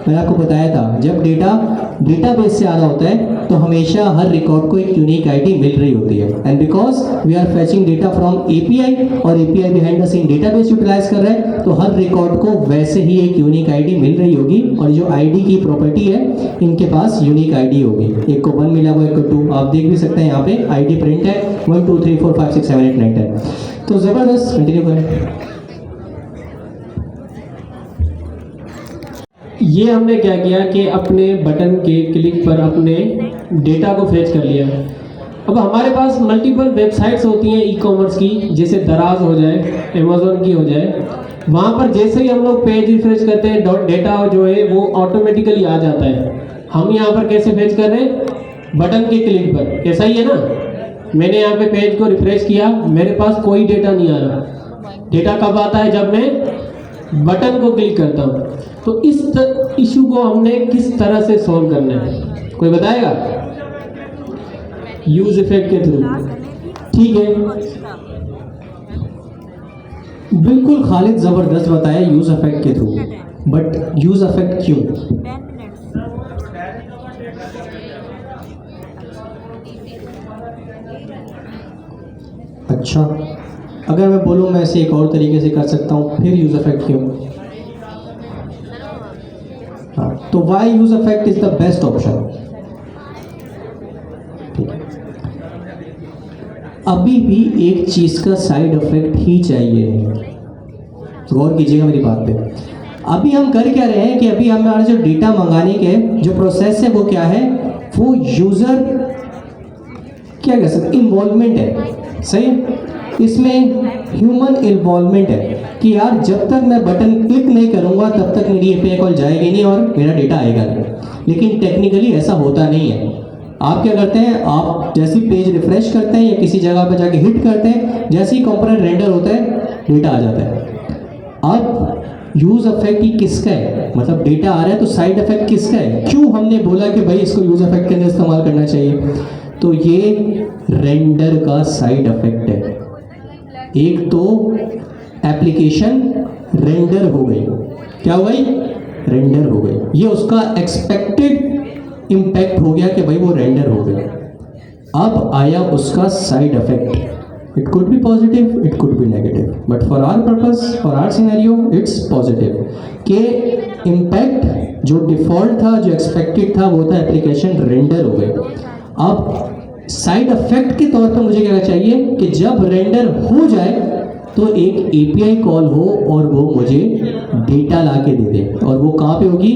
S1: मैंने आपको बताया था, जब डेटा डेटाबेस से आ रहा होता है तो हमेशा हर रिकॉर्ड को एक यूनिक आईडी मिल रही होती है। And because we are fetching data from API और API behind the scene database utilise कर रहे हैं, तो हर रिकॉर्ड को वैसे ही एक यूनिक आईडी मिल रही होगी। और जो आईडी की प्रॉपर्टी है, इनके पास यूनिक आईडी होगी। एक को 1 मिला हुआ, एक को 2। आप देख भी सकते हैं यहाँ पे आईडी प्रिंट है 1 2 3 4 5 6 7 8 9 10। तो ज़बरदस्त, कंटिन्यू करें।
S3: ये हमने क्या किया कि अपने बटन के क्लिक पर अपने डेटा को फेच कर लिया। अब हमारे पास मल्टीपल वेबसाइट्स होती हैं ई कॉमर्स की, जैसे दराज हो जाए, अमेज़ॉन की हो जाए। वहाँ पर जैसे ही हम लोग पेज रिफ्रेश करते हैं, डेटा जो है वो ऑटोमेटिकली आ जाता है। हम यहाँ पर कैसे फेच कर रहे हैं? बटन के क्लिक पर। ऐसा ही है ना, मैंने यहाँ पे पेज को रिफ्रेश किया, मेरे पास कोई डेटा नहीं आ रहा। डेटा कब आता है? जब मैं बटन को क्लिक करता हूँ। तो इस इशू को हमने किस तरह से सॉल्व करना है, कोई बताएगा? यूज इफेक्ट के थ्रू। ठीक है,
S1: बिल्कुल खालिद, ज़बरदस्त बताया, यूज़ इफेक्ट के थ्रू। बट यूज़ इफेक्ट क्यों? अच्छा, अगर मैं बोलूँ मैं इसे एक और तरीके से कर सकता हूँ, फिर यूज़ इफेक्ट क्यों? हाँ, तो why use effect is the best option. अभी भी एक चीज़ का साइड इफेक्ट ही चाहिए, गौर कीजिएगा मेरी बात पे। अभी हम कर क्या रहे हैं कि अभी हमारा जो डेटा मंगाने के जो प्रोसेस है वो क्या है? वो यूज़र क्या कह सकते, इन्वॉल्वमेंट है। सही है, इसमें ह्यूमन इन्वॉल्वमेंट है कि यार जब तक मैं बटन क्लिक नहीं करूंगा तब तक मेरी एपीआई कॉल जाएगी नहीं और मेरा डेटा आएगा नहीं। लेकिन टेक्निकली ऐसा होता नहीं है। आप क्या करते हैं? आप जैसे ही पेज रिफ्रेश करते हैं या किसी जगह पर जाके हिट करते हैं, जैसे ही कंपोनेंट रेंडर होता है, डेटा आ जाता है। अब यूज़ इफेक्ट ही किसका है? मतलब डेटा आ रहा है तो साइड इफेक्ट किसका है? क्यों हमने बोला कि भाई इसको यूज़ इफेक्ट के अंदर इस्तेमाल करना चाहिए? तो ये रेंडर का साइड इफेक्ट है। एक तो एप्लीकेशन रेंडर हो गई, क्या हो गई? रेंडर हो गई। ये उसका एक्सपेक्टेड इम्पैक्ट हो गया कि भाई वो रेंडर हो गई। अब आया उसका side effect. It could be positive, it could be negative, but for our purpose, for our scenario, it's positive. के इम्पैक्ट जो डिफॉल्ट था, जो एक्सपेक्टेड था, वो था एप्लीकेशन रेंडर हो गई। अब साइड इफेक्ट के तौर पर मुझे क्या चाहिए कि जब रेंडर हो जाए तो एक एपीआई कॉल हो और वो मुझे डेटा ला के दे दे। और वो कहाँ पे होगी?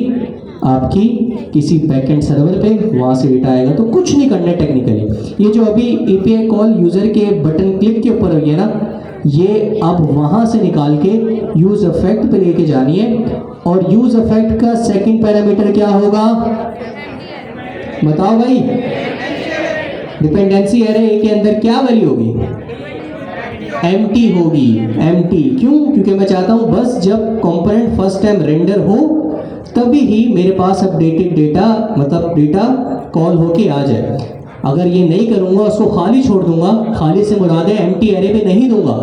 S1: आपकी किसी बैकएंड सर्वर पे, वहाँ से डेटा आएगा। तो कुछ नहीं करना है टेक्निकली। ये जो अभी एपीआई कॉल यूज़र के बटन क्लिक के ऊपर हुई है ना, ये अब वहाँ से निकाल के यूज़ इफेक्ट पे लेके जानी है। और यूज़ इफेक्ट का सेकंड पैरामीटर क्या होगा? बताओ भाई। डिपेंडेंसी एरे के अंदर क्या वैल्यू होगी? एम्प्टी होगी। एम्प्टी क्यों? क्योंकि मैं चाहता हूं बस जब कंपोनेंट फर्स्ट टाइम रेंडर हो तभी ही मेरे पास अपडेटेड डेटा, मतलब डेटा कॉल होके आ जाए। अगर ये नहीं करूंगा, उसको खाली छोड़ दूंगा, खाली से मुराद है एम्प्टी एरे में नहीं दूंगा,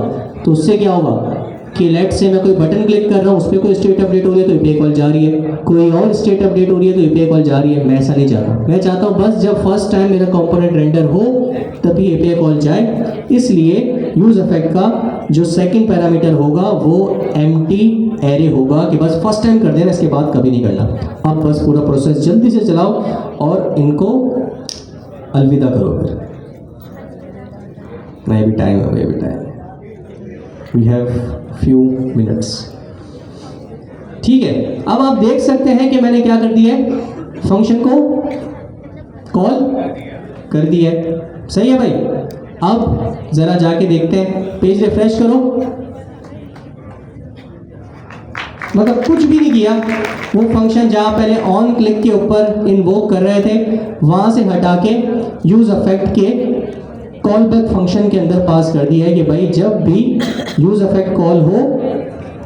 S1: तो उससे क्या होगा कि लेट से मैं कोई बटन क्लिक कर रहा हूँ, उस पर कोई स्टेट अपडेट हो रही है तो एपीआई कॉल जा रही है, कोई और स्टेट अपडेट हो रही है तो एपीआई कॉल जा रही है। मैं ऐसा नहीं चाहता। मैं चाहता हूँ बस जब फर्स्ट टाइम मेरा कंपोनेंट रेंडर हो तभी एपीआई कॉल जाए। इसलिए यूज इफेक्ट का जो सेकंड पैरामीटर होगा वो एम्प्टी एरे होगा कि बस फर्स्ट टाइम कर देना, इसके बाद कभी नहीं करना। अब बस पूरा प्रोसेस जल्दी से चलाओ और इनको अलविदा करो। फिर नहीं भी टाइम है, भी time, we have few minutes. ठीक है, अब आप देख सकते हैं कि मैंने क्या कर दिया है, फंक्शन को कॉल कर दिया है। सही है भाई। अब जरा जाके देखते हैं, पेज रिफ्रेश करो, मतलब कुछ भी नहीं किया। वो फंक्शन जहाँ पहले ऑन क्लिक के ऊपर इन्वोक कर रहे थे, वहाँ से हटा के यूज इफेक्ट के कॉल बैक फंक्शन के अंदर पास कर दिया है कि भाई जब भी यूज इफेक्ट कॉल हो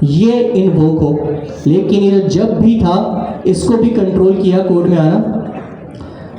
S1: ये इन्वोक हो। लेकिन ये जब भी था इसको भी कंट्रोल किया कोड में आना।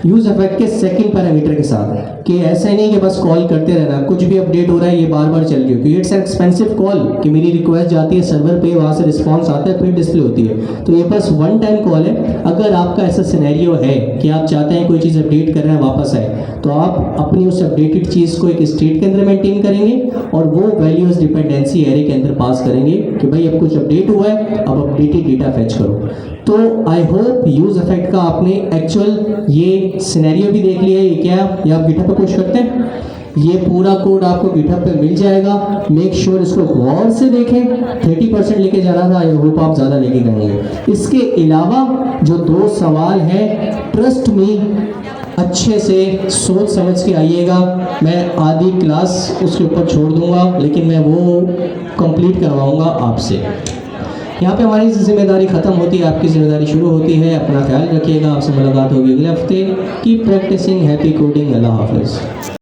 S1: यूज इफेक्ट के सेकंड पैरामीटर के साथ, कि ऐसा नहीं कि बस कॉल करते रहना, कुछ भी अपडेट हो रहा है ये बार बार चल रही हो, क्योंकि इट्स एक्सपेंसिव कॉल कि मेरी रिक्वेस्ट जाती है सर्वर पे, वहाँ से रिस्पॉन्स आता है, फिर डिस्प्ले होती है। तो ये बस वन टाइम कॉल है। अगर आपका ऐसा सिनेरियो है कि आप चाहते हैं कोई चीज़ अपडेट कर रहे हैं वापस आए, तो आप अपनी उस अपडेटेड चीज़ को एक स्टेट के अंदर मेंटेन करेंगे और वो वैल्यूज डिपेंडेंसी एरे के अंदर पास करेंगे कि भाई अब कुछ अपडेट हुआ है, अब अपडेटेड डेटा फेच करो। तो आई होप यूज इफेक्ट का आपने एक्चुअल ये सिनेरियो भी देख लिया है। ये क्या ये आप गिटहब पे पुश करते हैं, ये पूरा कोड आपको गिटहब पे मिल जाएगा। मेक श्योर इसको गौर से देखें। 30% लेके जा रहा था, आई होप आप ज़्यादा लेके जाएंगे। इसके अलावा जो 2 सवाल हैं, ट्रस्ट मी अच्छे से सोच समझ के आइएगा। मैं आधी क्लास उसके ऊपर छोड़ दूंगा, लेकिन मैं वो कंप्लीट करवाऊंगा आपसे। यहाँ पे हमारी जिम्मेदारी ख़त्म होती है, आपकी जिम्मेदारी शुरू होती है। अपना ख्याल रखिएगा, आपसे मुलाकात होगी अगले हफ्ते। कीप प्रैक्टिसिंग, हैप्पी कोडिंग, अल्लाह हाफिज़।